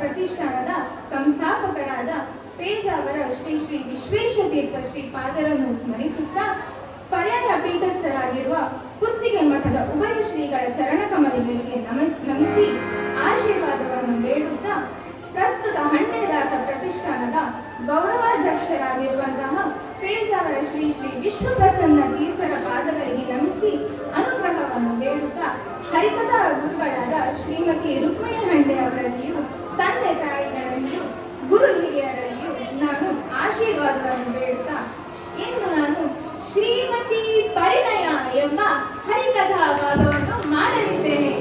ಪ್ರತಿಷ್ಠಾನದ ಸಂಸ್ಥಾಪಕರಾದ ಪೇಜಾವರ ಶ್ರೀ ಶ್ರೀ ವಿಶ್ವೇಶತೀರ್ಥ ಶ್ರೀಪಾದರನ್ನು ಸ್ಮರಿಸುತ್ತಾ ಪರ್ಯಾಯ ಪೀಠಸ್ಥರಾಗಿರುವ ಕುತ್ತಿಗೆ ಮಠದ ಉಭಯ ಶ್ರೀಗಳ ಚರಣಕಮಲಗಳಿಗೆ ನಮಿಸಿ ಆಶೀರ್ವಾದವನ್ನು ಬೇಡುತ್ತಾ ಪ್ರಸ್ತುತ ಹಂಡೆದಾಸ ಪ್ರತಿಷ್ಠಾನದ ಗೌರವಾಧ್ಯಕ್ಷರಾಗಿರುವಂತಹ ಪೇಜಾವರ ಶ್ರೀ ಶ್ರೀ ವಿಶ್ವಪ್ರಸನ್ನ ತೀರ್ಥರ ಪಾದಗಳಿಗೆ ನಮಿಸಿ ಅನುಗ್ರಹವನ್ನು ಬೇಡುತ್ತಾ ಹರಿಕಥಾ ಗುರುಗಳಾದ ಶ್ರೀಮತಿ ರುಕ್ಮಿಣಿ ಹಂಡೆ ಅವರಲ್ಲಿಯೂ ತಂದೆ ತಾಯಿಗಳಲ್ಲಿಯೂ ಗುರು ಹಿರಿಯರಲ್ಲಿಯೂ ನಾನು ಆಶೀರ್ವಾದವನ್ನು ಬೇಡುತ್ತಾ ಇಂದು ನಾನು ಶ್ರೀಮತಿ ಪರಿಣಯ ಎಂಬ ಹರಿಕಥಾ ಭಾಗವನ್ನು ಮಾಡಲಿದ್ದೇನೆ.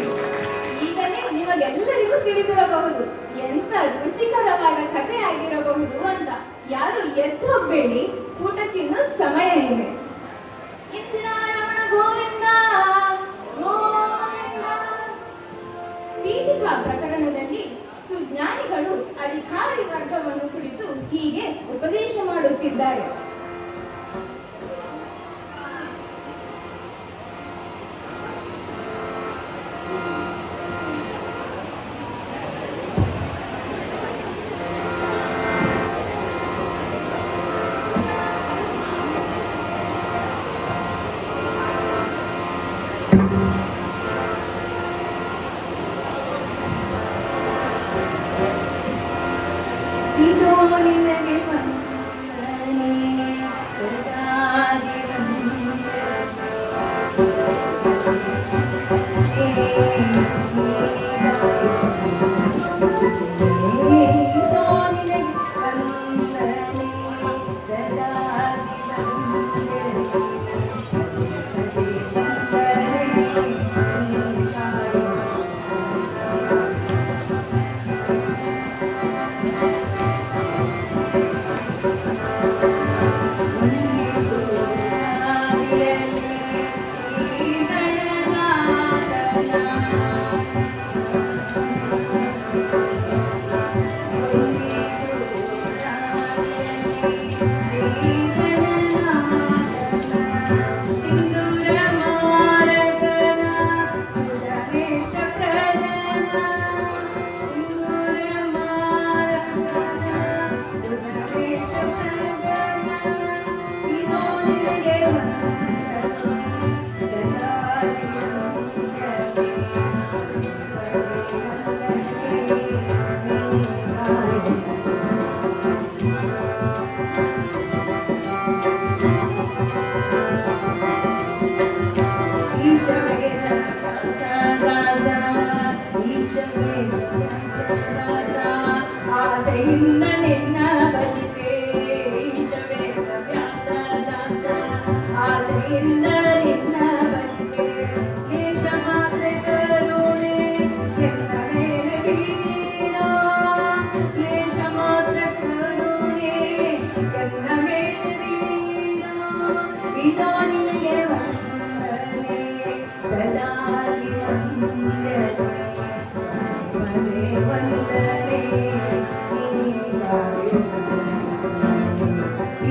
ಈಗಲೇ ನಿಮಗೆಲ್ಲರಿಗೂ ತಿಳಿದಿರಬಹುದು ಎಂತ ರುಚಿಕರವಾದ ಕಥೆ ಆಗಿರಬಹುದು ಅಂತ. ಯಾರು ಎದ್ದು ಹೋಗ್ಬೇಡಿ, ಊಟಕ್ಕಿನ್ನು ಸಮಯ ಇದೆ. ಇಂದಿನ ರಮಣ ಗೋವಿಂದ ಗೋವಿಂದ. ಪೀಠಿಕಾ ಪ್ರಕರಣದಲ್ಲಿ ಸುಜ್ಞಾನಿಗಳು ಅಧಿಕಾರಿ ವರ್ಗವನ್ನು ಕುರಿತು ಹೀಗೆ ಉಪದೇಶ ಮಾಡುತ್ತಿದ್ದಾರೆ.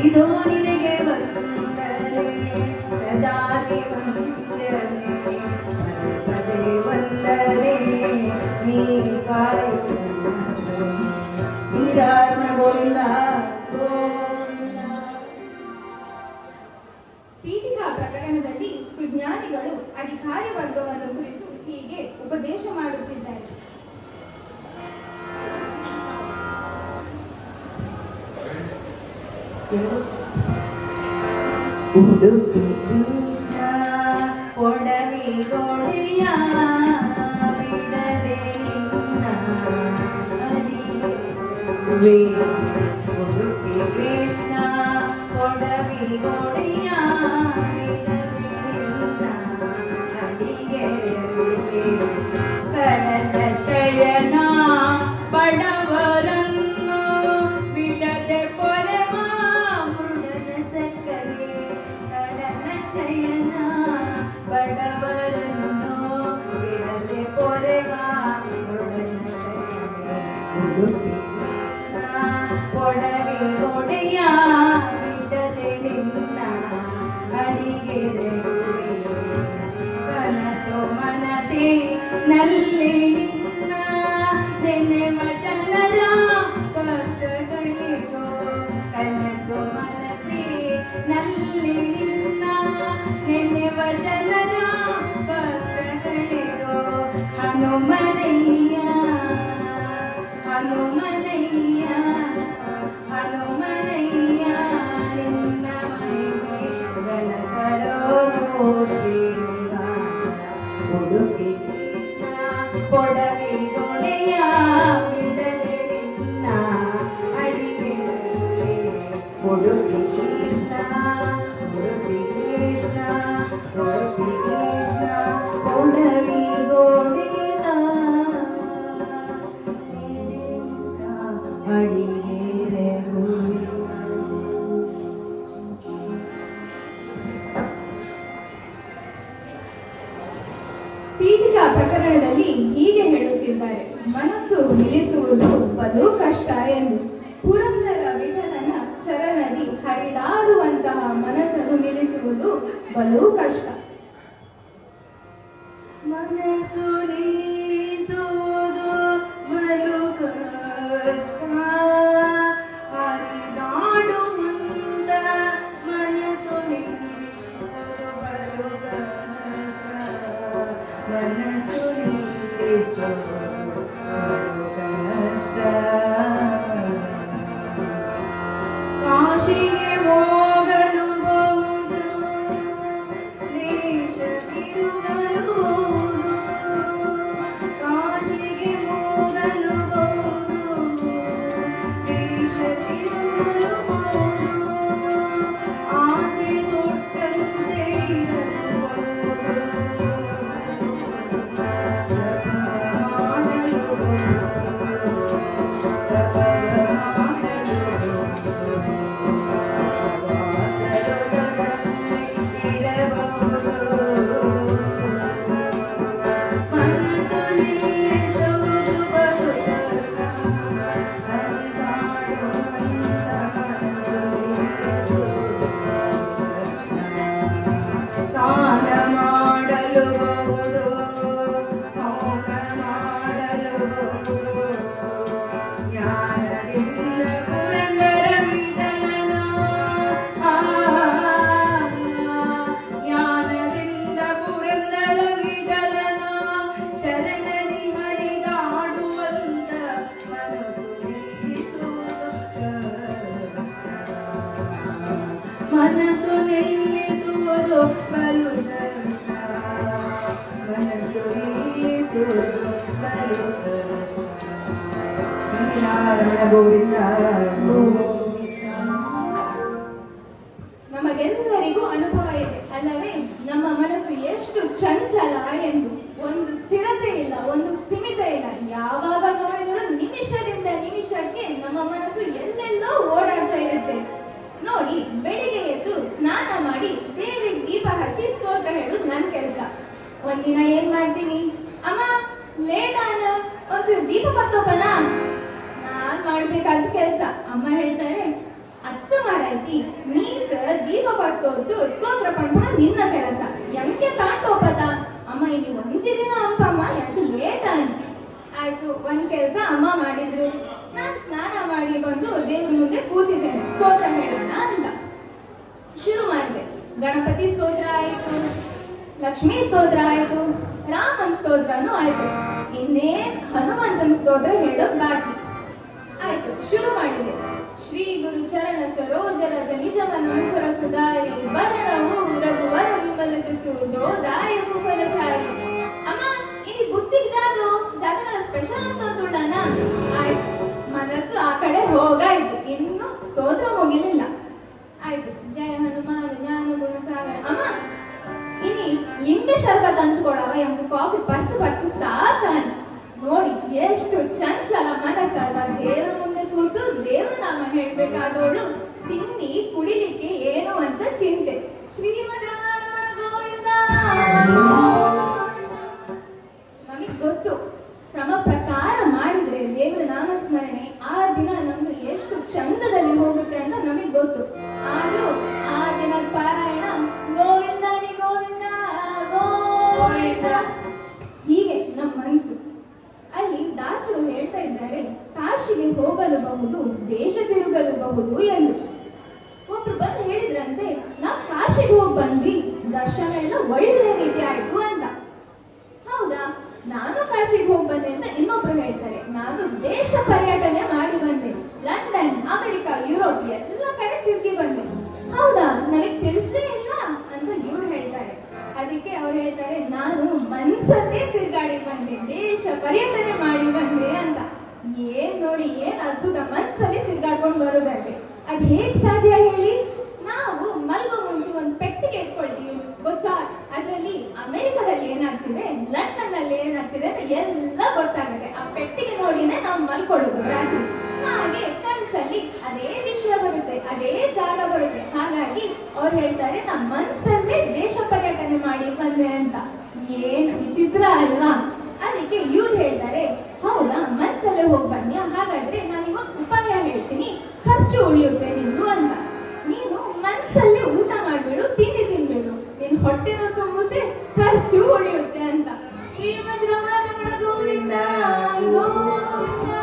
ಇದೋ ನಿನಗೆ ವಂದನೆ ಸದಾದಿ ವಂದನೆ ಪದೇ ವಂದನೆ ನೀ ಕಾಯುತ್ತ ಇಂದಿರಾರಮಣ ಗೋವಿಂದ ಗೋವಿಂದ. ಪೀಠಿಕಾ ಪ್ರಕರಣದಲ್ಲಿ ಸುಜ್ಞಾನಿಗಳು ಅಧಿಕಾರಿ ವರ್ಗವನ್ನು ಕುರಿತು ಹೀಗೆ ಉಪದೇಶ ಮಾಡುತ್ತಿದ್ದಾರೆ. ಉಡುಪಿ ಕೃಷ್ಣ ಒಡವಿ ಗೋಳಿಯ ಬಿಡದೆ ಉಡುಪಿ ಕೃಷ್ಣ ಒಡವಿ ಗೋಳಿಯ ಬಿಡದೆ ಅಡಿಗೆ ಕಡಲ ಶಯನ ಬಡವರನ್ನು ಬಿಡದೆ ಪೊರೆವ ಮೃಡನ ಸಕ್ಕರೆ ಕಡಲ ಶಯನ ಬಡವರನ್ನು ಬಿಡದೆ ಪೊರೆವ ಮೃಡನ ಸಕ್ಕರೆ ಉಡುಪಿ ಕೃಷ್ಣ ಮನಸ್ಸು ಮನಸ್ಸಿನಲ್ಲಿ ನಿನ್ನ ನೆನೆವ ಜನರ ಕಷ್ಟಗಳಿರೋ ಹನುಮನಯ್ಯ ಹನುಮನಯ್ಯ ಹನುಮನಯ್ಯ ನಿನ್ನ ಮನೆಗೆ ಗಣಕರೋ ಶ್ರೀನಿವಾಸ ಉಡುಪಿ ಕೃಷ್ಣ ಕೊಡವಿ ದೊಣೆಯ ಬಿಡದೆ ನಿನ್ನ ಅಡಿಗೆಗಳಿಗೆ ಉಡುಪಿ ಕೃಷ್ಣ ಉಡುಪಿ ಕೃಷ್ಣ ಉಡುಪಿ ಕೃಷ್ಣ ಕೊಡವಿ ದೊಣೆಯ ಅಡಿಗೆಗಳಿಗೆ ಪೀಠಿಕಾ ಪ್ರಕರಣದಲ್ಲಿ ಹೀಗೆ ಹೇಳುತ್ತಿದ್ದಾರೆ, ಮನಸ್ಸು ನಿಲ್ಲಿಸುವುದು ಬಲು ಕಷ್ಟ ಎಂದು. ಪುರಂದರ ವಿಠಲನ ಚರಣದಿ ಹರಿದಾಡುವಂತಹ ಮನಸ್ಸನ್ನು ನಿಲ್ಲಿಸುವುದು ಬಲು ಕಷ್ಟ. ಮನಸ್ಸು ನಿಲ್ಲಿಸುವುದು ಬಲು ಕಷ್ಟ ಹರಿದಾಡುವಂತ ಮನಸ್ಸು ನಿಲ್ಲಿಸುವುದು ಬಲು ಕಷ್ಟ ಮನಸ್ಸು ನಿಲ್ಲಿಸುವುದು ಬಲು ಕಷ್ಟ ಕಾಶಿಗೆ ಹೋಗಲು ಬಹುದು ದೇಶ ತಿರುಗಲು ಬಹುದು ಕಾಶಿಗೆ ಹೋಗಲು ಬಹುದು ದೇಶ ತಿರುಗಲು ಬಹುದು ಆಸೆ ತೊಟ್ಟಂತೆ ಇರಲು ಬಹುದು ಮನಸ್ಸು ನಿಲ್ಲಿಸುವುದು ಬಲು ಕಷ್ಟ ಮನಸ್ಸು ನಿಲ್ಲಿಸುವುದು ಬಲು ಕಷ್ಟ ನಾರಾಯಣ ಗೋವಿಂದ ನಮಗೆಲ್ಲರಿಗೂ ಅನುಭವ ಇದೆ ಅಲ್ಲವೇ, ನಮ್ಮ ಮನಸ್ಸು ಎಷ್ಟು ಚಂಚಲ ಎಂದು. ಒಂದು ಸ್ಥಿರತೆ ಇಲ್ಲ, ಒಂದು ಸ್ಥಿಮಿತ ಇಲ್ಲ. ಯಾವಾಗ ನೋಡಿದರೂ ನಿಮಿಷದಿಂದ ನಿಮಿಷಕ್ಕೆ ನಮ್ಮ ಮನಸ್ಸು ಎಲ್ಲೆಲ್ಲೋ ಓಡಾಡ್ತಾ ಇರುತ್ತೆ. ನೋಡಿ, ಬೆಳಿಗ್ಗೆ ಎದ್ದು ಸ್ನಾನ ಮಾಡಿ ದೇವಿಗೆ ದೀಪ ಹಚ್ಚಿ ಸ್ತೋತ್ರ ಹೇಳುದು ನನ್ನ ಕೆಲಸ. ಒಂದಿನ ಏನ್ ಮಾಡ್ತೀನಿ, ಅಮ್ಮ ಲೇಟ್ ಆನ ಒಂಚೂರು ದೀಪ ಬತ್ತೋಪನ, ನಾನ್ ಮಾಡ್ಬೇಕಾದ ಕೆಲಸ. ಅಮ್ಮ ಹೇಳ್ತಾರೆ, ಅತ್ತ ಮಾರಾಯ್ತಿ ನೀತ ದೀಪ ಬತ್ತೋದು ಸ್ತೋತ್ರ ಪಡ್ಕೊಂಡ ನಿನ್ನ ಕೆಲಸ ಎಂಕೆ ತಾಂಟೋಪದ. ಅಮ್ಮ ಇಲ್ಲಿ ಒಂಚಿ ದಿನ ಅಂಪಮ್ಮ ಯಾಕೆ ಲೇಟ್ ಆನ. ಆಯ್ತು, ಒಂದ್ ಕೆಲಸ ಅಮ್ಮ ಮಾಡಿದ್ರು. ನಾನ್ ಸ್ನಾನ ಮಾಡಿ ಬಂದು ದೇವ್ರ ಮುಂದೆ ಕೂತಿದ್ದೇನೆ, ಸ್ತೋತ್ರ ಹೇಳೋಣ ಅಂತ ಶುರು ಮಾಡಿದೆ. ಗಣಪತಿ ಸ್ತೋತ್ರ ಆಯ್ತು, ಲಕ್ಷ್ಮೀ ಸ್ತೋತ್ರ ಆಯ್ತು, ರಾಮನ್ ಸ್ತೋತ್ರನೂ ಆಯ್ತು. ಇನ್ನೇ ಹನುಮಂತನ ಸ್ತೋತ್ರ ಹೇಳೋದ್ ಬಾಕಿ. ಆಯ್ತು, ಶುರು ಮಾಡಿದೆ. ಶ್ರೀ ಗುರು ಚರಣ ಸರೋಜ ರಜ ನಿಜ ಮನ ಮುಖರ ಸುಧಾರಿ ಬರಣವು ರಘುವರ ವಿಮಲಜ ಸುಜೋದಾಯ ಫಲಚಾರಿ. ಅಮ್ಮ ಇನಿ ಬುದ್ಧಿಗ್ ಜಾಗನ ಸ್ಪೆಷಲ್ ಅಂತ ತುಳ್ಳನ. ಆಯ್ತು, ಮನಸ್ಸು ಆ ಕಡೆ ಹೋಗಾಯ್ತು, ಇನ್ನು ಸ್ತೋತ್ರ ಮುಗಿಲಿಲ್ಲ. ಆಯ್ತು, ಜಯ ಹನುಮಾನ ಜ್ಞಾನ ಗುಣ ಸಾಗರ. ಅಮ್ಮ ಇನಿ ಲಿಂಬೆ ಶರ್ಬತ್ ಅಂದ್ಕೊಳವ ಎಂಬ ಕಾಫಿ ಪತ್ತು ಸಾಕಾನ. ನೋಡಿ ಎಷ್ಟು ಚಂಚಲ ಮನಸ್ಸಲ್ವಾ. ದೇವರ ಮುಂದೆ ಕೂತು ದೇವರ ನಾಮ ಹೇಳ್ಬೇಕಾದವಳು ತಿಂಡಿ ಕುಡಿಲಿಕ್ಕೆ ಏನು ಅಂತ ಚಿಂತೆ. ಶ್ರೀಮದ್ ರಮಣ ಗೋವಿಂದ. ನಮಗ್ ಗೊತ್ತು, ಕ್ರಮ ಪ್ರಕಾರ ಮಾಡಿದ್ರೆ ದೇವರ ನಾಮಸ್ಮರಣೆ ಆ ದಿನ ನಮ್ದು ಎಷ್ಟು ಚಂದದಲ್ಲಿ ಹೋಗುತ್ತೆ ಅಂತ ನಮಗ್ ಗೊತ್ತು. ಆದ್ರೂ ಆ ದಿನದ ಪಾರಾಯಣ ಗೋವಿಂದ ನೀ ಗೋವಿಂದ ಗೋವಿಂದ ಹೀಗೆ ನಮ್ಮ ಮನಸ್ಸು. ಅಲ್ಲಿ ದಾಸರು ಹೇಳ್ತಾ ಇದ್ದಾರೆ, ಕಾಶಿಗೆ ಹೋಗಲು ಬಹುದು, ದೇಶ ತಿರುಗಲು ಬಹುದು ಎಂದು. ದರ್ಶನ ಎಲ್ಲ ಒಳ್ಳೆ ರೀತಿ ಆಯ್ತು ಅಂತ. ಹೌದಾ, ನಾನು ಕಾಶಿಗೆ ಹೋಗಿ ಬಂದೆ ಅಂತ ಇನ್ನೊಬ್ರು ಹೇಳ್ತಾರೆ. ನಾನು ದೇಶ ಪರ್ಯಟನೆ ಮಾಡಿ ಬಂದೆ, ಲಂಡನ್, ಅಮೆರಿಕ, ಯುರೋಪ್ ಎಲ್ಲ ಕಡೆ ತಿರುಗಿ ಬಂದೆ. ಹೌದಾ, ನನಗೆ ತಿಳಿಸದೇ ಇಲ್ಲ ಅಂತ ಇವ್ರು ಹೇಳ್ತಾರೆ. ಅದಕ್ಕೆ ಅವ್ರು ಹೇಳ್ತಾರೆ, ನಾನು ಮನ್ಸಲ್ಲೇ ತಿರ್ಗಾಡಿ ಬಂದೆ, ದೇಶ ಪರ್ಯಟನೆ ಮಾಡಿ ಬಂದೆ ಅಂತ. ಏನ್ ನೋಡಿ, ಏನ್ ಅದ್ಭುತ, ಮನ್ಸಲ್ಲಿ ತಿರ್ಗಾಡ್ಕೊಂಡು ಬರೋದಕ್ಕೆ. ಅದ್ ಹೇಗ್ ಸಾಧ್ಯ ಹೇಳಿ? ನಾವು ಮಲ್ಗೋ ಮುಂಚೆ ಒಂದು ಪೆಟ್ಟಿಗೆ ಇಟ್ಕೊಳ್ತೀವಿ ಗೊತ್ತಾ, ಅದರಲ್ಲಿ ಅಮೆರಿಕದಲ್ಲಿ ಏನಾಗ್ತಿದೆ, ಲಂಡನ್ ನಲ್ಲಿ ಏನಾಗ್ತಿದೆ ಅಂತ ಎಲ್ಲ ಗೊತ್ತಾಗುತ್ತೆ. ಆ ಪೆಟ್ಟಿಗೆ ನೋಡಿನೇ ನಾವು ಮಲ್ಕೊಳ್ಳೋದು ರಾತ್ರಿ. ಹಾಗೆ ಕನ್ಸಲ್ಲಿ ಅದೇ ವಿಷಯ ಬರುತ್ತೆ, ಅದೇ ಜಾಗ ಬರುತ್ತೆ. ಹಾಗಾಗಿ ಅವ್ರು ಹೇಳ್ತಾರೆ, ನಾ ಮನ್ಸಲ್ಲೇ ದೇಶ ಪರ್ಯಟನೆ ಮಾಡಿ ಬಂದೆ ಅಂತ. ಏನ್ ವಿಚಿತ್ರ ಅಲ್ವಾ? ಅದಕ್ಕೆ ಇವ್ರು ಹೇಳ್ತಾರೆ, ಹೌದಾ, ಮನ್ಸಲ್ಲೇ ಹೋಗಿ ಬನ್ನಿ, ಹಾಗಾದ್ರೆ ನಾನಿಗೊಂದು ಉಪಾಯ ಹೇಳ್ತೀನಿ, ಖರ್ಚು ಉಳಿಯುತ್ತೆ ನಿಂದು ಅಂತ. ನೀನು ಮನ್ಸಲ್ಲೇ ಊಟ ಮಾಡ್ಬಿಡು, ತಿಂಡಿ ತಿನ್ಬಿಡು, ನಿನ್ ಹೊಟ್ಟೆನೂ ತುಂಬುತ್ತೆ, ಖರ್ಚು ಉಳಿಯುತ್ತೆ ಅಂತ. ಶ್ರೀಮದ್ ರಮಣ ಗೋವಿಂದ ಗೋವಿಂದ.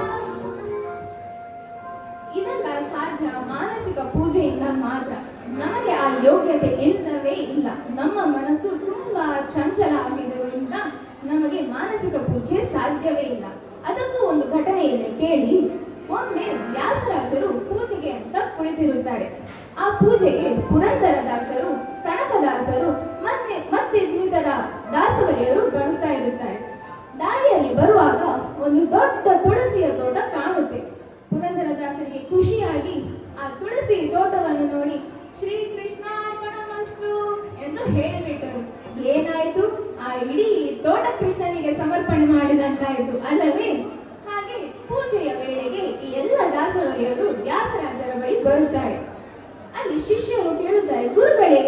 ಇದೆಲ್ಲ ಸಾಧ್ಯ ಮಾನಸಿಕ ಪೂಜೆಯಿಂದ ಮಾತ್ರ. ನಮಗೆ ಆ ಯೋಗ್ಯತೆ ಇಲ್ಲವೇ ಇಲ್ಲ. ನಮ್ಮ ಮನಸ್ಸು ತುಂಬಾ ಚಂಚಲ ಆಗಿರುವುದರಿಂದ ನಮಗೆ ಮಾನಸಿಕ ಪೂಜೆ ಸಾಧ್ಯವೇ ಇಲ್ಲ. ಅದಕ್ಕೂ ಒಂದು ಘಟನೆ ಇದೆ, ಕೇಳಿ. ಒಮ್ಮೆ ವ್ಯಾಸರಾಜರು ಪೂಜೆಗೆ ಅಂತ ಕುಳಿತಿರುತ್ತಾರೆ. ಆ ಪೂಜೆಗೆ ಪುರಂದರದಾಸರು, ಕನಕದಾಸರು ಮತ್ತಿತರ ದಾಸವರಿಯರು ಬರುತ್ತಾ ಇರುತ್ತಾರೆ. ದಾರಿಯಲ್ಲಿ ಬರುವಾಗ ಒಂದು ದೊಡ್ಡ ತುಳಸಿಯ ತೋಟ ಕಾಣುತ್ತೆ. ಪುರಂದರದಾಸರಿಗೆ ಖುಷಿಯಾಗಿ ಆ ತುಳಸಿ ತೋಟವನ್ನು ನೋಡಿ ಶ್ರೀ ಕೃಷ್ಣಾರ್ಪಣಮಸ್ತು ಎಂದು ಹೇಳಿಬಿಟ್ಟರು. ಏನಾಯ್ತು? ಆ ಇಡೀ ತೋಟ ಕೃಷ್ಣನಿಗೆ ಸಮರ್ಪಣೆ ಮಾಡಿದಂತಾಯ್ತು ಅಲ್ಲವೇ? ಹಾಗೆ ಪೂಜೆಯ ವೇಳೆಗೆ ಈ ಎಲ್ಲ ದಾಸವರಿಯರು ವ್ಯಾಸರಾಜರ ಬಳಿ ಬರುತ್ತಾರೆ. ಅಲ್ಲಿ ಶಿಷ್ಯರು ಕೇಳುತ್ತಾರೆ, ಗುರುಗಳೇ,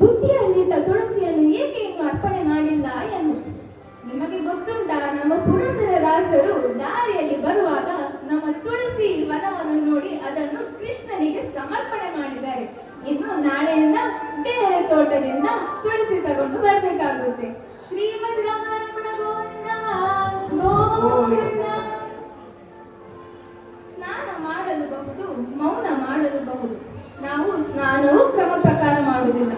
ಬುಟ್ಟಿಯಲ್ಲಿಟ್ಟ ತುಳಸಿಯನ್ನು ಏಕೆ ಇನ್ನು ಅರ್ಪಣೆ ಮಾಡಿಲ್ಲ ಎಂದು. ನಿಮಗೆ ಗೊತ್ತುಂಟಾ, ನಮ್ಮ ಪುರಂದರದಾಸರು ದಾರಿಯಲ್ಲಿ ಬರುವಾಗ ನಮ್ಮ ತುಳಸಿ ವನವನ್ನು ನೋಡಿ ಅದನ್ನು ಕೃಷ್ಣನಿಗೆ ಸಮರ್ಪಣೆ ಮಾಡಿದ್ದಾರೆ. ಇನ್ನು ನಾಳೆಯಿಂದ ಬೇರೆ ತೋಟದಿಂದ ತುಳಸಿ ತಗೊಂಡು ಬರ್ಬೇಕಾಗುತ್ತೆ. ಶ್ರೀಮದ್ ರಮಣ ಗೋವಿಂದ ಗೋವಿಂದ. ಸ್ನಾನ ಮಾಡಲು ಬಹುದು, ಮೌನ ಮಾಡಲು ಬಹುದು. ನಾವು ಸ್ನಾನವು ಕ್ರಮ ಪ್ರಕಾರ ಮಾಡುವುದಿಲ್ಲ.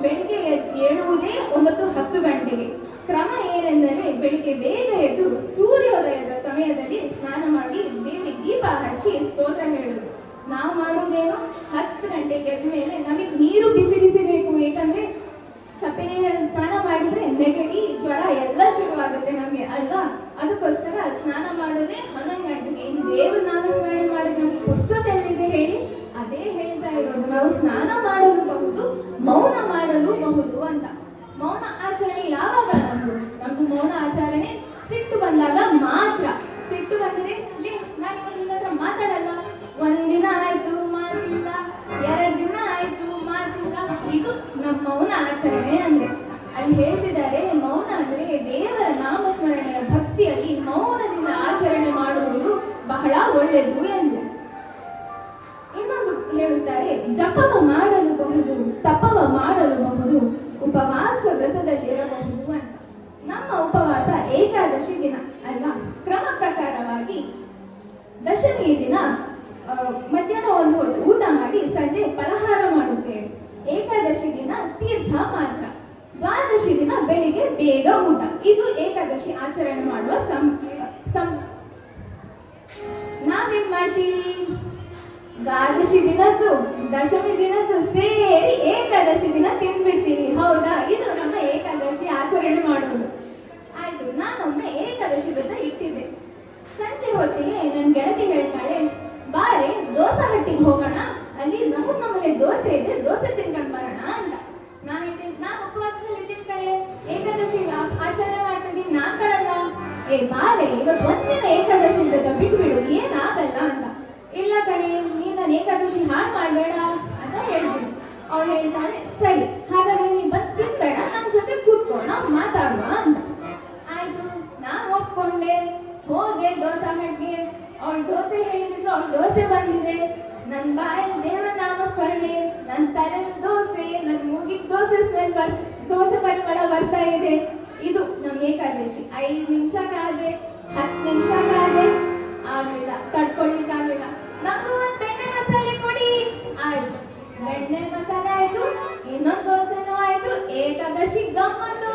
ಬೆಳಿಗ್ಗೆ ಏಳುವುದೇ 9-10 ಗಂಟೆಗೆ. ಕ್ರಮ ಏನೆಂದರೆ, ಬೆಳಿಗ್ಗೆ ಬೇಗ ಎದ್ದು ಸೂರ್ಯೋದಯದ ಸಮಯದಲ್ಲಿ ಸ್ನಾನ ಮಾಡಿ ದೇವರಿಗೆ ದೀಪ ಹಚ್ಚಿ ಸ್ತೋತ್ರ ಹೇಳುವುದು. ನಾವು ಮಾಡುವುದೇನು, 10 ಗಂಟೆಗೆ ಎದ್ದ ಮೇಲೆ ನಮಗೆ ನೀರು ಬಿಸಿ ಬಿಸಿ ಬೇಕು. ಏಕೆಂದ್ರೆ ಚಪ್ಪೆ ನೀರಲ್ಲಿ ಸ್ನಾನ ಮಾಡಿದ್ರೆ ನೆಗಡಿ, ಜ್ವರ ಎಲ್ಲ ಶುರುವಾಗುತ್ತೆ ನಮ್ಗೆ ಅಲ್ವಾ? ಅದಕ್ಕೋಸ್ಕರ ಸ್ನಾನ ಮಾಡೋದೇ 11 ಗಂಟೆಗೆ. ಇನ್ನು ದೇವ್ರ ನಾಮಸ್ಮರಣೆ ಮಾಡೋದು ನಮ್ಗೆ ಪುಸ್ತಕದಲ್ಲಿದೆ ಹೇಳಿ? ಅದೇ ಹೇಳ್ತಾ ಇರೋದು, ನಾವು ಸ್ನಾನ ಮಾಡಲು ಬಹುದು, ಮೌನ ಮಾಡಲು ಬಹುದು ಅಂತ. ಮೌನ ಆಚರಣೆ ಯಾವಾಗ ನಮ್ದು ಮೌನ ಆಚರಣೆ ಸಿಟ್ಟು ಬಂದಾಗ ಮಾತ್ರ. ಸಿಟ್ಟು ಬಂದ್ರೆ ನಾನು ಇವತ್ತು ನಿನ್ನ ಹತ್ರ ಮಾತಾಡಲ್ಲ, 1 ದಿನ ಆಯ್ತು ಮಾತಿಲ್ಲ, 2 ದಿನ ಆಯ್ತು ಮಾತಿಲ್ಲ, ಇದು ನಮ್ಮ ಮೌನ ಆಚರಣೆ ಅಂದ್ರೆ. ಅಲ್ಲಿ ಹೇಳ್ತಿದ್ದಾರೆ, ಮೌನ ಅಂದ್ರೆ ದೇವರ ನಾಮಸ್ಮರಣೆಯ ಭಕ್ತಿಯಲ್ಲಿ ಮೌನದಿಂದ ಆಚರಣೆ ಮಾಡುವುದು ಬಹಳ ಒಳ್ಳೆಯದು ಎಂದು. ಇನ್ನೊಂದು ಹೇಳುತ್ತಾರೆ, ಜಪವ ಮಾಡಲು ಬಹುದು, ತಪವ ಮಾಡಲು ಬಹುದು, ಉಪವಾಸ ವ್ರತದಲ್ಲಿರಬಹುದು ಅಂತ. ನಮ್ಮ ಉಪವಾಸ ಏಕಾದಶಿ ದಿನ ಅಲ್ವಾ? ಕ್ರಮ ಪ್ರಕಾರವಾಗಿ ದಶಮಿಯ ದಿನ ಮಧ್ಯಾಹ್ನ ಒಂದು ಹೊತ್ತು ಊಟ ಮಾಡಿ ಸಂಜೆ ಫಲಹಾರ ಮಾಡುತ್ತೇವೆ. ಏಕಾದಶಿ ದಿನ ತೀರ್ಥ ಮಾತ್ರ. ದ್ವಾದಶಿ ದಿನ ಬೆಳಿಗ್ಗೆ ಬೇಗ ಊಟ. ಇದು ಏಕಾದಶಿ ಆಚರಣೆ ಮಾಡುವ ನಾವೇನ್ ಮಾಡ್ತೀವಿ? ದ್ವಾದಶಿ ದಿನದ್ದು ದಶಮಿ ದಿನದ್ದು ಸೇರಿ ಏಕಾದಶಿ ದಿನ ತಿಂದ್ಬಿಡ್ತೀವಿ. ಹೌದಾ? ಇದು ನಮ್ಮ ಏಕಾದಶಿ ಆಚರಣೆ ಮಾಡುವುದು. ಆಯ್ತು, ನಾನೊಮ್ಮೆ ಏಕಾದಶಿ ವ್ರತ ಇಟ್ಟಿದ್ದೆ. ಸಂಜೆ ಹೊತ್ತಿಗೆ ನನ್ನ ಗೆಳತಿ ಹೇಳ್ತಾಳೆ, ಬಾರೆ ದೋಸೆ ಹಟ್ಟಿಗೆ ಹೋಗೋಣ, ಅಲ್ಲಿ ನಮ್ಮನೆ ದೋಸೆ ಇದೆ, ದೋಸೆ ತಿನ್ಕೊಂಡು ಬರೋಣ ಅಂತ. ನಾನು ಉಪವಾಸದಲ್ಲಿ ತಿನ್ಕಡೆ ಏಕಾದಶಿ ಆಚರಣೆ ಮಾಡ್ತಿದ್ದೀನಿ, ನಾನ್ ಕರಲ್ಲ. ಬಾರೆ ಇವತ್ತು ಒಂದಿನ ಏಕಾದಶಿ ವ್ರತ ಬಿಟ್ಬಿಡು, ಏನಾಗಲ್ಲ ಅಂತ. ಇಲ್ಲ ಕಣೆ, ನೀನ್ ನನ್ನ ಏಕಾದಶಿ ಹಾಳು ಮಾಡಬೇಡ ಅಂತ ಹೇಳ್ತೀನಿ. ಅವಳು ಹೇಳ್ತಾಳೆ, ಸರಿ ಹಾಗಾದ್ರೆ ನೀನ್ ಬಂದು ತಿನ್ಬೇಡ, ನನ್ನ ಜೊತೆ ಕೂತ್ಕೋ, ನಾವು ಮಾತಾಡುವ ಅಂತ. ಆಯ್ತು, ನಾನು ಒಪ್ಕೊಂಡೆ. ಹೋದೆ ದೋಸೆ ಹಟ್ಟಿಗೆ. ಅವಳು ದೋಸೆ ಹೇಳಿದ್ಲು, ಅವಳು ದೋಸೆ ಬಂದಿದೆ. ನನ್ನ ಬಾಯಲ್ಲಿ ದೇವರ ನಾಮಸ್ಮರಣೆ, ನನ್ನ ತಲೆಯಲ್ಲಿ ದೋಸೆ, ನನ್ನ ಮೂಗಿಗೆ ದೋಸೆ ಸ್ಮೆಲ್ ದೋಸೆ ಪರಿಮಳ ಬರ್ತಾ ಇದೆ. ಇದು ನಮ್ಮ ಏಕಾದಶಿ. 5 ನಿಮಿಷ ಕಾದೆ, 10 ನಿಮಿಷ ಕಾದೆ, ಆಗ್ಲಿಲ್ಲ, ತಡ್ಕೊಳ್ಳಿಕ್ಕಾಗ್ಲಿಲ್ಲ. ನಮಗೂ ಒಂದು ಬೆಣ್ಣೆ ಮಸಾಲೆ ಕೊಡಿ. ಆಯ್ತು, ಬೆಣ್ಣೆ ಮಸಾಲೆ ಆಯ್ತು, ಇನ್ನೊಂದು ದೋಸೆನೂ ಆಯ್ತು, ಏಕಾದಶಿ ಗಮ್ಮತ್ತೋ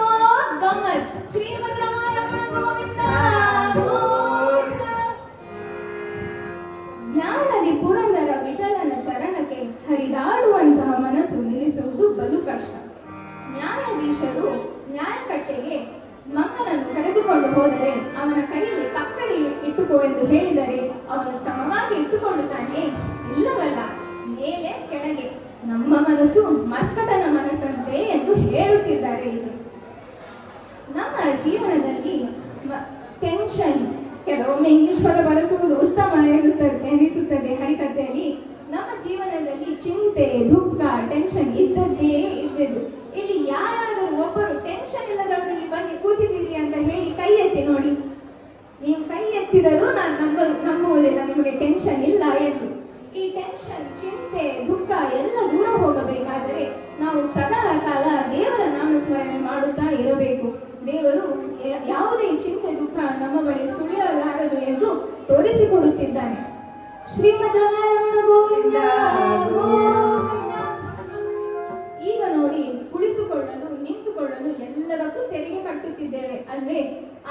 ಗಮ್ಮತ್. ಶ್ರೀಮದ್ ರಾಮಾಯಣ ಗೋವಿಂದ ಗೋವಿಂದ. ಜ್ಞಾನದಿ ಪುರಂದರ ವಿಠಲನ ಚರಣಕ್ಕೆ ಹರಿದಾಡುವಂತಹ ಮನಸ್ಸು ನಿಲ್ಲಿಸುವುದು ಬಲು ಕಷ್ಟ. ನ್ಯಾಯಾಧೀಶರು ನ್ಯಾಯಕಟ್ಟೆಗೆ ಮಂಗನನ್ನು ಕರೆದುಕೊಂಡು ಹೋದರೆ ಅವನ ಕೈಯಲ್ಲಿ ಕಕ್ಕಡಿ ಇಟ್ಟುಕೋ ಎಂದು ಹೇಳಿದರೆ ಅವನು ಸಮವಾಗಿ ಇಟ್ಟುಕೊಳ್ಳುತ್ತಾನೆ? ಇಲ್ಲವಲ್ಲ, ಮೇಲೆ ಕೆಳಗೆ. ನಮ್ಮ ಮನಸ್ಸು ಮರ್ಕಟನ ಮನಸ್ಸಂತೆ ಎಂದು ಹೇಳುತ್ತಿದ್ದಾರೆ ಇಲ್ಲಿ. ನಮ್ಮ ಜೀವನದಲ್ಲಿ ಟೆನ್ಷನ್, ಕೆಲವೊಮ್ಮೆ ಇಂಗ್ಲಿಷ್ ಪದ ಬಳಸುವುದು ಉತ್ತಮ ಎನಿಸುತ್ತದೆ ಹರಿಕಥೆಯಲ್ಲಿ. ನಮ್ಮ ಜೀವನದಲ್ಲಿ ಚಿಂತೆ, ದುಃಖ, ಟೆನ್ಷನ್ ಇದ್ದದ್ದೇ ಇದ್ದದ್ದು. ಇಲ್ಲಿ ಯಾರಾದರೂ ಒಬ್ಬರು ಟೆನ್ಷನ್ ಇಲ್ಲದವರಲ್ಲಿ ಬಂದು ಕೂತಿದ್ದೀರಿ ಅಂತ ಹೇಳಿ ಕೈ ಎತ್ತಿ ನೋಡಿ. ನೀವು ಕೈ ಎತ್ತಿದರೂ ನಾನು ನಂಬುವುದಿಲ್ಲ ನಿಮಗೆ ಟೆನ್ಷನ್ ಇಲ್ಲ ಎಂದು. ಈ ಟೆನ್ಷನ್, ಚಿಂತೆ, ದುಃಖ ಎಲ್ಲ ದೂರ ಹೋಗಬೇಕಾದರೆ ನಾವು ಸದಾ ಕಾಲ ದೇವರ ನಾಮಸ್ಮರಣೆ ಮಾಡುತ್ತಾ ಇರಬೇಕು. ದೇವರು ಯಾವುದೇ ಚಿಂತೆ, ದುಃಖ ನಮ್ಮ ಬಳಿ ಸುಳಿಯಲಾರದು ಎಂದು ತೋರಿಸಿಕೊಡುತ್ತಿದ್ದಾನೆ. ಶ್ರೀಮದ್ ರಾಮಾಯಣ ಗೋವಿಂದ ಗೋವಿಂದ. ಈಗ ನೋಡಿ, ಕುಳಿತುಕೊಳ್ಳಲು, ನಿಂತುಕೊಳ್ಳಲು ಎಲ್ಲದಕ್ಕೂ ತೆರಿಗೆ ಕಟ್ಟುತ್ತಿದ್ದೇವೆ ಅಲ್ವೇ?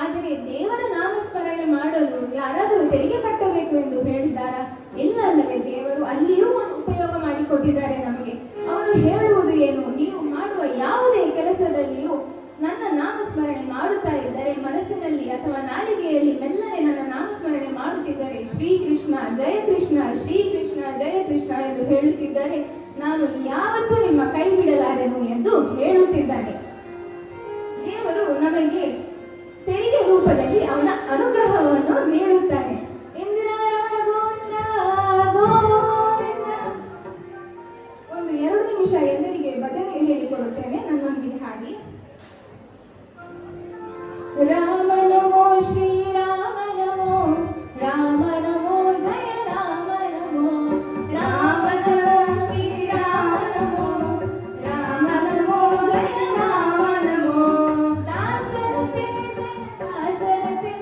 ಆದರೆ ದೇವರ ನಾಮಸ್ಮರಣೆ ಮಾಡಲು ಯಾರಾದರೂ ತೆರಿಗೆ ಕಟ್ಟಬೇಕು ಎಂದು ಹೇಳಿದ್ದಾರಾ? ಇಲ್ಲ ಅಲ್ಲವೇ? ದೇವರು ಅಲ್ಲಿಯೂ ಒಂದು ಉಪಯೋಗ ಮಾಡಿಕೊಟ್ಟಿದ್ದಾರೆ ನಮಗೆ. ಅವರು ಹೇಳುವುದು ಏನು? ನೀವು ಮಾಡುವ ಯಾವುದೇ ಕೆಲಸದಲ್ಲಿಯೂ ನನ್ನ ನಾಮಸ್ಮರಣೆ ಮಾಡುತ್ತಾ ಇದ್ದರೆ, ಮನಸ್ಸಿನಲ್ಲಿ ಅಥವಾ ನಾಲಿಗೆಯಲ್ಲಿ ಮೆಲ್ಲನೆ ನನ್ನ ನಾಮಸ್ಮರಣೆ ಮಾಡುತ್ತಿದ್ದರೆ, ಶ್ರೀಕೃಷ್ಣ ಜಯ ಕೃಷ್ಣ, ಶ್ರೀಕೃಷ್ಣ ಜಯ ಕೃಷ್ಣ ಎಂದು ಹೇಳುತ್ತಿದ್ದರೆ, ನಾನು ಯಾವತ್ತೂ ನಿಮ್ಮ ಕೈ ಬಿಡಲಾರೆನು ಎಂದು ಹೇಳುತ್ತಿದ್ದಾನೆ. ದೇವರು ನಮಗೆ ತೆರಿಗೆ ರೂಪದಲ್ಲಿ ಅವನ ಅನುಗ್ರಹವನ್ನು ನೀಡುತ್ತಾನೆ. ಇಂದಿರಾ ರಮಣ ಗೋವಿಂದ ಗೋವಿಂದ. ಒಂದು 2 ನಿಮಿಷ ಎಲ್ಲರಿಗೆ ಭಜನೆ ಹೇಳಿಕೊಡುತ್ತೇನೆ, ನನ್ನೊಂದಿಗೆ ಹಾಡಿ. ರಾಮ ನಮೋ ಶ್ರೀರಾಮ ನಮೋ, ರಾಮ ನಮೋ ಜಯ ರಾಮ ನಮೋ, ರಾಮ ನಮೋ ಶ್ರೀರಾಮ ನಮೋ, ರಾಮ ನಮೋ ಜಯ ರಾಮ ನಮೋ. ದಾಶರಥೆ ಜಯ ದಾಶರಥೆ,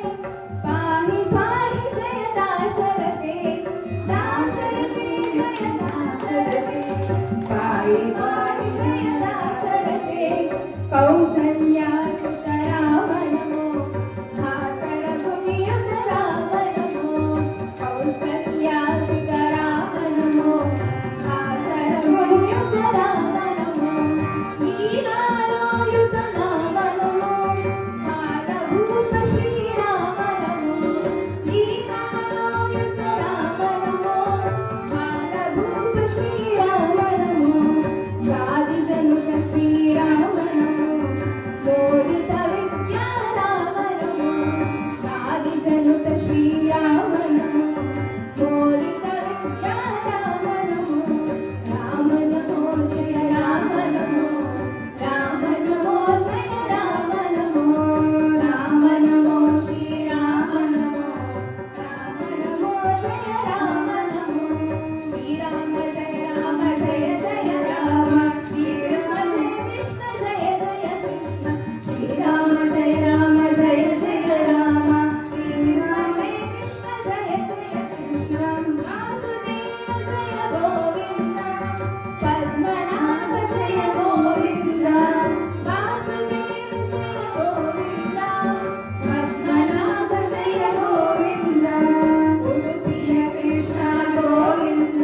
ಪಾಹಿ ಪಾಹಿ ಜಯ ದಾಶರಥೆ, ದಾಶರಥೆ ಜಯ ದಾಶರಥೆ, ಪಾಹಿ ಪಾಹಿ ಜಯ ದಾಶರಥೆ. ಕೌಸಲ್ಯ ಸುತ ರಾಮ ನಮೋ, ಭಾಸರ ಭೂಮಿಯುತ ರಾಮ ನಮೋ, ಕೌಸಲ್ಯ ಸುತ ರಾಮ ನಮೋ, ಭಾಸರ ಭೂಮಿಯುತ ರಾಮ ನಮೋ. ಲೀಲಾಲೋಯುತ ರಾಮ ನಮೋ, ಬಾಲಭೂಪ ಶ್ರೀರಾಮ ನಮೋ, ಲೀಲಾಲೋಯುತ ರಾಮ ನಮೋ, ಬಾಲಭೂಪ ಶ್ರೀರಾಮ ನಮೋ. ಗಾದಿ ಜನುತ ಶ್ರೀರಾಮ ನಮೋ, ಮೋದಿತ ವಿದ್ಯಾ ರಾಮ ನಮೋ, ಗಾದಿ ಜನುತ ಶ್ರೀರಾಮ ನಮೋ, ಮೋದಿತ ವಿದ್ಯಾ ರಾಮ ನಮೋ. ರಾಮ ನಮೋ ಜಯ ರಾಮ ನಮೋ, ರಾಮ ನಮೋ ಜಯ ರಾಮ ನಮೋ, ರಾಮ ನಮೋ ಶ್ರೀರಾಮ ನಮೋ, ರಾಮ ನಮೋ ಜಯ ರಾಮ ನಮೋ. ಶ್ರೀರಾಮ ಜಯ ರಾಮ ಜಯ ಜಯ ರಾಮ, ಶ್ರೀಕೃಷ್ಣ ಜಯ ಕೃಷ್ಣ ಜಯ ಜಯ ಕೃಷ್ಣ, ಶ್ರೀರಾಮ ಜಯ ರಾಮ ಜಯ ಜಯ ರಾಮ, ಶ್ರೀಕೃಷ್ಣ ಜಯ ಕೃಷ್ಣ ಜಯ ಜಯ ಕೃಷ್ಣ. ವಾಸುದೇವ ಜಯ ಗೋವಿಂದ, ಪದ್ಮನಾಭ ಜಯ ಗೋವಿಂದ, ವಾಸುದೇವ ಜಯ ಗೋವಿಂದ, ಪದ್ಮನಾಭ ಜಯ ಗೋವಿಂದ. ಉಡುಪಿಯ ಕೃಷ್ಣ ಗೋವಿಂದ,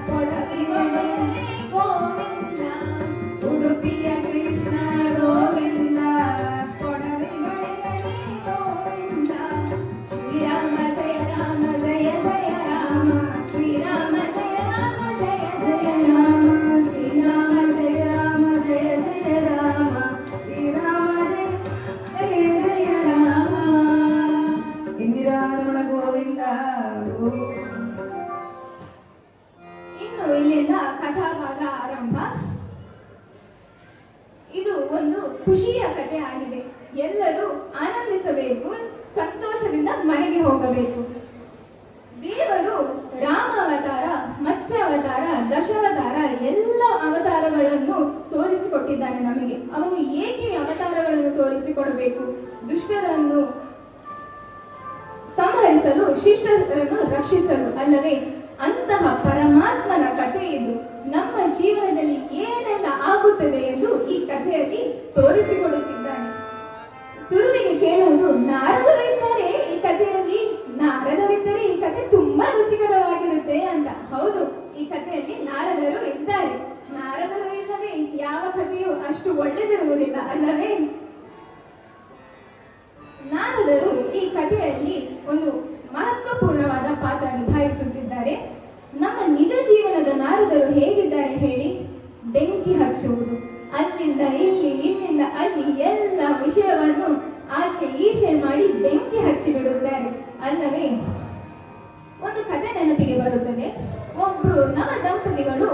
ಕೊಡವಿಗೊಡೆಯನೇ ಗೋವಿಂದ, ಉಡುಪಿಯ ಕೃಷ್ಣ ಗೋವಿಂದ, ಕೊಡವಿಗೊಡೆಯನೇ ಗೋವಿಂದ. ಶ್ರೀರಾಮ ಜಯ ರಾಮ ಜಯ ಜಯ ರಾಮ, ಶ್ರೀರಾಮ ಜಯ ರಾಮ ಜಯ ಜಯ ರಾಮ, ಶ್ರೀರಾಮ ಜಯ ರಾಮ ಜಯ ಜಯ ರಾಮ, ಶ್ರೀರಾಮ ಜಯ ಜಯ ರಾಮ. ಇಂದಿರಾ ರಮಣ ಗೋವಿಂದ ಗೋವಿಂದ. ಇನ್ನು ಇಲ್ಲಿಂದ ಕಥಾಭಾಗ ಆರಂಭ. ಇದು ಒಂದು ಖುಷಿಯ ಕಥೆ ಆಗಿದೆ. ಎಲ್ಲರೂ ಆನಂದಿಸಬೇಕು, ಸಂತೋಷದಿಂದ ಮನೆಗೆ ಹೋಗಬೇಕು. ದೇವರು ರಾಮ ಅವತಾರ, ಮತ್ಸ್ಯ ಅವತಾರ, ದಶಾವತಾರ ಎಲ್ಲ ಅವತಾರಗಳನ್ನು ತೋರಿಸಿಕೊಟ್ಟಿದ್ದಾನೆ ನಮಗೆ. ಅವನು ಏಕೆ ಅವತಾರಗಳನ್ನು ತೋರಿಸಿಕೊಡಬೇಕು? ದುಷ್ಟರನ್ನು ಸಂಹರಿಸಲು, ಶಿಷ್ಟರನ್ನು ರಕ್ಷಿಸಲು ಅಲ್ಲವೇ? ಅಂತಹ ಪರಮಾತ್ಮನ ಕಥೆ ಇದು. ನಮ್ಮ ಜೀವನದಲ್ಲಿ ಏನೆಲ್ಲ ಆಗುತ್ತದೆ ಆಗುತ್ತದೆ ಎಂದು ಈ ಕಥೆಯಲ್ಲಿ ತೋರಿಸಿಕೊಡುತ್ತಿದ್ದಾನೆ. ಸುರುವಿಗೆ ಕೇಳುವುದು, ನಾರದರಿದ್ದರೆ ಈ ಕಥೆಯಲ್ಲಿ ನಾರದರಿದ್ದರೆ ಈ ಕಥೆ ತುಂಬಾ ರುಚಿಕರವಾಗಿರುತ್ತೆ ಅಂತ. ಹೌದು, ಈ ಕಥೆಯಲ್ಲಿ ನಾರದರು ಇದ್ದಾರೆ. ನಾರದರು ಇಲ್ಲದೆ ಯಾವ ಕಥೆಯೂ ಅಷ್ಟು ಒಳ್ಳೆದಿರುವುದಿಲ್ಲ ಅಲ್ಲವೇ? ನಾರದರು ಈ ಕಥೆಯಲ್ಲಿ ಒಂದು ಮಹತ್ವಪೂರ್ಣವಾದ ಪಾತ್ರ ನಿಭಾಯಿಸುತ್ತಿದ್ದಾರೆ. ನಮ್ಮ ನಿಜ ಜೀವನದ ನಾರದರು ಹೇಗಿದ್ದಾರೆ ಹೇಳಿ? ಬೆಂಕಿ ಹಚ್ಚುವುದು, ಅಲ್ಲಿಂದ ಇಲ್ಲಿ, ಇಲ್ಲಿಂದ ಅಲ್ಲಿ ಎಲ್ಲ ವಿಷಯವನ್ನು ಆಚೆ ಈಚೆ ಮಾಡಿ ಬೆಂಕಿ ಹಚ್ಚಿ ಬಿಡುತ್ತಾರೆ ಅಲ್ಲವೇ? ಒಂದು ಕಥೆ ನೆನಪಿಗೆ ಬರುತ್ತದೆ. ಒಬ್ರು ನವ ದಂಪತಿಗಳು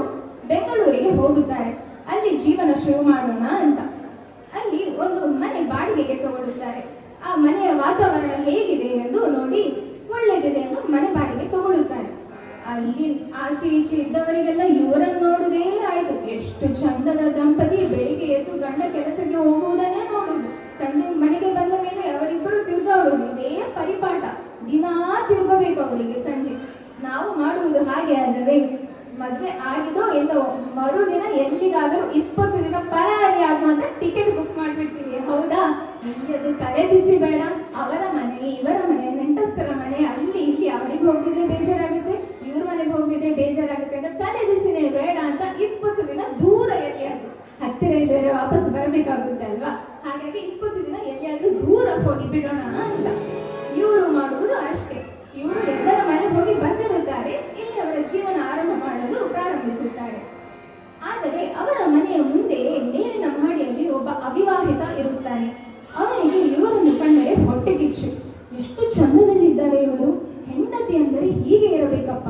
ಬೆಂಗಳೂರಿಗೆ ಹೋಗುತ್ತಾರೆ. ಅಲ್ಲಿ ಜೀವನ ಶುರು ಮಾಡೋಣ ಅಂತ. ಅಲ್ಲಿ ಒಂದು ಮನೆ ಬಾಡಿಗೆಗೆ ತಗೊಳ್ಳುತ್ತಾರೆ. ಆ ಮನೆಯ ವಾತಾವರಣ ಹೇಗಿದೆ ಎಂದು ನೋಡಿ ಒಳ್ಳೆದಿದೆ ಎಂದು ಮನೆ ಬಾಡಿಗೆ ತಗೊಳ್ಳುತ್ತಾರೆ. ಅಲ್ಲಿ ಆಚೆ ಈಚೆ ಇದ್ದವರಿಗೆಲ್ಲ ಇವರನ್ನು ನೋಡುವುದೇ ಆಯ್ತು. ಎಷ್ಟು ಚಂದದ ದಂಪತಿ, ಬೆಳಿಗ್ಗೆ ಎದ್ದು ಗಂಡ ಕೆಲಸಕ್ಕೆ ಹೋಗುವುದನ್ನೇ ನೋಡುವುದು, ಸಂಜೆ ಮನೆಗೆ ಬಂದ ಮೇಲೆ ಅವರಿಬ್ಬರು ತಿರುಗಾಡುವುದು, ಇದೇ ಪರಿಪಾಠ. ದಿನಾ ತಿರುಗಬೇಕು ಅವರಿಗೆ ಸಂಜೆ. ನಾವು ಮಾಡುವುದು ಹಾಗೆ ಅಲ್ಲವೇ? ಮದುವೆ ಆಗಿದೋ ಇಲ್ಲವೋ ಮರುದಿನ ಎಲ್ಲಿಗಾದರೂ 20 ದಿನ ಪರಾರಿ ಆಗುವಂತ ಟಿಕೆಟ್ ಬುಕ್ ಮಾಡ್ಬಿಡ್ತೀವಿ. ಹೌದಾ? ಅದು ತಲೆ ಬಿಸಿ ಬೇಡ. ಅವರ ಮನೆ, ಇವರ ಮನೆ, ನೆಂಟಸ್ಥರ ಮನೆ, ಅಲ್ಲಿ ಇಲ್ಲಿ ಅವರಿಗೆ ಹೋಗ್ತಿದ್ರೆ ಬೇಜಾರಾಗುತ್ತೆ, ಇವ್ರ ಮನೆಗೆ ಹೋಗ್ತಿದ್ರೆ ಬೇಜಾರಾಗುತ್ತೆ ಅಂತ ತಲೆ ಬಿಸಿನೇ ಬೇಡ ಅಂತ 20 ದಿನ ದೂರ ಎಲ್ಲಿಯಾದ್ರೂ, ಹತ್ತಿರ ಇದ್ದರೆ ವಾಪಸ್ ಬರಬೇಕಾಗುತ್ತೆ ಅಲ್ವಾ? ಹಾಗಾಗಿ 20 ದಿನ ಎಲ್ಲಿಯಾದ್ರೂ ದೂರ ಹೋಗಿ ಬಿಡೋಣ ಅಂತ ಇವರು ಮಾಡುವುದು ಅಷ್ಟೇ. ಇವರು ಎಲ್ಲರ ಮನೆಗೆ ಹೋಗಿ ಬಂದಿರುತ್ತಾರೆ. ಇಲ್ಲಿ ಅವರ ಜೀವನ ಆರಂಭ ಮಾಡಲು ಪ್ರಾರಂಭಿಸುತ್ತಾರೆ. ಆದರೆ ಅವರ ಮನೆಯ ಮುಂದೆ ಮೇಲಿನ ಮಹಡಿಯಲ್ಲಿ ಒಬ್ಬ ಅವಿವಾಹಿತ ಇರುತ್ತಾನೆ. ಅವನಿಗೆ ಇವರನ್ನು ಕಂಡರೆ ಹೊಟ್ಟೆ ಕಿಚ್ಚು. ಎಷ್ಟು ಚಂದದಲ್ಲಿದ್ದಾರೆ ಇವರು, ಹೆಂಡತಿ ಅಂದರೆ ಹೀಗೆ ಇರಬೇಕಪ್ಪ,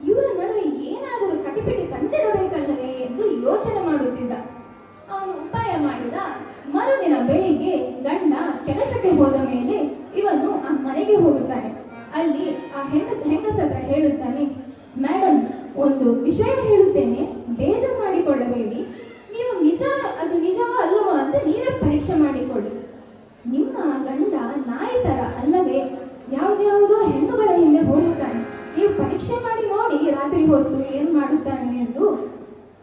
ಇವರ ನಡುವೆ ಏನಾದರೂ ಕಟಿಪಿಟಿ ತಂದಿರಬೇಕಲ್ಲವೇ ಎಂದು ಯೋಚನೆ ಮಾಡುತ್ತಿದ್ದ. ಅವನು ಉಪಾಯ ಮಾಡಿದ. ಮರುದಿನ ಬೆಳಿಗ್ಗೆ ಗಂಡ ಕೆಲಸಕ್ಕೆ ಹೋದ ಮೇಲೆ ಇವನು ಆ ಮನೆಗೆ ಹೋಗುತ್ತಾನೆ. ಅಲ್ಲಿ ಆ ಹೆಂಗಸತ್ರ ಹೇಳುತ್ತಾನೆ, ಮೇಡಮ್, ಒಂದು ವಿಷಯ ಹೇಳುತ್ತೇನೆ, ಬೇಜಾರು ಮಾಡಿಕೊಳ್ಳಬೇಡಿ. ನೀವು ಅದು ನಿಜವೋ ಅಲ್ಲವೋ ಅಂತ ನೀವೇ ಪರೀಕ್ಷೆ ಮಾಡಿಕೊಳ್ಳಿ. ನಿಮ್ಮ ಗಂಡ ನಾಯಿ ತರ ಅಲ್ಲವೇ? ಯಾವುದ್ಯಾವುದೋ ಹೆಣ್ಣುಗಳ ಹಿಂದೆ ಹೋಗುತ್ತಾನೆ. ನೀವು ಪರೀಕ್ಷೆ ಮಾಡಿ ನೋಡಿ ರಾತ್ರಿ ಹೊತ್ತು ಏನ್ ಮಾಡುತ್ತಾನೆ ಎಂದು.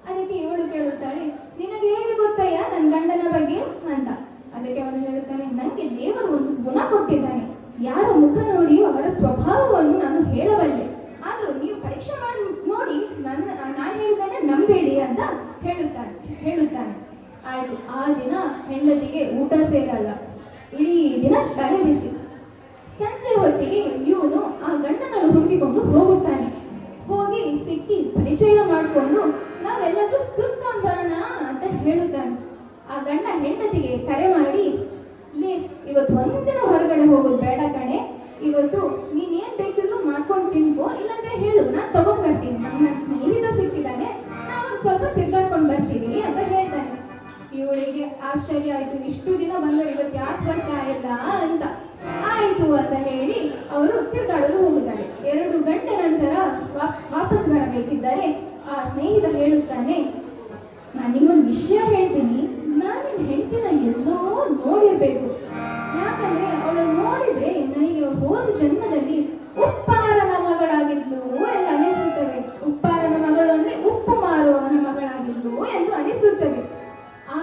ಅದಕ್ಕೆ ಇವಳು ಕೇಳುತ್ತಾಳೆ, ನಿನಗೆ ಹೇಗೆ ಗೊತ್ತಯ್ಯ ನನ್ನ ಗಂಡನ ಬಗ್ಗೆ ಅಂತ. ಅದಕ್ಕೆ ಅವನು ಹೇಳುತ್ತಾನೆ, ನನಗೆ ದೇವರು ಒಂದು ಗುಣ ಕೊಟ್ಟಿದ್ದಾನೆ. ಯಾರ ಮುಖ ನೋಡಿಯೂ ಅವರ ಸ್ವಭಾವವನ್ನು ನಾನು ಹೇಳಬಲ್ಲೆ. ಆದ್ರೂ ನೀವು ಪರೀಕ್ಷೆ ಮಾಡಿ ನೋಡಿ, ನಾನು ಹೇಳಿದ್ದಾನೆ ನಂಬೇಡಿ ಅಂತ ಹೇಳುತ್ತಾನೆ. ಆಯ್ತು. ಆ ದಿನ ಹೆಂಡತಿಗೆ ಊಟ ಸೇರಲ್ಲ. ಇಡೀ ದಿನ ತಲೆ ಬಿಸಿ. ಸಂಜೆ ಹೊತ್ತಿಗೆ ಇವನು ಆ ಗಂಡನನ್ನು ಹುಡುಕಿಕೊಂಡು ಹೋಗುತ್ತಾನೆ. ಹೋಗಿ ಸಿಕ್ಕಿ ಪರಿಚಯ ಮಾಡಿಕೊಂಡು ನಾವೆಲ್ಲರೂ ಸುತ್ಕೊಂಡು ಬರೋಣ ಅಂತ ಹೇಳುತ್ತಾನೆ. ಆ ಗಂಡ ಹೆಂಡತಿಗೆ ಕರೆ ಮಾಡಿ, ಇವತ್ತು ಒಂದಿನ ಹೊರಗಡೆ ಹೋಗೋದು ಬೇಡ ಕಣೆ, ಇವತ್ತು ನೀನ್ ಏನ್ ಬೇಕಿದ್ರು ಮಾಡ್ಕೊಂಡು ತಿನ್ಕೋ, ಇಲ್ಲಾಂದ್ರೆ ಹೇಳು, ನಾನು ತಗೊಂಡ್ ಬರ್ತೀನಿ, ನನ್ನ ಸ್ನೇಹಿತ ಸಿಕ್ಕಿದ್ದಾನೆ, ನಾವೊಂದು ಸ್ವಲ್ಪ ತಿರ್ಗಾಡ್ಕೊಂಡು ಬರ್ತೀವಿ ಅಂತ ಹೇಳ್ತಾನೆ. ಇವಳಿಗೆ ಆಶ್ಚರ್ಯ ಆಯ್ತು, ಇಷ್ಟು ದಿನ ಬಂದವರು ಇವತ್ತು ಯಾಕೆ ಬರ್ತಾ ಇಲ್ಲ ಅಂತ. ಆಯ್ತು ಅಂತ ಹೇಳಿ ಅವರು ತಿರ್ಗಾಡಲು ಹೋಗುತ್ತಾರೆ. 2 ಗಂಟೆ ನಂತರ ವಾಪಸ್ ಬರಬೇಕಿದ್ದಾರೆ. ಆ ಸ್ನೇಹಿತ ಹೇಳುತ್ತಾನೆ, ನಾನು ನಿಮ್ಮೊಂದು ವಿಷಯ ಹೇಳ್ತೀನಿ, ನಾನು ನಿನ್ನ ಹೆಂಡತಿನ ಎಲ್ಲೋ ನೋಡಿರ್ಬೇಕು. ಯಾಕಂದ್ರೆ ಅವಳು ನೋಡಿದ್ರೆ ನನಗೆ ಹೋದ ಜನ್ಮದಲ್ಲಿ ಉಪ್ಪಾರನ ಮಗಳಾಗಿದ್ಲು ಎಂದು ಅನಿಸುತ್ತದೆ. ಉಪ್ಪಾರನ ಮಗಳು ಅಂದ್ರೆ ಉಪ್ಪು ಮಾರುವವನ ಮಗಳಾಗಿದ್ಲು ಎಂದು ಅನಿಸುತ್ತದೆ. ಆ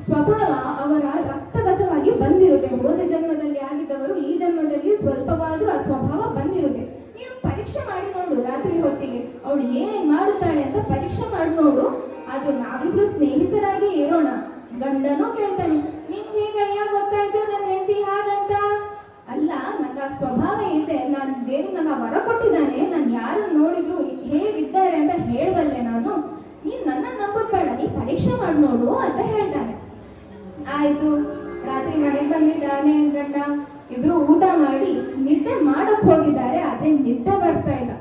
ಸ್ವಭಾವ ಅವರ ರಕ್ತಗತವಾಗಿ ಬಂದಿರುತ್ತೆ. ಹೋದ ಜನ್ಮದಲ್ಲಿ ಆಗಿದ್ದವರು ಈ ಜನ್ಮದಲ್ಲಿಯೂ ಸ್ವಲ್ಪವಾದ್ರೂ ಆ ಸ್ವಭಾವ ಬಂದಿರುತ್ತೆ. ನೀನು ಪರೀಕ್ಷೆ ಮಾಡಿ ನೋಡು, ರಾತ್ರಿ ಹೊತ್ತಿಗೆ ಅವಳು ಏನೇನ್ ಮಾಡುತ್ತಾಳೆ ಅಂತ ಪರೀಕ್ಷೆ ಮಾಡಿ ನೋಡು. ಆದ್ರೂ ನಾವಿಬ್ರು ಸ್ನೇಹಿತರಾಗಿ ಇರೋಣ. ಗಂಡನೂ ಕೇಳ್ತಾನೆ, ನಿಂಗೆ ಹೇಗಯ್ಯ ಗೊತ್ತಾಯ್ತು ನನ್ನ ಹೆಂಡತಿ ಹಾಗಂತ? ಅಲ್ಲ, ನಂಗೆ ಆ ಸ್ವಭಾವ ಇದೆ, ನಾನು ದೇವ್ರು ನಂಗೆ ವರ ಕೊಟ್ಟಿದ್ದಾನೆ, ನಾನು ಯಾರನ್ನು ನೋಡಿದ್ರು ಹೇಗಿದ್ದಾರೆ ಅಂತ ಹೇಳಬಲ್ಲೆ ನಾನು. ನೀನ್ ನನ್ನ ನಂಬೋದು ಬೇಡ, ನೀ ಪರೀಕ್ಷೆ ಮಾಡಿ ನೋಡು ಅಂತ ಹೇಳ್ತಾನೆ. ಆಯ್ತು. ರಾತ್ರಿ ಮನೆಗೆ ಬಂದಿದ್ದಾನೆ ಗಂಡ. ಇಬ್ರು ಊಟ ಮಾಡಿ ನಿದ್ದೆ ಮಾಡಕ್ ಹೋಗಿದ್ದಾರೆ. ಅದೇ ನಿದ್ದೆ ಬರ್ತಾ ಇಲ್ಲ.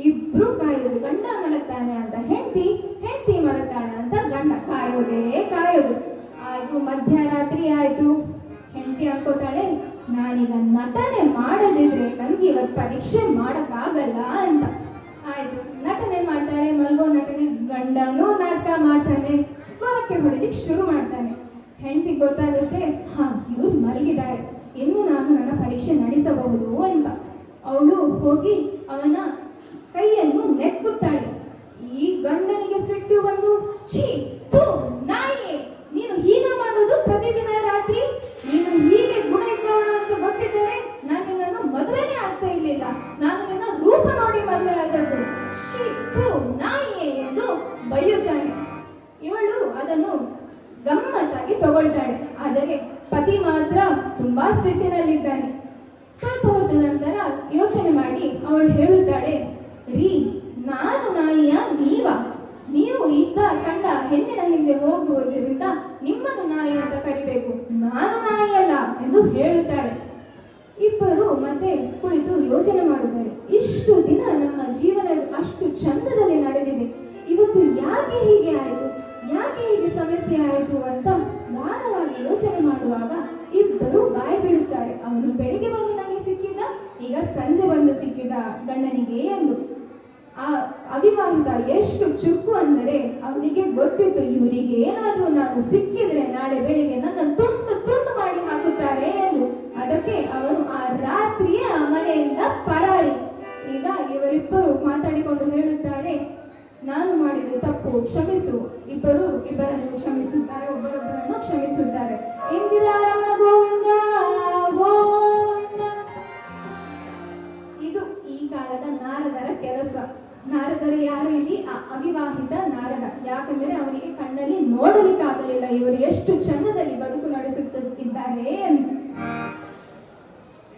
ಇಬ್ರು ಕಾಯೋದು, ಗಂಡ ಮಲಗ್ತಾನೆ ಅಂತ ಹೆಂಡತಿ ಮಲಗ್ತಾಳೆ ಅಂತ ಗಂಡ ಕಾಯೋದು. ಆಯ್ತು. ಮಧ್ಯರಾತ್ರಿ ಆಯ್ತು. ಹೆಂಡತಿ ಅನ್ಕೋತಾಳೆ, ನಾನೀಗ ನಟನೆ ಮಾಡದಿದ್ರೆ ನನ್ಗೆ ಇವತ್ತು ಪರೀಕ್ಷೆ ಮಾಡಕ್ಕಾಗಲ್ಲ ಅಂತ. ಆಯ್ತು. ನಟನೆ ಮಾಡ್ತಾಳೆ, ಮಲ್ಗೋ ನಟನೆ. ಗಂಡನೂ ನಾಟಕ ಮಾಡ್ತಾನೆ, ಗೋರಕ್ಕೆ ಹೊಡಿಲಿಕ್ಕೆ ಶುರು ಮಾಡ್ತಾನೆ. ಹೆಂಡತಿ ಗೊತ್ತಾಗುತ್ತೆ, ಇವ್ರು ಮಲಗಿದ್ದಾರೆ, ಇನ್ನು ನಾನು ನನ್ನ ಪರೀಕ್ಷೆ ನಡೆಸಬಹುದು ಅಂತ. ಅವಳು ಹೋಗಿ ಅವನ ಕೈಯನ್ನು ನೆಕ್ಕುತ್ತಾಳೆ. ಈ ಗಂಡನಿಗೆ ಸಿಟ್ಟು ಬಂದು, ಛೀ, ಥು, ನಾಯಿ ಅದನ್ನು ಗಮ್ಮತ್ತಾಗಿ ತಗೊಳ್ತಾಳೆ. ಆದರೆ ಪತಿ ಮಾತ್ರ ತುಂಬಾ ಸಿಟ್ಟಿನಲ್ಲಿದ್ದಾನೆ. ಸ್ವಲ್ಪ ಹೊತ್ತು ನಂತರ ಯೋಚನೆ ಮಾಡಿ ಅವಳು ಹೇಳುತ್ತಾಳೆ, ರೀ, ನಾನು ನಾಯಿಯ ನೀವು ಇದ್ದ ಕಂಡ ಹೆಣ್ಣಿನ ಹಿಂದೆ ಹೋಗುವುದರಿಂದ ನಿಮ್ಮನ್ನು ನಾಯಿ ಅಂತ ಕರಿಬೇಕು, ನಾನು ನಾಯಿಯಲ್ಲ ಎಂದು ಹೇಳುತ್ತಾಳೆ. ಇಬ್ಬರು ಮತ್ತೆ ಕುಳಿತು ಯೋಚನೆ ಮಾಡುತ್ತಾರೆ. ಇಷ್ಟು ದಿನ ನಮ್ಮ ಜೀವನ ಅಷ್ಟು ಚಂದದಲ್ಲಿ ನಡೆದಿದೆ, ಇವತ್ತು ಯಾಕೆ ಹೀಗೆ ಆಯಿತು, ಯಾಕೆ ಹೀಗೆ ಸಮಸ್ಯೆ ಆಯಿತು ಅಂತ ಗಾಢವಾಗಿ ಯೋಚನೆ ಮಾಡುವಾಗ ಇಬ್ಬರು ಬಾಯಿ ಬಿಡುತ್ತಾರೆ. ಅವನು ಬೆಳಿಗ್ಗೆ ಬಂದು ನನಗೆ ಸಿಕ್ಕಿದ್ದ, ಈಗ ಸಂಜೆ ಬಂದು ಸಿಕ್ಕಿದ ಗಂಡನಿಗೆ ಎಂದು. ಆ ಅವಿವಾಹಿತ ಎಷ್ಟು ಚುಕ್ಕು ಅಂದರೆ ಅವನಿಗೆ ಗೊತ್ತಿತ್ತು, ಇವರಿಗೆ ಏನಾದ್ರೂ ನಾನು ಸಿಕ್ಕಿದ್ರೆ ನಾಳೆ ಬೆಳಿಗ್ಗೆ ನನ್ನ ತುಂಡು ತುಂಡು ಮಾಡಿ ಹಾಕುತ್ತಾರೆ ಎಂದು. ಅದಕ್ಕೆ ಅವನು ಆ ರಾತ್ರಿಯೇ ಆ ಮನೆಯಿಂದ ಪರಾರಿ. ಈಗ ಇವರಿಬ್ಬರು ಮಾತಾಡಿಕೊಂಡು ಹೇಳುತ್ತಾರೆ, ನಾನು ಮಾಡಿದ್ದು ತಪ್ಪು, ಕ್ಷಮಿಸು. ಇಬ್ಬರನ್ನು ಕ್ಷಮಿಸುತ್ತಾರೆ, ಒಬ್ಬರೊಬ್ಬರನ್ನು ಕ್ಷಮಿಸುತ್ತಾರೆ. ಇಂದಿರಾ ರಮಣ ಗೋವಿಂದ ಗೋವಿಂದ. ಇದು ಈ ಕಾಲದ ನಾರದರ ಕೆಲಸ. ನಾರದರು ಯಾರು ಇಲ್ಲಿ? ಆ ಅವಿವಾಹಿತ ನಾರದ. ಯಾಕಂದರೆ ಅವನಿಗೆ ಕಣ್ಣಲ್ಲಿ ನೋಡಲಿಕ್ಕಾಗಲಿಲ್ಲ ಇವರು ಎಷ್ಟು ಚಂದದಲ್ಲಿ ಬದುಕು ನಡೆಸುತ್ತಿದ್ದಾರೆ ಎಂದು.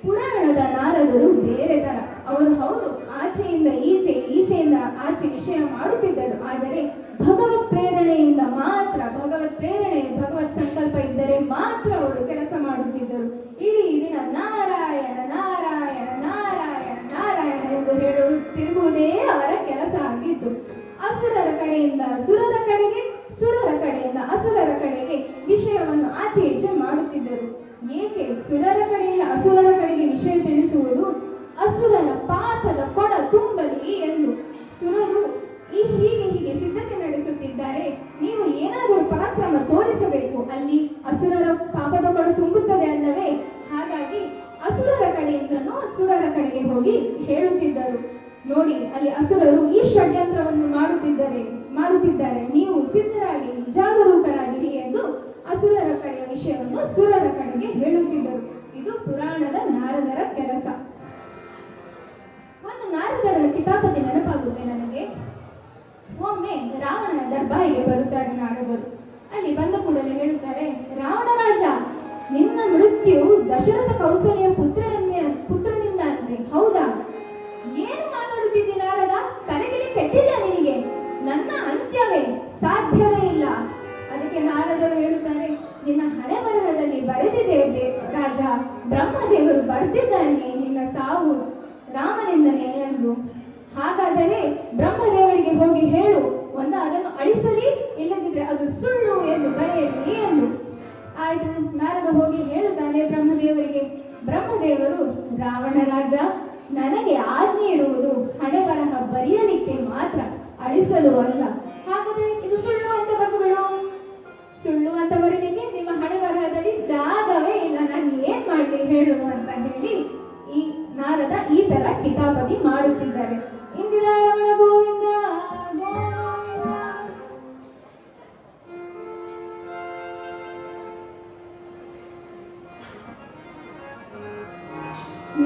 ಪುರಾಣದ ನಾರದರು ಬೇರೆ ತರ. ಅವರು ಹೌದು, ಆಚೆಯಿಂದ ಈಚೆ, ಈಚೆಯಿಂದ ಆಚೆ ವಿಷಯ ಮಾಡುತ್ತಿದ್ದರು. ಆದರೆ ಭಗವತ್ ಪ್ರೇರಣೆಯಿಂದ ಮಾತ್ರ, ಭಗವತ್ ಸಂಕಲ್ಪ ಇದ್ದರೆ ಮಾತ್ರ ಅವರು ಕೆಲಸ ಮಾಡುತ್ತಿದ್ದರು. ಇಡೀ ದಿನ ನಾರಾಯಣ ನಾರಾಯಣ ನಾರಾಯಣ ನಾರಾಯಣ ಎಂದು ತಿರುಗುವುದೇ ಅವರ ಕೆಲಸ ಆಗಿತ್ತು. ಅಸುರರ ಕಡೆಯಿಂದ ಸುರರ ಕಡೆಗೆ, ಸುರರ ಕಡೆಯಿಂದ ಅಸುರರ ಕಡೆಗೆ ವಿಷಯವನ್ನು ಆಚೆ ಈಚೆ ಮಾಡುತ್ತಿದ್ದರು. ಏಕೆ ಸುರರ ಕಡೆಯಿಂದ ಅಸುರರ ಕಡೆಗೆ ವಿಷಯ ತಿಳಿಸುವುದು? ಅಸುರರ ಪಾಪದ ಕೊಡ ತುಂಬಲಿ ಎಂದು. ಸುರರು ಹೀಗೆ ಸಿದ್ಧತೆ ನಡೆಸುತ್ತಿದ್ದಾರೆ, ನೀವು ಏನಾದರೂ ಪರಾಕ್ರಮ ತೋರಿಸಬೇಕು, ಅಲ್ಲಿ ಅಸುರರ ಪಾಪದ ಕೊಡ ತುಂಬುತ್ತದೆ ಅಲ್ಲವೇ? ಹಾಗಾಗಿ ಅಸುರರ ಕಡೆಯಿಂದನೂ ಸುರರ ಕಡೆಗೆ ಹೋಗಿ ಹೇಳುತ್ತಿದ್ದರು, ನೋಡಿ ಅಲ್ಲಿ ಅಸುರರು ಈ ಷಡ್ಯಂತ್ರವನ್ನು ಮಾಡುತ್ತಿದ್ದಾರೆ, ನೀವು ಸಿದ್ಧರಾಗಿ ಜಾಗರೂಕರಾಗಿರಿ ಎಂದು ಅಸುರರ ಕಡೆಯ ವಿಷಯವನ್ನು ಸುರರ ಕಡೆಗೆ ಹೇಳುತ್ತಿದ್ದರು. ಇದು ಪುರಾಣದ ನಾರದರ ಕೆಲಸ. ಒಂದು ನಾರದರ ಕಿತಾಪತಿ ನೆನಪಾಗುತ್ತೆ ನನಗೆ. ಒಮ್ಮೆ ರಾವಣನ ದರ್ಬಾರಿಗೆ ಬರುತ್ತಾರೆ ನಾರದರು. ಅಲ್ಲಿ ಬಂದ ಕೂಡಲೇ ಹೇಳುತ್ತಾರೆ, ರಾವಣ ರಾಜ, ನಿನ್ನ ಮೃತ್ಯು ದಶರಥ ಕೌಸಲ್ಯ ಪುತ್ರನಿಂದ ಅಂದ್ರೆ ಹೌದಾ? ಏನು ಮಾತಾಡುತ್ತಿದ್ದಿ ನಾರದ? ತಲೆಗಿಲಿ ಪೆಟ್ಟಿದ್ಯಾ ನಿನಗೆ? ನನ್ನ ಅಂತ್ಯವೇ ಸಾಧ್ಯವೇ ಇಲ್ಲ. ಅದಕ್ಕೆ ನಾರದರು ಹೇಳುತ್ತಾರೆ, ನಿನ್ನ ಹಣೆ ಬರಹದಲ್ಲಿ ಬರೆದಿದೆ ರಾಜ, ಬ್ರಹ್ಮದೇವರು ಬರೆದಿದ್ದಾನೆ ನಿನ್ನ ಸಾವು ರಾಮನಿಂದನೇ ಎಂದು. ಹಾಗಾದರೆ ಬ್ರಹ್ಮದೇವರಿಗೆ ಹೋಗಿ ಹೇಳು, ಅದನ್ನು ಅಳಿಸಲಿ, ಇಲ್ಲದಿದ್ರೆ ಅದು ಸುಳ್ಳು ಎಂದು ಬರೆಯಲಿ ಎಂದು. ಆಯ್ತು, ನಾರದ ಹೋಗಿ ಹೇಳುತ್ತಾನೆ ಬ್ರಹ್ಮದೇವರಿಗೆ. ಬ್ರಹ್ಮದೇವರು, ರಾವಣ ರಾಜ, ನನಗೆ ಆಜ್ಞೆ ಇರುವುದು ಹಣೆ ಬರಹ ಬರೆಯಲಿಕ್ಕೆ ಮಾತ್ರ, ಅಳಿಸಲು ಅಲ್ಲ. ಹಾಗಾದ್ರೆ ಇದು ಸುಳ್ಳು ಅಂತ ಬರೆದುಬಿಡು. ಸುಳ್ಳು ಅಂತ ಬರೀಲಿಕ್ಕೆ ನಿಮ್ಮ ಹಣೆ ಬರಹದಲ್ಲಿ ಜಾಗವೇ ಇಲ್ಲ, ನಾನು ಏನ್ ಮಾಡ್ಲಿ ಹೇಳು ಅಂತ ಹೇಳಿ ಈ ನಾರದ ಈ ತರ ಕಿತಾಪತಿ ಮಾಡುತ್ತಿದ್ದಾರೆ. ಇಂದಿರಾ ರಮಣ ಗೋವಿಂದ ಗೋವಿಂದ.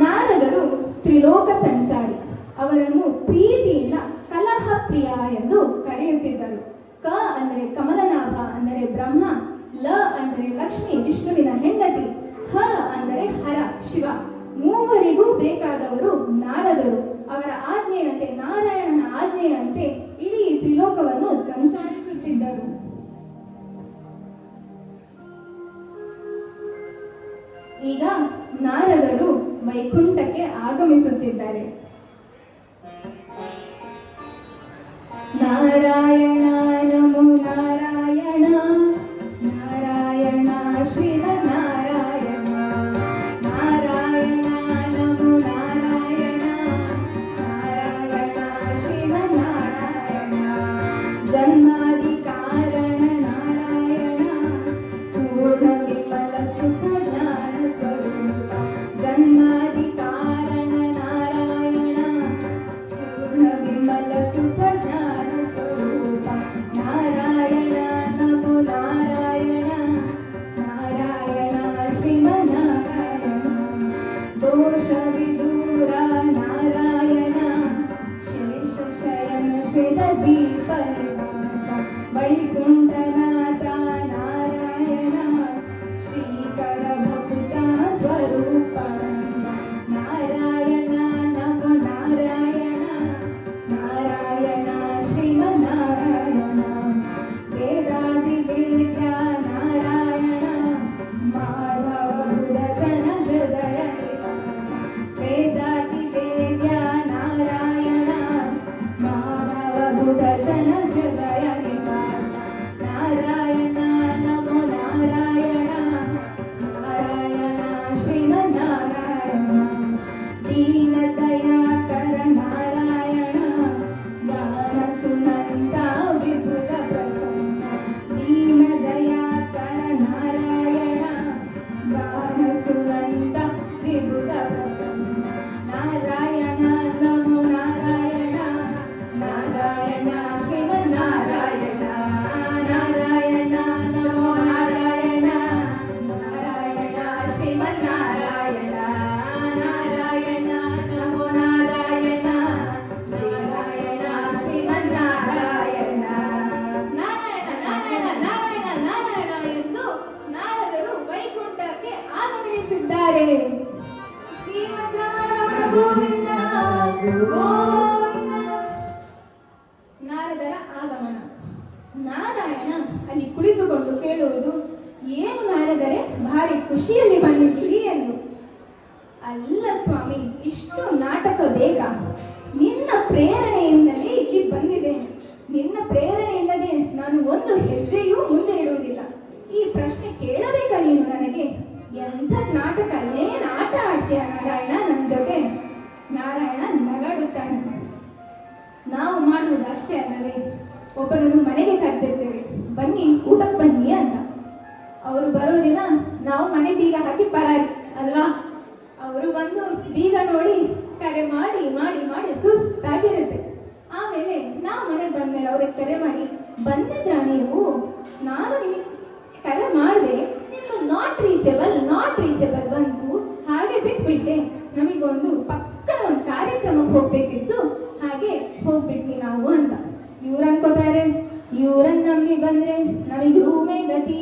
ನಾರದರು ತ್ರಿಲೋಕ ಸಂಚಾರಿ. ಅವರನ್ನು ಪ್ರೀತಿಯಿಂದ ಕಲಹ ಪ್ರಿಯ ಎಂದು ಕರೆಯುತ್ತಿದ್ದರು. ಕ ಅಂದರೆ ಕಮಲನಾಭ ಅಂದರೆ ಬ್ರಹ್ಮ, ಲ ಅಂದರೆ ಲಕ್ಷ್ಮಿ ವಿಷ್ಣುವಿನ ಹೆಂಡತಿ, ಹ ಅಂದರೆ ಹರ ಶಿವ. ಮೂವರಿಗೂ ಬೇಕಾದವರು ನಾರದರು. ಅವರ ಆಜ್ಞೆಯಂತೆ, ನಾರಾಯಣನ ಆಜ್ಞೆಯಂತೆ ಇಡೀ ತ್ರಿಲೋಕವನ್ನು ಸಂಚರಿಸುತ್ತಿದ್ದರು. ಈಗ ನಾರದರು ವೈಕುಂಠಕ್ಕೆ ಆಗಮಿಸುತ್ತಿದ್ದಾರೆ. ನಾರಾಯಣ ನಮೋ ನಾರಾಯಣ, ನಾರಾಯಣ ಶ್ರೀಮನ್ನಾರಾಯಣ, ನಾರಾಯಣ ನಮೋ ನಾರಾಯಣ, ನಾರಾಯಣ ಶ್ರೀಮನ್ನಾರಾಯಣ. ಜನ್ಮಾದಿ ಕಾರಣ ನಾರಾಯಣ, ಪೂರ್ಣ ವಿಫಲ ಸುಖ ಜ್ಞಾನ ಸ್ವರೂಪ. ಜನ್ಮಾದಿ ಕಾರಣ ನಾರಾಯಣ, ಪೂರ್ಣ ವಿಮಲ ಸುಖ ಜ್ಞಾನ ಸ್ವರೂಪ. ಕೇಳುತ್ತಾರೆ. ಶ್ರೀಮದ್ರಮಣ ಗೋವಿಂದ ಗೋವಿಂದ. ನಾರದರ ಆಗಮನ. ನಾರಾಯಣ ಅಲ್ಲಿ ಕುಳಿತುಕೊಂಡು ಕೇಳುವುದು, ಏನು ನಾರದರೆ ಭಾರಿ ಖುಷಿಯಲ್ಲಿ ಬಂದಿದ್ದೀರಿ ಎಂದು. ಅಲ್ಲ ಸ್ವಾಮಿ, ಇಷ್ಟು ನಾಟಕ ಬೇಕಾ? ನಿನ್ನ ಪ್ರೇರಣೆಯಿಂದಲೇ ಇಲ್ಲಿ ಬಂದಿದ್ದೇನೆ. ನಿನ್ನ ಪ್ರೇರಣೆ ಇಲ್ಲದೆ ನಾನು ಒಂದು ಹೆಜ್ಜೆಯೂ ಮುಂದೆ ಇಡುವುದಿಲ್ಲ. ಈ ಪ್ರಶ್ನೆ ಕೇಳಬೇಕಾ ನೀನು ನನಗೆ? ಎಂಥ ನಾಟಕ, ಏನ್ ಆಟ ಆಡ್ತೀಯ ನಾರಾಯಣ ನನ್ನ ಜೊತೆ? ನಾರಾಯಣ ನಗಾಡುತ್ತಾನೆ. ನಾವು ಮಾಡುವುದು ಅಷ್ಟೇ ಅಲ್ಲವೇ? ಒಬ್ಬರನ್ನು ಮನೆಗೆ ಕರೆದಿರ್ತೇವೆ, ಬನ್ನಿ ಊಟಕ್ಕೆ ಬನ್ನಿ ಅಂತ. ಅವರು ಬರೋ ದಿನ ನಾವು ಮನೆ ಬೀಗ ಹಾಕಿ ಪರಾರಿ ಅಲ್ವಾ? ಅವರು ಬಂದು ಬೀಗ ನೋಡಿ ಕರೆ ಮಾಡಿ ಮಾಡಿ ಮಾಡಿ ಸುಸ್ತಾಗಿರುತ್ತೆ. ಆಮೇಲೆ ನಾವು ಮನೆಗೆ ಬಂದ್ಮೇಲೆ ಅವ್ರಿಗೆ ಕರೆ ಮಾಡಿ, ಬಂದಿದ್ರ ನೀವು? ನಾನು ನಿಮಗೆ ಕರೆ ಮಾಡಿದೆ, ನಿಮ್ದು ನಾಟ್ ರೀಚೇಬಲ್ ಬಂತು, ಹಾಗೆ ಬಿಟ್ಬಿಟ್ಟೆ. ನಮಗೊಂದು ಪಕ್ಕದ ಒಂದು ಕಾರ್ಯಕ್ರಮಕ್ಕೆ ಹೋಗ್ಬೇಕಿತ್ತು, ಹಾಗೆ ಹೋಗ್ಬಿಟ್ವಿ ನಾವು ಅಂತ. ಇವ್ರು ಅನ್ಕೋತಾರೆ, ಇವ್ರನ್ನ ನಂಬಿ ಬಂದ್ರೆ ನಮಗೆ ರೂಮೇ ಗತಿ,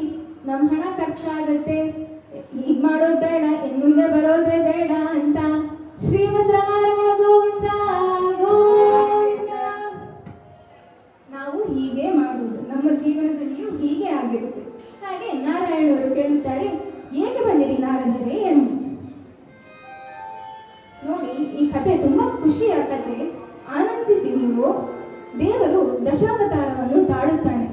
ನಮ್ಮ ಹಣ ಖರ್ಚಾಗತ್ತೆ, ಹೀಗ್ ಮಾಡೋದು ಬೇಡ, ಇನ್ ಮುಂದೆ ಬರೋದೇ ಬೇಡ ಅಂತ. ಶ್ರೀಮದ್ರಮಣ ಗೋವಿಂದ ಗೋವಿಂದ. ನಾವು ಹೀಗೆ ಮಾಡುವುದು, ನಮ್ಮ ಜೀವನದಲ್ಲಿಯೂ ಹೀಗೆ ಆಗಿರುತ್ತೆ. ಹಾಗೆ ನಾರಾಯಣವರು ಕೇಳುತ್ತಾರೆ, ಏಕೆ ಬಂದಿರಿ ನಾರದರೆ ಎಂದು. ನೋಡಿ, ಈ ಕಥೆ ತುಂಬಾ ಖುಷಿಯ ಕಥೆ, ಆನಂದಿಸಿ ನೀವು. ದೇವರು ದಶಾವತಾರವನ್ನು ತಾಳುತ್ತಾನೆ.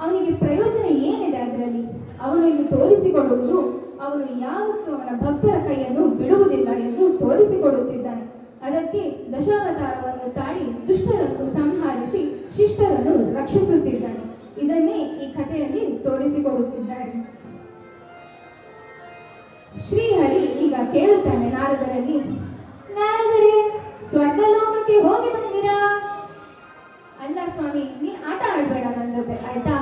ಅವನಿಗೆ ಪ್ರಯೋಜನ ಏನಿದೆ ಅದರಲ್ಲಿ? ಅವನು ಇಲ್ಲಿ ತೋರಿಸಿಕೊಡುವುದು, ಅವನು ಯಾವತ್ತೂ ಅವನ ಭಕ್ತರ ಕೈಯನ್ನು ಬಿಡುವುದಿಲ್ಲ ಎಂದು ತೋರಿಸಿಕೊಡುತ್ತಿದ್ದಾನೆ. ಅದಕ್ಕೆ ದಶಾವತಾರವನ್ನು ತಾಳಿ ದುಷ್ಟರನ್ನು ಸಂಹರಿಸಿ ಶಿಷ್ಟರನ್ನು ರಕ್ಷಿಸುತ್ತಿದ್ದಾನೆ. ಇದನ್ನೇ ಈ ಕಥೆಯಲ್ಲಿ ತೋರಿಸಿಕೊಡುತ್ತಿದ್ದಾರೆ. ಶ್ರೀಹರಿ ಈಗ ಕೇಳುತ್ತಾನೆ ನಾರದರಲ್ಲಿ, ನಾರದರೇ, ಸ್ವರ್ಗಲೋಕಕ್ಕೆ ಹೋಗಿ ಬಂದಿರಾ? ಅಲ್ಲ ಸ್ವಾಮಿ, ನೀನ್ ಆಟ ಆಡ್ಬೇಡ ನನ್ನ ಜೊತೆ, ಆಯ್ತಾ?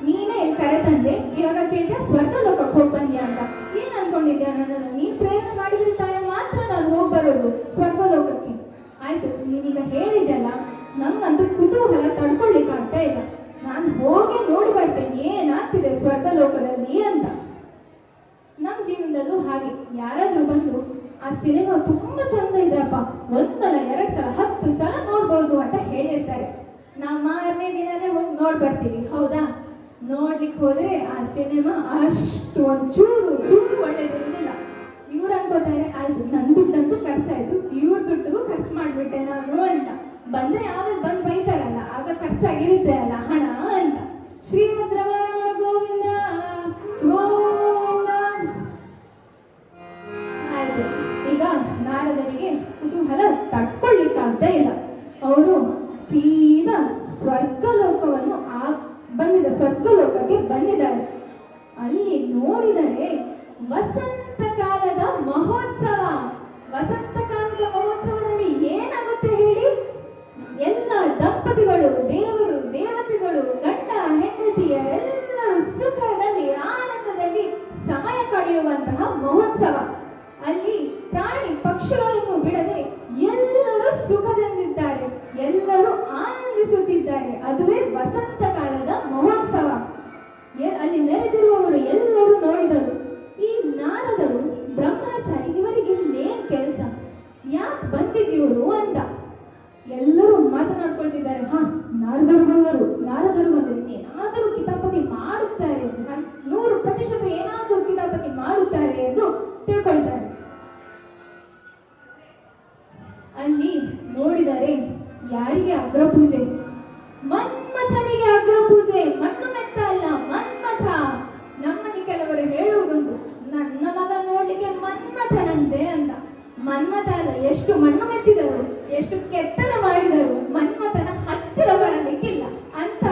ನೀನೇ ಇಲ್ಲಿ ಕರೆ ತಂದೆ, ಇವಾಗ ಕೇಳ್ತೀಯ ಸ್ವರ್ಗಲೋಕಕ್ಕೆ ಹೋಗಿ ಬಂದ್ಯಾ ಅಂತ. ಏನ್ ಅನ್ಕೊಂಡಿದ್ಯಾ ನನ್ನನ್ನು? ನೀನ್ ಪ್ರೇರಣೆ ಮಾಡಿದ್ರೆ ತಾನೇ ಮಾತ್ರ ನಾನು ಹೋಗಿ ಬರೋದು ಸ್ವರ್ಗಲೋಕಕ್ಕೆ. ಆಯ್ತು, ನೀನೀಗ ಹೇಳಿದೆಲ್ಲ, ನಂಗಂತೂ ಕುತೂಹಲ ತಡ್ಕೊಳ್ಲಿಕ್ಕೆ ಆಗ್ತಾ ಇಲ್ಲ. ನಾನು ಹೋಗಿ ನೋಡಿ ಬರ್ತೇನೆ ಏನಾಗ್ತಿದೆ ಸ್ವರ್ಗಲೋಕದಲ್ಲಿ ಅಂತ. ನಮ್ಮ ಜೀವನದಲ್ಲೂ ಹಾಗೆ ಯಾರಾದ್ರೂ ಬಂದು, ಆ ಸಿನಿಮಾ ತುಂಬಾ ಚಂದ ಇದೆಯಪ್ಪ, ಒಂದಲ್ಲ 2 ಸಲ 10 ಸಲ ನೋಡ್ಬೋದು ಅಂತ ಹೇಳಿರ್ತಾರೆ. ನಾವು ಮಾರನೇ ದಿನನೇ ಹೋಗಿ ನೋಡ್ ಬರ್ತೀವಿ, ಹೌದಾ? ನೋಡ್ಲಿಕ್ಕೆ ಹೋದ್ರೆ ಆ ಸಿನಿಮಾ ಅಷ್ಟು ಒಂಚೂರು ಒಳ್ಳೇದಿರುವುದಿಲ್ಲ. ಇವ್ರು ಅನ್ಕೋತಾರೆ, ಆಯ್ತು ನನ್ ದುಡ್ಡಂತೂ ಖರ್ಚಾಯ್ತು, ಇವ್ರ ದುಡ್ಡು ಖರ್ಚು ಮಾಡ್ಬಿಟ್ಟೆ ನಾನು ಅಂತ. ಬಂದ್ರೆ ಆಮೇಲೆ ಬಂದು ಬೈತಾರಲ್ಲ, ಆಗ ಖರ್ಚಾಗಿರುತ್ತೆ ಅಲ್ಲ ಹಣ ಅಂತ. ಶ್ರೀಮದ್ರಮಣ ಗೋವಿಂದ ಗೋವಿಂದ. ಆಯ್ತು, ಈಗ ನಾರದರಿಗೆ ಕುತೂಹಲ ತಡ್ಕೊಳ್ಳಿಕ್ಕಾಗ್ತಾ ಇಲ್ಲ. ಅವರು ಸೀದಾ ಸ್ವರ್ಗಲೋಕಕ್ಕೆ ಬಂದಿದ್ದಾರೆ. ಅಲ್ಲಿ ನೋಡಿದರೆ ವಸಂತ ಕಾಲದ ಮಹೋತ್ಸವ. ವಸಂತ ಕಾಲದ ಮಹೋತ್ಸವದಲ್ಲಿ ಏನಾಗುತ್ತೆ ಹೇಳಿ? ಎಲ್ಲ ದಂಪತಿಗಳು, ದೇವರು ದೇವತೆಗಳು, ಗಂಡ ಹೆಂಡತಿಯ ಎಲ್ಲರೂ ಸುಖದಲ್ಲಿ ಆನಂದದಲ್ಲಿ ಸಮಯ ಕಳೆಯುವಂತಹ ಮಹೋತ್ಸವ. ಅಲ್ಲಿ ಪ್ರಾಣಿ ಪಕ್ಷಿಗಳನ್ನು ಬಿಡದೆ ಎಲ್ಲರೂ ಸುಖದಿಂದಿದ್ದಾರೆ, ಎಲ್ಲರೂ ಆನಂದಿಸುತ್ತಿದ್ದಾರೆ. ಅದುವೇ ವಸಂತ ಕಾಲದ ಮಹೋತ್ಸವ. ಅಲ್ಲಿ ನೆರೆದಿರುವವರು ಎಲ್ಲರೂ ನೋಡಿದರು. ಈ ನಾರದರು ಬ್ರಹ್ಮಚಾರಿ, ಇವರಿಗೆ ಏನ್ ಕೆಲಸ, ಯಾಕೆ ಬಂದಿದ್ದೀವರು ಅಂತ ಎಲ್ಲರೂ ಮಾತನಾಡ್ಕೊಳ್ತಿದ್ದಾರೆ. ನಾರದರು ಬಂದರು ಏನಾದರೂ ಕಿತಾಪತಿ ಮಾಡುತ್ತಾರೆ, 100% ಏನಾದರೂ ಕಿತಾಪತಿ ಮಾಡುತ್ತಾರೆ ಎಂದು ತಿಳ್ಕೊಳ್ತಾರೆ. ಅಲ್ಲಿ ನೋಡಿದರೆ ಯಾರಿಗೆ ಅಗ್ರಪೂಜೆ? ಮನ್ಮಥನಿಗೆ ಅಗ್ರಪೂಜೆ. ಮಣ್ಣು ಮೆತ್ತ ಅಲ್ಲ, ಮನ್ಮಥ. ನಮ್ಮಲ್ಲಿ ಕೆಲವರು ಹೇಳುವುದುಂಟು, ನನ್ನ ಮಗ ನೋಡ್ಲಿಕ್ಕೆ ಮನ್ಮಥನಂತೆ ಅಂತ. ಮನ್ಮಥ ಅಲ್ಲ, ಎಷ್ಟು ಮಣ್ಣು ಮೆತ್ತಿದರು, ಎಷ್ಟು ಕೆತ್ತನ ಮಾಡಿದರು, ಮನ್ಮಥನ ಹತ್ತಿರ ಬರಲಿಕ್ಕಿಲ್ಲ ಅಂತ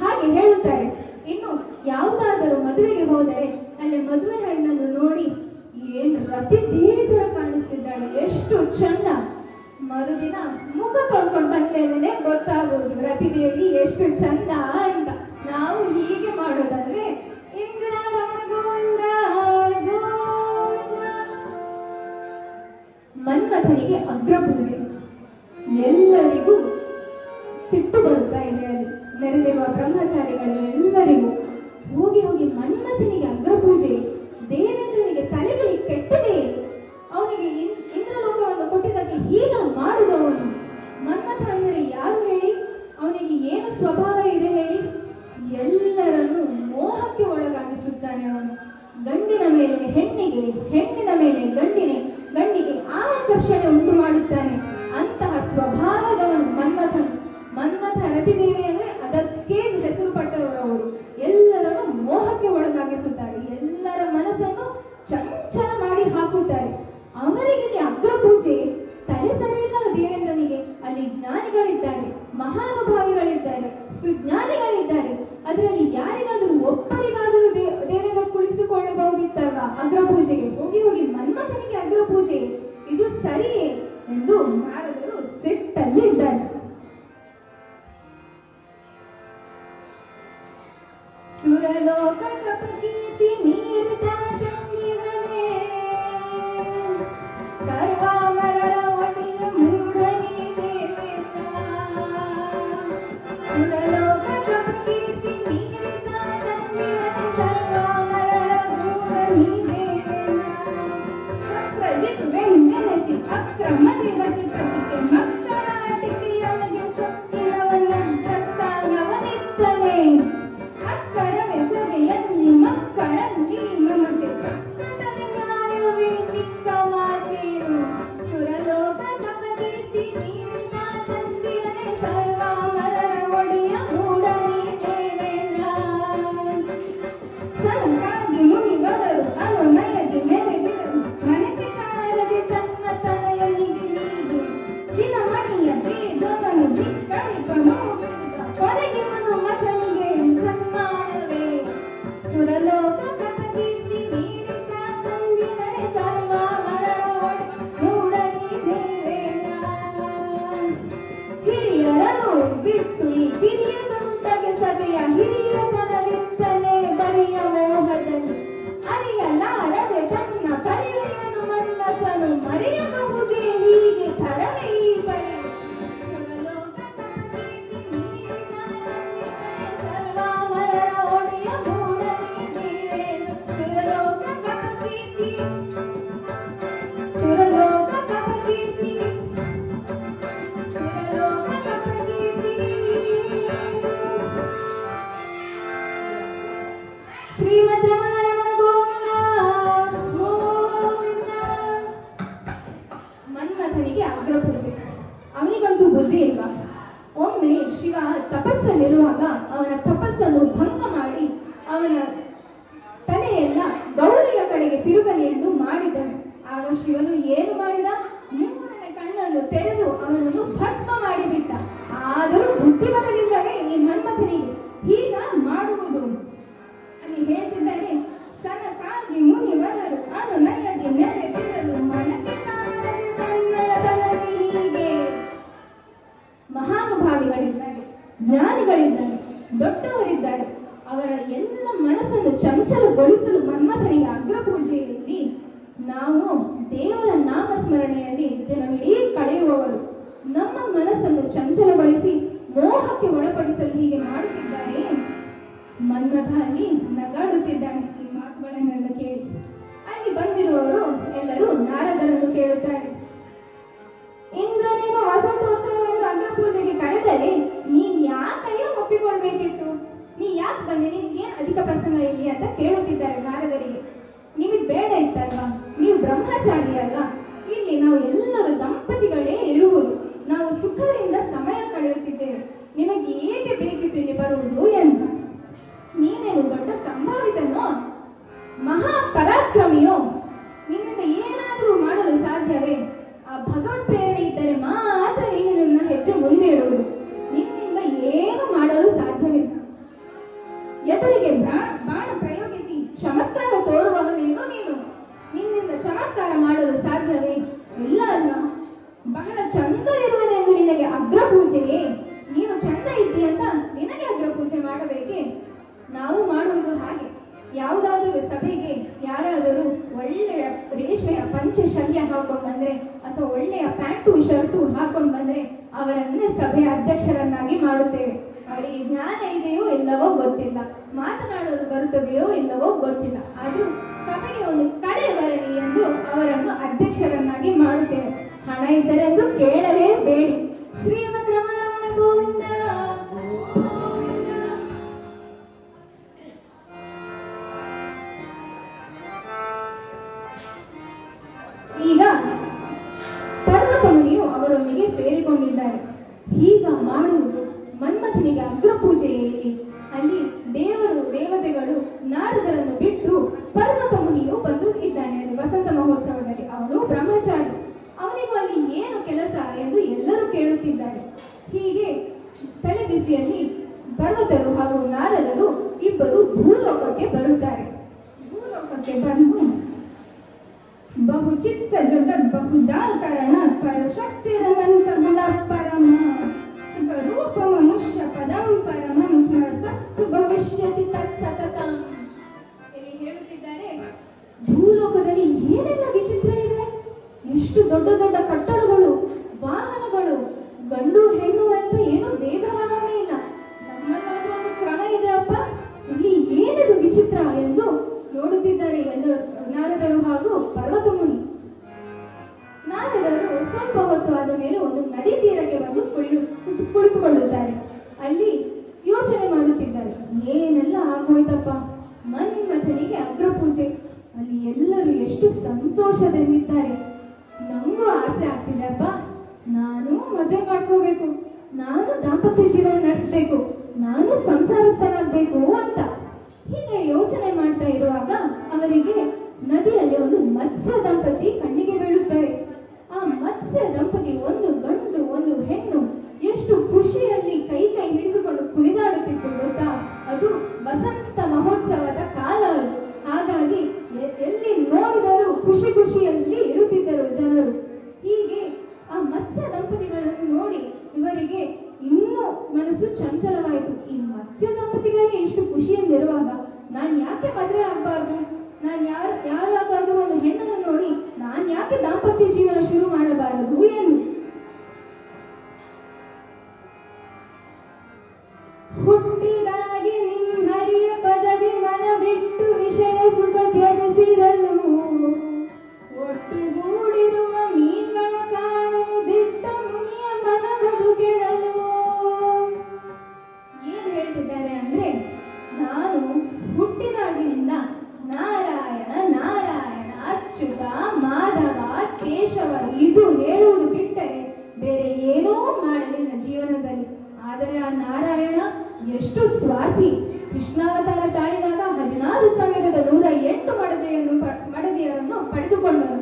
ಹಾಗೆ ಹೇಳುತ್ತಾರೆ. ಇನ್ನು ಯಾವುದಾದರೂ ಮದುವೆಗೆ ಹೋದರೆ ಅಲ್ಲಿ ಮದುವೆ ಹೆಣ್ಣನ್ನು ನೋಡಿ, ಏನು ರತಿ ದೇವಿ ತರ ಕಾಣಿಸ್ತಿದ್ದಾಳೆ, ಎಷ್ಟು ಚಂದ. ಮರುದಿನ ಮುಖ ತೊಳ್ಕೊಂಡು ಬಂದ್ಮೇಲೆ ಗೊತ್ತಾಗೋದು ರತಿದೇವಿ ಎಷ್ಟು ಚಂದ ಅಂತ. ನಾವು ಹೀಗೆ ಮಾಡೋದಲ್ವೇ? ಇಂದಿರಾ ರಮಣ ಗೋವಿಂದ ಗೋವಿಂದ. ಮನ್ಮಥನಿಗೆ ಅಗ್ರಪೂಜೆ. ಎಲ್ಲರಿಗೂ ಸಿಟ್ಟು ಬರುತ್ತಾ ಇದೆ. ಅಲ್ಲಿ ನೆರೆದಿರುವ ಬ್ರಹ್ಮಚಾರಿಗಳೆಲ್ಲರಿಗೂ ಹೋಗಿ ಹೋಗಿ ಮನ್ಮಥನಿಗೆ ಅಗ್ರಪೂಜೆ, ದೇವೇಂದ್ರನಿಗೆ ತಲೆಗೆ ಕೆಟ್ಟದೆ, ಹೆಣ್ಣಿಗೆ, ಹೆಣ್ಣಿನ ಮೇಲೆ ಗಂಡಿಗೆ ಆಕರ್ಷಣೆ ಉಂಟು ಮಾಡುತ್ತಾನೆ. ಅಂತಹ ಸ್ವಭಾವದವನು ಮನ್ಮಥನು. ಮನ್ಮಥ ರತಿದೇವಿ ಅಂದ್ರೆ ಅದಕ್ಕೆ ಹೆಸರು ಪಟ್ಟವರವರು. ಎಲ್ಲರನ್ನು ಮೋಹಕ್ಕೆ ಒಳಗಾಗಿಸುತ್ತಾರೆ, ಎಲ್ಲರ ಮನಸ್ಸನ್ನು ಚಂಚಲ ಮಾಡಿ ಹಾಕುತ್ತಾರೆ. ಅವರಿಗೆ ಅಗ್ರ ಪೂಜೆ ತಲೆ ಸರಿ ಇಲ್ಲವ ದೇವೇಂದ್ರನಿಗೆ. ಅಲ್ಲಿ ಜ್ಞಾನಿಗಳಿದ್ದಾರೆ, ಮಹಾನುಭಾವಿಗಳಿದ್ದಾರೆ, ಸುಜ್ಞಾನಿಗಳಿದ್ದಾರೆ. ಅದರಲ್ಲಿ ಯಾರಿಗಾದರೂ ಒಬ್ಬರಿಗಾದರೂ ದೇವೇಂದ್ರ ಕುಳಿಸಿಕೊಳ್ಳಬಹುದಿತ್ತಲ್ವಾ ಅಗ್ರ ಪೂಜೆಗೆ? ಹೋಗಿ ಮನ್ಮಥನಿಗೆ ಅಗ್ರ ಪೂಜೆ ಇದು ಸರಿಯೇ ಎಂದು ನಾರದರು ಸಿಟ್ಟಲ್ಲಿ ಇದ್ದಾರೆ. ಸುರಲೋಕ ಕಪಕೀರ್ತಿ ಮೀರಿದ ಚಂದಿರನೇ, ಸರ್ವಾಮರರ ಒಡೆಯ ಮೂಢನೇ ದೇವೇಂದ್ರ. ಸುರಲೋಕ ಕಪಕೀರ್ತಿ ಮೀರಿದ ಚಂದಿರನೇ, ಸರ್ವಾಮರರ ಮೂಢನೇ ದೇವೇಂದ್ರ. ಶಕ್ರಜಿತ್ ವೆಂಜನೆಸಿ ಅಕ್ರಮ ದೇವತೆ ಪ್ರತಿಕೆ ಮಕ್ಕಳ ಆಟಿಕೆಯೊಳಗೆ ಸೊಕ್ಕಿನವನ ಪ್ರಸ್ಥಾನವನಿತ್ತನೆ. ಅಕ್ಕರವೇ ಸಭೆಯಲ್ಲಿ ಮಕ್ಕಳಲ್ಲಿ ಮಮತೆ ಚಕ್ಕಟವೇ ನ್ಯಾಯವೇ ಮಿಕ್ಕವಾದೇನು. ಸುರಲೋಕ ಕಪಕೀರ್ತಿ ಮೀರಿದ ಚಂದಿರನೇ, ಸರ್ವಾಮರರ ಒಡೆಯ ಮೂಢನೇ ದೇವೇಂದ್ರ. ಸನಕಾದಿ ಮುನಿವರರು ಅನುನಯದಿ ನೆರೆದಿರಲು ಮನೆಪಿಕಾರದೆ ತನ್ನ ತಲೆಯೊಳಗೆ ನೀಡಿ ದಿನಮಣಿಯ ತೇಜವನ್ನು ಧಿಕ್ಕರಿಪನು ಬಿಡುತ್ತ ಕೊನೆಗೆ ಮನುಮಥನಿಗೆ ಸನ್ಮಾನವೇ. ಸುರಲೋಕ ಕಪಕೀರ್ತಿ ಮೀರಿದ ಚಂದಿರನೇ, ಸರ್ವಾಮರರ ಒಡೆಯ ಮೂಢನೇ ದೇವೇಂದ್ರ. ಹಿರಿಯರನ್ನು ಬಿಟ್ಟು ಈ ಕಿರಿಯ ಗಂಟಗೆ ಸಭೆಯ ಹಿರಿಯತನವಿತ್ತಲೇ ಬರಿಯ ಮೋಹದಲ್ಲಿ ಅರಿಯಲಾರದೆ ತನ್ನ ಪರಿವೆಯನ್ನು ಮನ್ಮಥನು ಮರೆಯಬಹುದೇ ಹೀಗೆ ತರವೇ ಈ ಪರಿ. ಸುರಲೋಕ ಕಪಕೀರ್ತಿ ಮೀರಿದ ಚಂದಿರನೇ, ಸರ್ವಾಮರರ ಒಡೆಯ ಮೂಢನೇ ದೇವೇಂದ್ರ. ಸುರಲೋಕ ಕಪಕೀರ್ತಿ, ಸುರಲೋಕ ಕಪಕೀರ್ತಿ, ಸುರಲೋಕ ಕಪಕೀರ್ತಿ. ಶ್ರೀಮದ್ ರಮಣ ಗೋವಿಂದ ಗೋವಿಂದ. ಮನ್ಮಥನಿಗೆ ಅಗ್ರ ಪೂಜೆ. ಅವನಿಗಂತೂ ಬುದ್ಧಿ ಇಲ್ವಾ? ಒಮ್ಮೆ ಶಿವ ತಪಸ್ಸಲ್ಲಿರುವಾಗ ಅವನ ತಪಸ್ಸನ್ನು ಭಂಗ ಮಾಡಿ ಅವನ ತಲೆಯೆಲ್ಲ ಗೌರಿಯ ಕಡೆಗೆ ತಿರುಗಲಿ ಎಂದು ಮಾಡಿದನು. ಆಗ ಶಿವನು ಏನು ಮಾಡಿದ? ಮೂರನೇ ಕಣ್ಣನ್ನು ತೆರೆದು ಅವನನ್ನು ಭಸ್ಮ ಮಾಡಿಬಿಟ್ಟ. ಆದರೂ ಬುದ್ಧಿ ಬರಲಿಲ್ಲವೇ ಈ ಮನ್ಮಥನಿಗೆ? ಹೀಗ ಮಾಡುವುದು. ಅಲ್ಲಿ ಹೇಳ್ತಿದ್ದಾನೆ, ಸನಕಾದಿ ಮುನಿವರರು ಅನುನಯದಿ ನೆರೆದಿರಲು ಮನಪಿಕಾರದೆ ತನ್ನಯ ತನಗೆ ಹೀಗೆ. ಮಹಾನುಭಾವಿಗಳಿದ್ದಾರೆ, ಜ್ಞಾನಿಗಳಿದ್ದಾರೆ, ದೊಡ್ಡವರಿದ್ದಾರೆ. ಅವರ ಎಲ್ಲ ಮನಸ್ಸನ್ನು ಚಂಚಲಗೊಳಿಸಲು ಮನ್ಮಥನಿಗೆ ಅಗ್ರ ಪೂಜೆಯಲ್ಲಿ ನಾವು ದೇವರ ನಾಮಸ್ಮರಣೆಯಲ್ಲಿ ದಿನವಿಡೀ ಕಳೆಯುವವರು. ನಮ್ಮ ಮನಸ್ಸನ್ನು ಚಂಚಲಗೊಳಿಸಿ ಮೋಹಕ್ಕೆ ಒಳಪಡಿಸಲು ಹೀಗೆ ಮಾಡುತ್ತಿದ್ದಾರೆ. ಮನ್ಮಥ ಅಲ್ಲಿ ನಗಾಡುತ್ತಿದ್ದಾನೆ ಈ ಮಾತುಗಳನ್ನೆಲ್ಲ ಕೇಳಿ. ಅಲ್ಲಿ ಬಂದಿರುವವರು ಎಲ್ಲರೂ ನಾರದರನ್ನು ಕೇಳುತ್ತಾರೆ, ಇಂದ್ರನೇನು ವಸಂತೋತ್ಸವವೆಂದು ಅಗ್ರ ಪೂಜೆಗೆ ಕರೆದರೆ ನೀನ್ ಯಾಕಯ್ಯೋ ಒಪ್ಪಿಕೊಳ್ಬೇಕಿತ್ತು? ನೀ ಯಾಕೆ ಬಂದೆ? ನಿನಗೇನು ಅಧಿಕ ಪ್ರಸಂಗ ಇಲ್ಲಿ ಅಂತ ಕೇಳುತ್ತಿದ್ದಾರೆ ನಾರದರಿಗೆ. ನಿಮಗೆ ಬೇಡ ಇತ್ತಲ್ವಾ? ನೀವು ಬ್ರಹ್ಮಚಾರಿ ಅಲ್ವಾ? ಇಲ್ಲಿ ನಾವು ಎಲ್ಲರೂ ದಂಪತಿಗಳೇ ಇರುವುದು. ನಾವು ಸುಖದಿಂದ ಸಮಯ ಕಳೆಯುತ್ತಿದ್ದೇವೆ. ನಿಮಗೆ ಏಕೆ ಬೇಕಿತ್ತು ಇಲ್ಲಿ ಬರುವುದು ಎಂದು. ನೀನೇನು ದೊಡ್ಡ ಸಂಭಾವಿತನೋ, ಮಹಾ ಪರಾಕ್ರಮಿಯೋ? ನಿನ್ನಿಂದ ಏನಾದರೂ ಮಾಡಲು ಸಾಧ್ಯವೇ? ಆ ಭಗವತ್ ಪ್ರೇರಣೆ ಇದ್ದರೆ ಮಾತ್ರ ನೀನು ನನ್ನ ಹೆಜ್ಜೆ ಮುಂದೆ ಇಡುವುದು. ನಿನ್ನಿಂದ ಏನು ಮಾಡಲು ಸಾಧ್ಯವಿಲ್ಲ. ಎದುರಿಗೆ ಬಾಣ ಪ್ರಯೋಗಿಸಿ ಚಮತ್ಕಾರ ತೋರುವವನೇನು ನೀನು? ನಿನ್ನಿಂದ ಚಮತ್ಕಾರ ಮಾಡಲು ಸಾಧ್ಯವೇ? ಇಲ್ಲ ಅಲ್ವಾ? ಬಹಳ ಚಂದವಿರುವುದೆಂದು ನಿನಗೆ ಅಗ್ರ ಪೂಜೆಯೇ? ನೀನು ಚಂದ ಇದ್ದೀ ಅಂತ ನಿನಗೆ ಅಗ್ರ ಪೂಜೆ ಮಾಡಬೇಕೆ? ನಾವು ಮಾಡುವುದು ಹಾಗೆ. ಯಾವುದಾದರೂ ಸಭೆಗೆ ಯಾರಾದರೂ ಒಳ್ಳೆಯ ರೇಷ್ಮೆಯ ಪಂಚೆ ಶಲ್ಯ ಹಾಕೊಂಡು ಬಂದ್ರೆ ಅಥವಾ ಒಳ್ಳೆಯ ಪ್ಯಾಂಟು ಶರ್ಟು ಹಾಕೊಂಡು ಬಂದ್ರೆ ಅವರನ್ನೇ ಸಭೆಯ ಅಧ್ಯಕ್ಷರನ್ನಾಗಿ ಮಾಡುತ್ತೇವೆ. ಅವರಿಗೆ ಜ್ಞಾನ ಇದೆಯೋ ಇಲ್ಲವೋ ಗೊತ್ತಿಲ್ಲ, ಮಾತನಾಡಲು ಬರುತ್ತದೆಯೋ ಇಲ್ಲವೋ ಗೊತ್ತಿಲ್ಲ, ಆದ್ರೂ ಸಭೆಗೆ ಒಂದು ಕಳೆ ಬರಲಿ ಎಂದು ಅವರನ್ನು ಅಧ್ಯಕ್ಷರನ್ನಾಗಿ ಮಾಡುತ್ತೇವೆ. ಹಣ ಇದ್ದರೆಂದು ಕೇಳಲೇ ಬೇಡಿ. ಶ್ರೀಮದ್ ರಮಣ ಗೋವಿಂದ ಗೋವಿಂದ. ಈಗ ಪರ್ವತ ಮುನಿಯು ಅವರೊಂದಿಗೆ ಸೇರಿಕೊಂಡಿದ್ದಾರೆ. ಹೀಗ ಮಾಡುವುದು ಮನ್ಮಥನಿಗೆ ಅಗ್ರಪೂಜೆಯೇ ಇಲ್ಲಿ. ಅಲ್ಲಿ ದೇವತೆಗಳು ನಾರದರನ್ನು ಬಿಟ್ಟು ಪರ್ವತ ಮುನಿಯು ಬಂದು ಇದ್ದಾನೆ ಅಲ್ಲಿ ವಸಂತ ಮಹೋತ್ಸವದಲ್ಲಿ. ಅವನು ಬ್ರಹ್ಮಚಾರಿ, ಅವನಿಗೂ ಅಲ್ಲಿ ಏನು ಕೆಲಸ ಎಂದು ಎಲ್ಲರೂ ಕೇಳುತ್ತಿದ್ದಾರೆ. ಹೀಗೆ ತಲೆಬಿಸಿಯಲ್ಲಿ ಪರ್ವತರು ಹಾಗೂ ನಾರದರು ಇಬ್ಬರು ಭೂಲೋಕಕ್ಕೆ ಬರುತ್ತಾರೆ. ಭೂಲೋಕಕ್ಕೆ ಬಂದು ಬಹುಚಿತ್ತ ಜಗತ್ ಬಹುದಾಕರಣ ಪರಶಕ್ತಿರನಂತ ಗುಣ ಪರಮ ಸುಖ ರೂಪ ಮನುಷ್ಯ ಪದಂ ಪರಮಂ ಸ್ಮರತಸ್ತು ಭವಿಷ್ಯತಿ ತತ್ಸತತಂ. ಇಲ್ಲಿ ಹೇಳುತ್ತಿದ್ದಾರೆ, ಭೂಲೋಕದಲ್ಲಿ ಏನೆಲ್ಲ ವಿಚಿತ್ರ ಇದೆ. ಎಷ್ಟು ದೊಡ್ಡ ದೊಡ್ಡ ಕಟ್ಟಡಗಳು, ವಾಹನಗಳು, ಗಂಡು ಹೆಣ್ಣು ಅಂತ ಏನು ಭೇದ ಭಾವನೆ ಇಲ್ಲ. ನಮ್ಮಲ್ಲಾದ್ರೂ ಒಂದು ಕ್ರಮ ಇದೆ ಅಪ್ಪ, ಇಲ್ಲಿ ಏನಿದು ವಿಚಿತ್ರ ಎಂದು ನೋಡುತ್ತಿದ್ದಾರೆ ಎಲ್ಲ ನಾರದರು ಹಾಗೂ ಪರ್ವತ ಮುನಿ. ನಾರದರು ಸ್ವಲ್ಪ ಹೊತ್ತು ಆದ ಮೇಲೆ ಒಂದು ನದಿ ತೀರಕ್ಕೆ ಬಂದು ಕುಳಿತುಕೊಳ್ಳುತ್ತಾರೆ. ಅಲ್ಲಿ ಯೋಚನೆ ಮಾಡುತ್ತಿದ್ದಾರೆ, ಏನೆಲ್ಲ ಆಗೋಯ್ತಪ್ಪ, ಮನ್ಮಥನಿಗೆ ಅಗ್ರಪೂಜೆ, ಅಲ್ಲಿ ಎಲ್ಲರೂ ಎಷ್ಟು ಸಂತೋಷದಿಂದಿದ್ದಾರೆ. ನಂಗೂ ಆಸೆ ಆಗ್ತಿದೆ ಅಪ್ಪ, ನಾನು ಮದುವೆ ಮಾಡ್ಕೋಬೇಕು, ನಾನು ದಾಂಪತ್ಯ ಜೀವನ ನಡೆಸಬೇಕು, ನಾನು ಸಂಸಾರಸ್ಥನಾಗಬೇಕು ಅಂತ ಹೀಗೆ ಯೋಚನೆ ಮಾಡ್ತಾ ಇರುವಾಗ ಅವರಿಗೆ ನದಿಯಲ್ಲಿ ಒಂದು ಮತ್ಸ್ಯ ದಂಪತಿ ಕಣ್ಣಿಗೆ ಬೀಳುತ್ತಾರೆ. ಆ ಮತ್ಸ್ಯ ದಂಪತಿ ಒಂದು ಗಂಡು ಒಂದು ಹೆಣ್ಣು ಎಷ್ಟು ಖುಷಿಯಲ್ಲಿ ಕೈ ಹಿಡಿದುಕೊಂಡು ಕುಣಿದಾಡುತ್ತಿತ್ತು ಗೊತ್ತಾ. ಅದು ವಸಂತ ಮಹೋತ್ಸವದ ಕಾಲ ಅದು. ಹಾಗಾಗಿ ಎಲ್ಲಿ ನೋಡಿದರೂ ಖುಷಿಯಲ್ಲಿ ಇರುತ್ತಿದ್ದರು ಜನರು. ಹೀಗೆ ಆ ಮತ್ಸ್ಯ ದಂಪತಿಗಳನ್ನು ನೋಡಿ ಇವರಿಗೆ ಇನ್ನೂ ಮನಸ್ಸು ಚಂಚಲವಾಯಿತು. ಈ ಮತ್ಸ್ಯ ದಂಪತಿಗಳೇ ಎಷ್ಟು ಖುಷಿಯಿಂದಿರುವಾಗ ನಾನು ಯಾಕೆ ಮದುವೆ ಆಗಬಾರ್ದು, ನಾನು ಯಾರಾದರೂ ಒಂದು ಹೆಣ್ಣನ್ನು ನೋಡಿ ನಾನು ಯಾಕೆ ದಾಂಪತ್ಯ ಜೀವನ ಶುರು ಮಾಡಬಾರದು ಎಂದು ಹುಟ್ಟಿದಾಗೆ ನಿಮ್ಮರಿಯ ಪದವಿ ಮನ ಬಿಟ್ಟು ವಿಷಯ ಸುಖ ತ್ಯಜಿಸಿರಲು ಒಟ್ಟುಗೂಡಿರುವ ಮೀನುಗಳ ಕಾಣಲು ದಿಟ್ಟ ಮುನಿಯ ಮನವದು ಕೆಡಲು. ಏನ್ ಹೇಳ್ತಿದ್ದಾರೆ ಅಂದ್ರೆ, ನಾನು ಹುಟ್ಟಿದಾಗಿನಿಂದ ನಾರಾಯಣ ನಾರಾಯಣ ಅಚ್ಯುತ ಮಾಧವ ಕೇಶವ ಇದು ಹೇಳುವುದು ಬಿಟ್ಟರೆ ಬೇರೆ ಏನೂ ಮಾಡಲಿಲ್ಲ ಜೀವನದಲ್ಲಿ. ಆದರೆ ಆ ನಾರಾಯಣ ಎಷ್ಟು ಸ್ವಾರ್ಥಿ. ಕೃಷ್ಣಾವತಾರ ತಾಳಿದಾಗ 16,108 ಮಡದಿಯರನ್ನು ಪಡೆದುಕೊಂಡರು.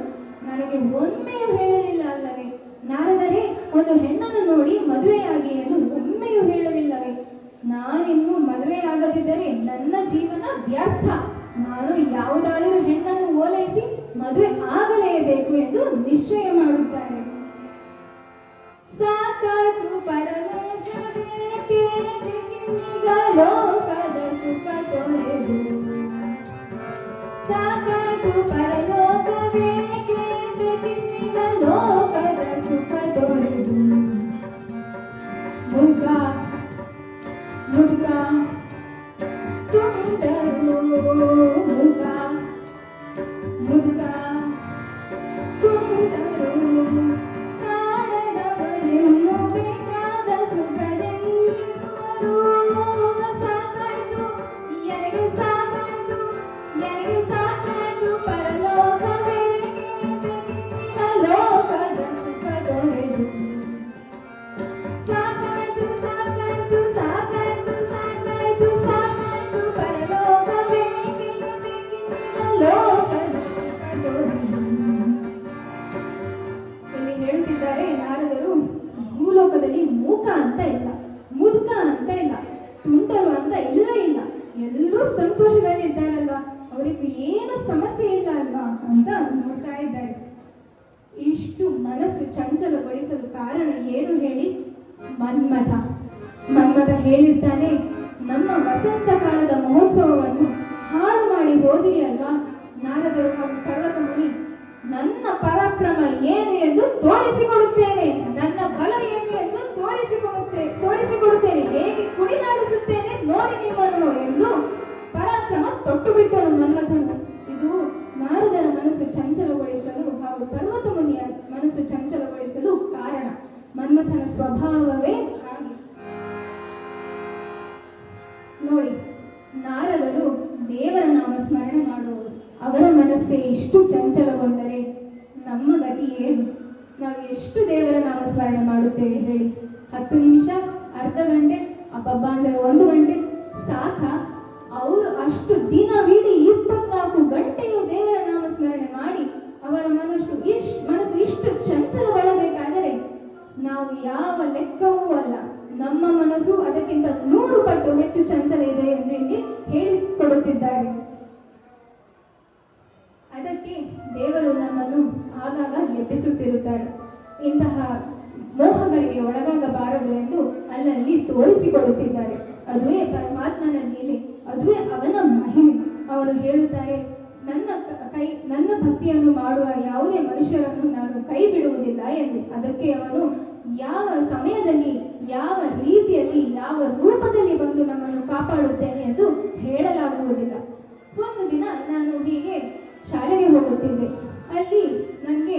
ನನಗೆ ಒಮ್ಮೆಯೂ ಹೇಳಲಿಲ್ಲ ಅಲ್ಲವೇ ನಾರದರೇ, ಒಂದು ಹೆಣ್ಣನ್ನು ನೋಡಿ ಮದುವೆಯಾಗಿ ಎಂದು ಒಮ್ಮೆಯೂ ಹೇಳಲಿಲ್ಲವೇ? ನಾನಿನ್ನು ಮದುವೆಯಾಗದಿದ್ದರೆ ನನ್ನ ಜೀವನ ವ್ಯರ್ಥ. ನಾನು ಯಾವುದಾದರೂ ಹೆಣ್ಣನ್ನು ಓಲೈಸಿ ಮದುವೆ ಆಗಲೇಬೇಕು ಎಂದು ನಿಶ್ಚಯ ಮಾಡುತ್ತಾರೆ. ಸಾಕಾತು ಪರಲೋಕಬೇಕೆ ಲೋಕದ ಸುಖ ತೊರೆದು, ಸಾಕಾತು ಪರಲೋಕಬೇಕೆ ಲೋಕದ ಸುಖ ತೊರೆದು, ಮುಗ ಮುದುಕ ತುಂಡರು ಮುಗ ಮುದುಕ ತುಂಡರು ಕಾಣದವರೆನ್ನು ಬೇಕಾದ ಸುಖದೆಂದಿರುವರು. ಸಾಕಾಯ್ತು ನನಗೆ ಸಾಕಾಯ್ತು ಪರಲೋಕವೇ ಲೋಕದ ಸುಖ ದೊರೆದು. ಸಾಕಾಯ್ತು ಪರಲೋಕವೇ ಲೋಕದ ಸುಖ ದೊರೆದು. ಇಲ್ಲಿ ಹೇಳುತ್ತಿದ್ದಾರೆ ನಾರದರು, ಭೂಲೋಕದಲ್ಲಿ ಮೂಕ ಅಂತ ಇಲ್ಲ, ಮುದುಕ ಅಂತ ಇಲ್ಲ, ತುಂಟರು ಅಂತ ಇಲ್ಲ. ಎಲ್ಲರೂ ಸಂತೋಷದಲ್ಲಿ ಇದ್ದಾರಲ್ವಾ, ಅವರಿಗೆ ಏನು ಸಮಸ್ಯೆ ಇಲ್ಲ ಅಲ್ವಾ ಅಂತ ನೋಡ್ತಾ ಇದ್ದಾರೆ. ಇಷ್ಟು ಮನಸ್ಸು ಚಂಚಲಗೊಳಿಸಲು ಕಾರಣ ಏನು ಹೇಳಿ? ಮನ್ಮಥ ಹೇಳಿರ್ತಾನೆ, ನಮ್ಮ ವಸಂತ ಕಾಲದ ಮಹೋತ್ಸವವನ್ನು ಹಾಳು ಮಾಡಿ ಹೋದಿರಿ ಅಲ್ವಾ ನಾರದರು ಹಾಗೂ ಪರ್ವತ ಮುನಿ. ನನ್ನ ಪರಾಕ್ರಮ ಏನು ಎಂದು ತೋರಿಸಿಕೊಡುತ್ತೇನೆ, ನನ್ನ ಬಲ ಏನು ಎಂದು ತೋರಿಸಿಕೊಡುತ್ತೇನೆ, ಹೇಗೆ ಕುಣಿದಾಡಿಸುತ್ತೇನೆ ನೋಡಿ ನಿಮ್ಮನ್ನು ಎಂದು ಪರಾಕ್ರಮ ತೊಟ್ಟು ಬಿಟ್ಟರು ಮನ್ಮಥನು. ಇದು ನಾರದರ ಮನಸ್ಸು ಚಂಚಲಗೊಳಿಸಲು ಹಾಗೂ ಪರ್ವತ ಮುನಿಯ ಮನಸ್ಸು ಚಂಚಲಗೊಳಿಸಲು ಕಾರಣ. ಮನ್ಮಥನ ಸ್ವಭಾವವೇ ಹಾಗೆ. ನೋಡಿ, ನಾರದರು ದೇವರ ನಾಮ ಸ್ಮರಣೆ ಮಾಡುವವರು. ಅವರ ಮನಸ್ಸೇ ಇಷ್ಟು ಚಂಚಲಗೊಂಡರೆ ನಮ್ಮ ನಮ್ಮ ಗತಿ ಏನು? ನಾವು ಎಷ್ಟು ದೇವರ ನಾಮಸ್ಮರಣೆ ಮಾಡುತ್ತೇವೆ ಹೇಳಿ? 10 ನಿಮಿಷ, ಅರ್ಧ ಗಂಟೆ, ಅಬ್ಬಬ್ಬ ಅಂದರೆ 1 ಗಂಟೆ ಸಾಕ? ಅವರು ಅಷ್ಟು ದಿನವಿಡೀ 24 ಗಂಟೆಯು ದೇವರ ನಾಮಸ್ಮರಣೆ ಮಾಡಿ ಅವರ ಮನಸ್ಸು ಇಷ್ಟು ಚಂಚಲಗೊಳ್ಳಬೇಕಾದರೆ ನಾವು ಯಾವ ಲೆಕ್ಕವೂ ಅಲ್ಲ. ನಮ್ಮ ಮನಸ್ಸು ಅದಕ್ಕಿಂತ 100 ಪಟ್ಟು ಹೆಚ್ಚು ಚಂಚಲ ಇದೆ ಎಂದು ಇಲ್ಲಿ ಹೇಳಿಕೊಡುತ್ತಿದ್ದಾರೆ. ಅದಕ್ಕೆ ದೇವರು ನಮ್ಮನ್ನು ಆಗಾಗ ಎಬ್ಬಿಸುತ್ತಿರುತ್ತಾರೆ. ಇಂತಹ ಮೋಹಗಳಿಗೆ ಒಳಗಾಗಬಾರದು ಎಂದು ಅಲ್ಲಲ್ಲಿ ತೋರಿಸಿಕೊಡುತ್ತಿದ್ದಾರೆ. ಅದುವೇ ಪರಮಾತ್ಮನ ಲೀಲೆ, ಅದುವೇ ಅವನ ಮಹಿಮೆ. ಅವರು ಹೇಳುತ್ತಾರೆ, ನನ್ನ ಭಕ್ತಿಯನ್ನು ಮಾಡುವ ಯಾವುದೇ ಮನುಷ್ಯರನ್ನು ನಾನು ಕೈ ಬಿಡುವುದಿಲ್ಲ ಎಂದು. ಅದಕ್ಕೆ ಅವನು ಯಾವ ಸಮಯದಲ್ಲಿ, ಯಾವ ರೀತಿಯಲ್ಲಿ, ಯಾವ ರೂಪದಲ್ಲಿ ಬಂದು ನಮ್ಮನ್ನು ಕಾಪಾಡುತ್ತೇನೆ ಎಂದು ಹೇಳಲಾಗುವುದಿಲ್ಲ. ಒಂದು ದಿನ ನಾನು ಹೀಗೆ ಶಾಲೆಗೆ ಹೋಗುತ್ತಿದ್ದೆ. ಅಲ್ಲಿ ನನಗೆ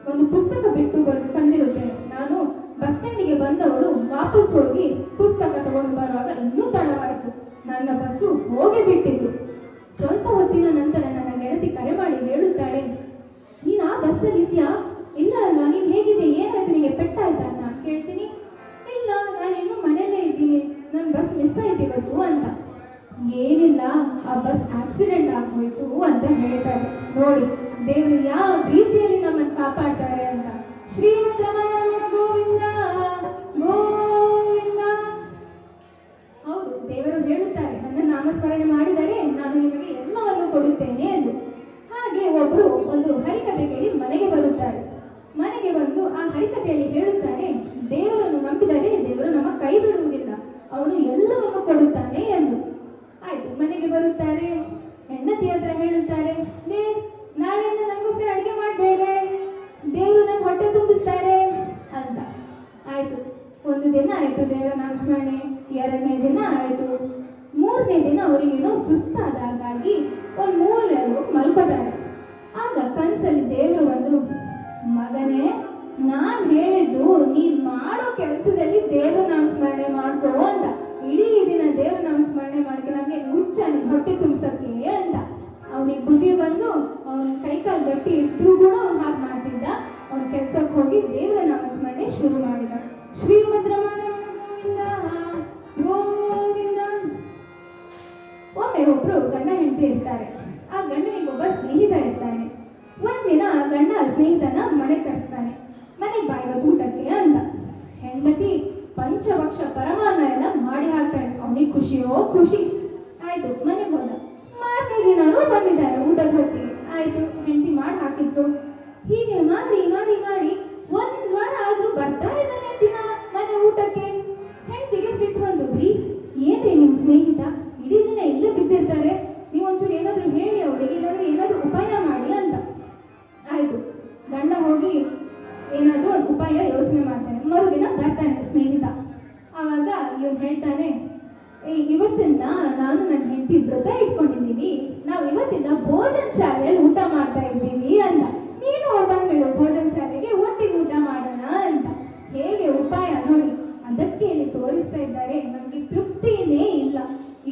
ಒಂದು ಪುಸ್ತಕ ಬಿಟ್ಟು ಬಂದಿರುತ್ತೇನೆ. ನಾನು ಬಸ್ ಸ್ಟ್ಯಾಂಡಿಗೆ ಬಂದವಳು ವಾಪಸ್ ಹೋಗಿ ಪುಸ್ತಕ ತಗೊಂಡು ಬರುವಾಗ ಇನ್ನೂ ತಡವಾಯಿತು. ನನ್ನ ಬಸ್ಸು ಹೋಗಿ ಬಿಟ್ಟಿತ್ತು. ಸ್ವಲ್ಪ ಹೊತ್ತಿನ ನಂತರ ನನ್ನ ಗೆಳತಿ ಕರೆ ಮಾಡಿ ಹೇಳುತ್ತಾಳೆ, ನೀನು ಆ ಬಸ್ಸಲ್ಲಿ ಇದ್ಯಾ? ಇಲ್ಲ ಅಲ್ವಾ? ನೀನು ಹೇಗಿದೆ? ಏನಾಯ್ತು? ನಿನಗೆ ಪೆಟ್ಟಾಯ್ತಾ? ನಾನು ಕೇಳ್ತೀನಿ, ಇಲ್ಲ, ನಾನಿನ್ನೂ ಮನೆಯಲ್ಲೇ ಇದ್ದೀನಿ, ನನ್ನ ಬಸ್ ಮಿಸ್ ಆಯ್ತು ಇವತ್ತು ಅಂತ. ಏನಿಲ್ಲ, ಆ ಬಸ್ ಆಕ್ಸಿಡೆಂಟ್ ಆಗೋಯ್ತು ಅಂತ ಹೇಳ್ತಾರೆ. ನೋಡಿ ದೇವರು ಯಾವ ರೀತಿಯಲ್ಲಿ ನಮ್ಮನ್ನು ಕಾಪಾಡ್ತಾರೆ ಅಂತ. ಶ್ರೀಮದ್ ರಮಣ ಗೋವಿಂದ ಗೋವಿಂದ. ಹೌದು, ದೇವರು ಹೇಳುತ್ತಾರೆ, ನನ್ನ ನಾಮಸ್ಮರಣೆ ಮಾಡಿದರೆ ನಾನು ನಿಮಗೆ ಎಲ್ಲವನ್ನು ಕೊಡುತ್ತೇನೆ ಎಂದು. ಹಾಗೆ ಒಬ್ಬರು ಒಂದು ಹರಿಕತೆ ಕೇಳಿ ಮನೆಗೆ ಬರುತ್ತಾರೆ. ಮನೆಗೆ ಬಂದು ಆ ಹರಿಕತೆಯಲ್ಲಿ ಹೇಳುತ್ತಾರೆ, ದೇವರನ್ನು ನಂಬಿದರೆ ದೇವರು ನಮ್ಮ ಕೈ ಬಿಡುವುದಿಲ್ಲ, ಅವನು ಎಲ್ಲವನ್ನು ಕೊಡುತ್ತಾನೆ ಎಂದು. ಆಯ್ತು, ಮನೆಗೆ ಬರುತ್ತಾರೆ. ಹೆಂಡತಿ ಹತ್ರ ಹೇಳುತ್ತಾರೆ, ನಾಳೆಯಿಂದ ನನಗೋಸ್ಕರ ಅಡುಗೆ ಮಾಡಬೇಡ್ವೆ, ದೇವರು ನನ್ನ ಹೊಟ್ಟೆ ತುಂಬಿಸ್ತಾರೆ ಅಂತ. ಆಯ್ತು, ಒಂದು ದಿನ ಆಯ್ತು ದೇವರ ನಾಮಸ್ಮರಣೆ, 2ನೇ ದಿನ ಆಯ್ತು, 3ನೇ ದಿನ ಅವರಿಗೇನೋ ಸುಸ್ತಾದಾಗಿ ಒಂದು ಮೂಲೆಯಲ್ಲಿ ಹೋಗಿ ಮಲ್ಕೋತಾರೆ. ಆಗ ಕನಸಲ್ಲಿ ದೇವರು ಬಂದು, ಮಗನೇ, ನಾನು ಹೇಳಿದ್ದು ನೀನ್ ಮಾಡೋ ಕೆಲಸದಲ್ಲಿ ದೇವರ ನಾಮಸ್ಮರಣೆ ಮಾಡ್ಕೋ ಅಂತ. ಇಡೀ ದಿನ ದೇವರ ನಾಮಸ್ಮರಣೆ ಮಾಡ್ಕೊ, ನಂಗೆ ಹುಚ್ಚ ನಿನ್ ಹೊಟ್ಟೆ ತುಂಬಿಸಕ್ಕೆ ಅಂತ. ಅವನಿಗೆ ಬುದ್ಧಿ ಬಂದು ಅವನ ಕೈಕಾಲು ಗಟ್ಟಿ ಇದ್ರೂ ಕೂಡ ಅವ್ನು ಹಾಗೆ ಮಾಡ್ತಿದ್ದ. ಅವನ ಕೆಲ್ಸಕ್ಕೆ ಹೋಗಿ ದೇವರ ನಾಮಸ್ಮರಣೆ ಶುರು ಮಾಡಿದ. ಶ್ರೀಮದ್ ರಮಣ ಗೋವಿಂದ ಗೋವಿಂದ. ಒಮ್ಮೆ ಒಬ್ರು ಗಂಡ ಹೆಂಡತಿ ಇರ್ತಾರೆ. ಆ ಗಂಡನಿಗೆ ಒಬ್ಬ ಸ್ನೇಹಿತ ಇರ್ತಾನೆ. ಒಂದಿನ ಗಂಡ ಸ್ನೇಹಿತನ ಮನೆಗೆ ಕರೆಸ್ತಾನೆ, ಮನೆಗೆ ಬಾಯಿರೋದು ಊಟಕ್ಕೆ ಅಂತ. ಹೆಂಡತಿ ಪಂಚಭಕ್ಷ ಪರಮಾನ್ನ ಎಲ್ಲ ಮಾಡಿ ಹಾಕ್ತಾಳೆ. ಅವನಿಗೆ ಖುಷಿಯೋ ಖುಷಿ. ಆಯ್ತು, ಮನೆಗೆ ಹೋದ. 4ನೇ ದಿನಾನು ಬಂದಿದ್ದಾರೆ ಊಟದ ಹೊತ್ತಿಗೆ. ಆಯ್ತು, ಹೆಂಡತಿ ಮಾಡಿ ಹಾಕಿತ್ತು. ಹೀಗೆ ಮಾಡಿ ಮಾಡಿ ಮಾಡಿ 1 ವಾರ ಆದ್ರೂ ಬರ್ತಾ ಇದ್ದಾನೆ ದಿನ ಮನೆ ಊಟಕ್ಕೆ. ಹೆಂಡತಿಗೆ ಸಿಟ್ಟು ಬಂದು, ಏನ್ರಿ ನಿಮ್ ಸ್ನೇಹಿತ ಇಡೀ ದಿನ ಇಲ್ಲೇ ಬಿದ್ದಿರ್ತಾರೆ, ನೀವು ಒಂಚೂರು ಏನಾದ್ರು ಹೇಳಿ ಅವರಿಗೆ, ಇಲ್ಲಾಂದ್ರೆ ಏನಾದ್ರು ಉಪಾಯ ಮಾಡಿ ಅಂತ. ಆಯ್ತು, ಗಂಡ ಹೋಗಿ ಏನಾದ್ರು ಒಂದು ಉಪಾಯ ಯೋಚನೆ ಮಾಡ್ತಾನೆ. ಮರುದಿನ ಬರ್ತಾನೆ ಸ್ನೇಹಿತ. ಆವಾಗ ಇವ್ನು ಹೇಳ್ತಾನೆ, ಇವತ್ತಿಂದ ನಾನು ನನ್ನ ಹೆಂಡತಿ ವ್ರತ ಇಟ್ಕೊಂಡಿದ್ದೀವಿ, ನಾವು ಇವತ್ತಿಂದ ಭೋಜನ ಶಾಲೆಯಲ್ಲಿ ಊಟ ಮಾಡ್ತಾ ಇದ್ದೀವಿ ಅಂತ. ನೀನು ಬಂದ್ಬಿಡು ಭೋಜನ ಶಾಲೆಗೆ, ಒಟ್ಟಿಗೆ ಊಟ ಮಾಡೋಣ ಅಂತ. ಹೇಗೆ ಉಪಾಯ ನೋಡಿ. ಅದಕ್ಕೆ ಇಲ್ಲಿ ತೋರಿಸ್ತಾ ಇದ್ದಾರೆ, ನಮಗೆ ತೃಪ್ತಿನೇ ಇಲ್ಲ,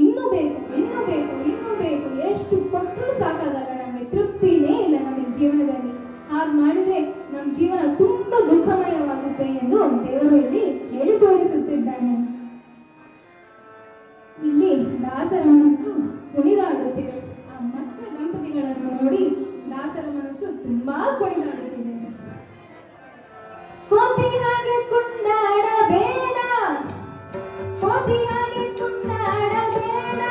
ಇನ್ನೂ ಬೇಕು, ಇನ್ನೂ ಬೇಕು, ಇನ್ನೂ ಬೇಕು, ಎಷ್ಟು ಕೊಟ್ಟರೂ ಸಾಕಾಗಲ್ಲ, ನಮಗೆ ತೃಪ್ತಿನೇ ಇಲ್ಲ ನಮಗೆ ಜೀವನದಲ್ಲಿ. ಹಾಗೆ ಮಾಡಿದ್ರೆ ನಮ್ಮ ಜೀವನ ತುಂಬಾ ದುಃಖಮಯವಾಗುತ್ತೆ ಎಂದು ದೇವರು ಇಲ್ಲಿ ಹೇಳಿ ತೋರಿಸುತ್ತಿದ್ದಾನೆ. ಇಲ್ಲಿ ದಾಸರ ಮನಸ್ಸು ಕುಣಿದಾಡುತ್ತಿದೆ. ಆ ಮತ್ಸ್ಯ ದಂಪತಿಗಳನ್ನು ನೋಡಿ ದಾಸರ ಮನಸ್ಸು ತುಂಬಾ ಕುಣಿದಾಡುತ್ತಿದೆ. ಕೋತಿ ಹಾಗೆ ಕುಂಡಾಡಬೇಡ, ಕೋತಿ ಹಾಗೆ ಕುಂಡಾಡಬೇಡ,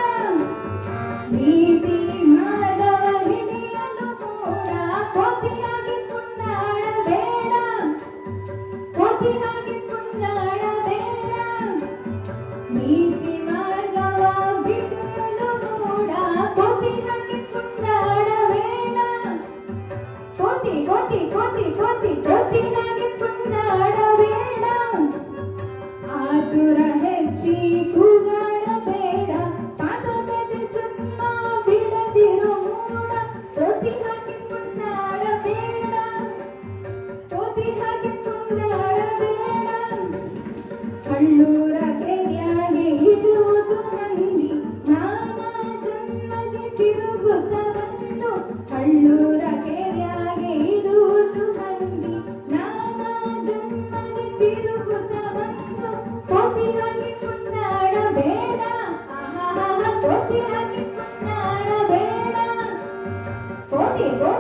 ನೀತಿ ಮಾರ್ಗವ ಹಿಡಿಯಲು ಕೂಡ. ಕೋತಿ ಹಾಗೆ ಕುಂಡಾಡಬೇಡ, ಕೋತಿ ಹಾಗೆ ಕುಂಡಾಡಬೇಡ, ನೀತಿ ಮಾರ್ಗವ ಬಿಡಲು ಕೂಡ. ಕೋತಿ ಹಾಗೆ ಕುಂಡಾಡಬೇಡ, ಕೋತಿ ಕೋತಿ ಕೋತಿ ಕೋತಿ ಕೋತಿ ಹಾಗೆ ಕುಂಡಾಡಬೇಡ, ಆತುರ ಹೆಚ್ಚಿ ಕೂಗಾಡಬೇಡ, ಪಾತಕತೆ ಜನ್ಮ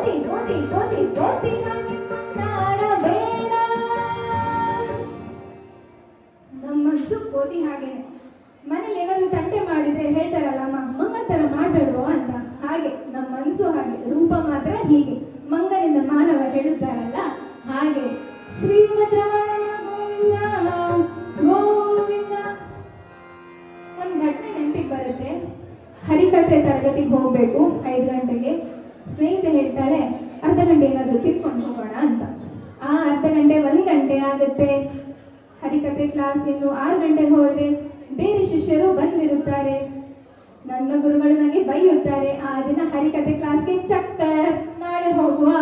ಧೋತಿ ಧೋತಿ ಧೋತಿ ಧೋತಿ ಹಾಕಿಕೊಂಡಾಡಬೇಡ. ನಮ್ಮ ಮನ್ಸು ಗೋಧಿ ಹಾಗೇನೆ. ಮನೇಲಿ ಏನಾದ್ರು ತಂಟೆ ಮಾಡಿದ್ರೆ ಹೇಳ್ತಾರಲ್ಲ ಅಮ್ಮ ಮಂಗ ತರ ಮಾಡ್ಬೇಡು ಅಂತ, ಹಾಗೆ ನಮ್ಮ ಮನ್ಸು ಹಾಗೆ, ರೂಪ ಮಾತ್ರ ಹೀಗೆ, ಮಂಗನಿಂದ ಮಾನವ ಹೇಳುತ್ತಾರಲ್ಲ ಹಾಗೆ. ಶ್ರೀಮದ್ ರಮಣ ಗೋವಿಂದ ಗೋವಿಂದ. ಒಂದ್ ಘಟನೆ ನೆನಪಿಗೆ ಬರುತ್ತೆ. ಹರಿಕಥೆ ತರಗತಿಗೆ ಹೋಗ್ಬೇಕು 5 ಗಂಟೆಗೆ. ಸ್ನೇಹಿತೆ ಹೇಳ್ತಾಳೆ ಅರ್ಧ ಗಂಟೆ ಏನಾದ್ರು ತಿಳ್ಕೊಂಡು ಹೋಗೋಣ ಅಂತ. ಆ ಅರ್ಧ ಗಂಟೆ 1 ಗಂಟೆ ಆಗುತ್ತೆ. ಹರಿಕಥೆ ಕ್ಲಾಸ್ ಇನ್ನು 6 ಗಂಟೆಗೆ ಹೋದ್ರೆ ಬೇರೆ ಶಿಷ್ಯರು ಬಂದಿರುತ್ತಾರೆ. ನನ್ನ ಗುರುಗಳು ನನಗೆ ಬೈಯುತ್ತಾರೆ. ಆ ದಿನ ಹರಿಕಥೆ ಕ್ಲಾಸ್ಗೆ ಚಕ್ಕರ್, ನಾಳೆ ಹೋಗುವ.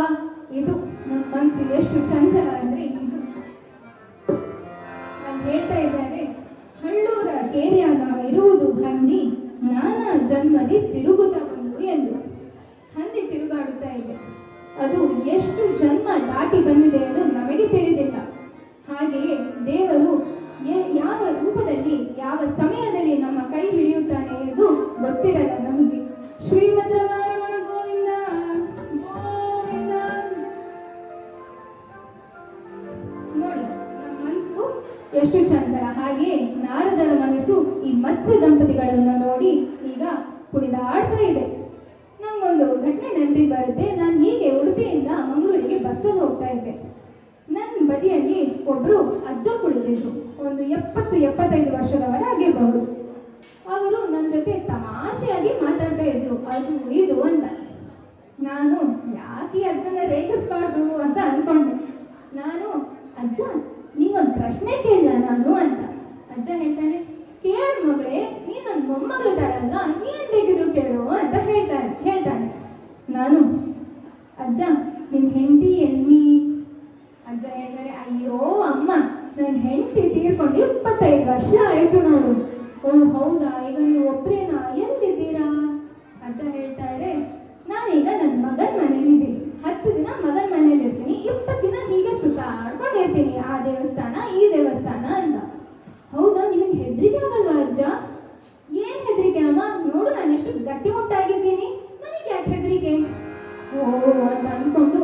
ಇದು ನಮ್ಮ ಮನಸ್ಸು ಎಷ್ಟು ಚಂಚಲ ಅಂದ್ರೆ ಇದು. ನಾನು ಹೇಳ್ತಾ ಇದ್ದಾರೆ, ಹಳ್ಳೂರ ಕೇರಿಯಾಗ ಇರುವುದು ಹಂದಿ, ನಾನಾ ಜನ್ಮದಿ ತಿರುಗುತ್ತ ಬಂದು ಎಂದು. ಹಂದಿ ತಿರುಗಾಡುತ್ತಾ ಇದೆ. ಅದು ಎಷ್ಟು ಜನ್ಮ ದಾಟಿ ಬಂದಿದೆ ಎಂದು ನಮಗೆ ತಿಳಿದಿಲ್ಲ. ಹಾಗೆಯೇ ದೇವರು ಯಾವ ರೂಪದಲ್ಲಿ ಯಾವ ಸಮಯದಲ್ಲಿ ನಮ್ಮ ಕೈ ಹಿಡಿಯುತ್ತಾನೆ ಎಂದು ಗೊತ್ತಿರಲ್ಲ ನಮಗೆ. ಶ್ರೀಮದ್ ರಮಣ ಗೋವಿಂದ ಗೋವಿಂದ. ನೋಡಿ ನಮ್ಮ ಮನಸ್ಸು ಎಷ್ಟು ಚಂಚಲ. ಹಾಗೆಯೇ ನಾರದರ ಮನಸ್ಸು ಈ ಮತ್ಸ್ಯ ದಂಪತಿಗಳನ್ನು ನೋಡಿ ಈಗ ಕುಣಿದಾಡ್ತಾ ಇದೆ. ನಂಗೊಂದು ಘಟನೆ ನೆನಪಿಗೆ ಬರುತ್ತೆ. ನಾನು ಹೀಗೆ ಉಡುಪಿಯಿಂದ ಮಂಗಳೂರಿಗೆ ಬಸ್ಸಲ್ಲಿ ಹೋಗ್ತಾ ಇದ್ದೆ. ನನ್ನ ಬದಿಯಲ್ಲಿ ಒಬ್ರು ಅಜ್ಜ ಕುಳಿತಿದ್ರು. ಒಂದು 70-75 ವರ್ಷದವರಾಗಿರಬಹುದು. ಅವರು ನನ್ನ ಜೊತೆ ತಮಾಷೆಯಾಗಿ ಮಾತಾಡ್ತಾ ಇದ್ರು, ಅದು ಇದು ಅಂತ. ನಾನು ಯಾಕೆ ಅಜ್ಜನ ರೇಗಿಸ್ಬಾರ್ದು ಅಂತ ಅನ್ಕೊಂಡೆ. ನಾನು ಅಜ್ಜ ನಿಂಗೊಂದು ಪ್ರಶ್ನೆ ಕೇಳ ನಾನು ಅಂತ. ಅಜ್ಜ ಹೇಳ್ತಾನೆ, ಕೇಳು ಮಗಳೇ, ನೀನ್ ನನ್ನ ಮೊಮ್ಮಗಳು ತರಲ್ಲ, ಏನ್ ಬೇಕಿದ್ರು ಕೇಳು ಅಂತ ಹೇಳ್ತಾನೆ. ನಾನು ಅಜ್ಜ ನಿನ್ ಹೆಂಡತಿ ಎಲ್ಲಿ? ಅಜ್ಜ ಹೇಳ್ತಾರೆ, ಅಯ್ಯೋ ಅಮ್ಮ ನನ್ನ ಹೆಂಡತಿ ತೀರ್ಕೊಂಡು 25 ವರ್ಷ ಆಯ್ತು ನೋಡು. ಓ ಹೌದಾ, ಈಗ ನೀವು ಒಬ್ರೇನಾ? ಎಲ್ಲಿದ್ದೀರಾ? ಅಜ್ಜ ಹೇಳ್ತಾರೆ, ನಾನೀಗ ನನ್ನ ಮಗನ ಮನೇಲಿದ್ದೀನಿ. 10 ದಿನ ಮಗನ ಮನೇಲಿ ಇರ್ತೀನಿ, 20 ದಿನ ಹೀಗೆ ಸುತ್ತಾಡ್ಕೊಂಡಿರ್ತೀನಿ, ಆ ದೇವಸ್ಥಾನ ಈ ದೇವಸ್ಥಾನ ಅಂತ. ಹೌದಾ, ನಿಮಗೆ ಹೆದರಿಕೆ ಆಗಲ್ವಾ ಅಜ್ಜ? ಏನ್ ಹೆದರಿಕೆ ಅಮ್ಮ? ನೋಡು ನಾನು ಎಷ್ಟು ಗಟ್ಟಿಮುಟ್ಟಾಗಿದ್ದೀನಿ, ನನಗೆ ಯಾಕೆ ಹೆದರಿಕೆ? ಓ ಅಂತ ಅನ್ಕೊಂಡು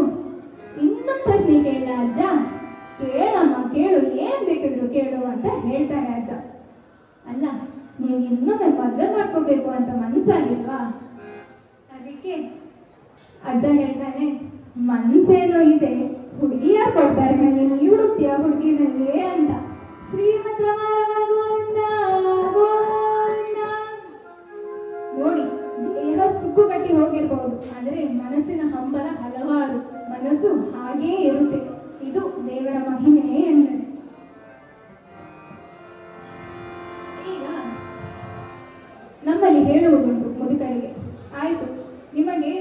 ಇನ್ನೊಂದು ಪ್ರಶ್ನೆ ಕೇಳ ಅಜ್ಜ? ಕೇಳಮ್ಮ ಕೇಳು, ಏನ್ ಬೇಕಿದ್ರು ಕೇಳು ಅಂತ ಹೇಳ್ತಾನೆ ಅಜ್ಜ. ಅಲ್ಲ ನೀವು ಇನ್ನೊಮ್ಮೆ ಮದುವೆ ಮಾಡ್ಕೋಬೇಕು ಅಂತ ಮನ್ಸಾಗಿಲ್ವಾ? ಅದಕ್ಕೆ ಅಜ್ಜ ಹೇಳ್ತಾನೆ, ಮನ್ಸೇನೋ ಇದೆ, ಹುಡುಗಿ ಯಾರು ಕೊಡ್ತಾರೆ, ನೀನು ಹುಡುಕ್ತೀಯ ಹುಡುಗಿನಲ್ಲಿ ಅಂತ. ಶ್ರೀಮದ್ ರಮಣ ಗೋವಿಂದ ಗೋವಿಂದ. ನೋಡಿ, ದೇಹ ಸುಕ್ಕುಗಟ್ಟಿ ಹೋಗಿರ್ಬಹುದು, ಆದರೆ ಮನಸ್ಸಿನ ಹಂಬಲ ಹಲವಾರು. ಮನಸ್ಸು ಹಾಗೇ ಇರುತ್ತೆ. ಇದು ದೇವರ ಮಹಿಮೆ ಎಂದರೆ. ಈಗ ನಮ್ಮಲ್ಲಿ ಹೇಳುವುದುಂಟು ಮುದುಕರಿಗೆ, ಆಯ್ತು ನಿಮಗೆ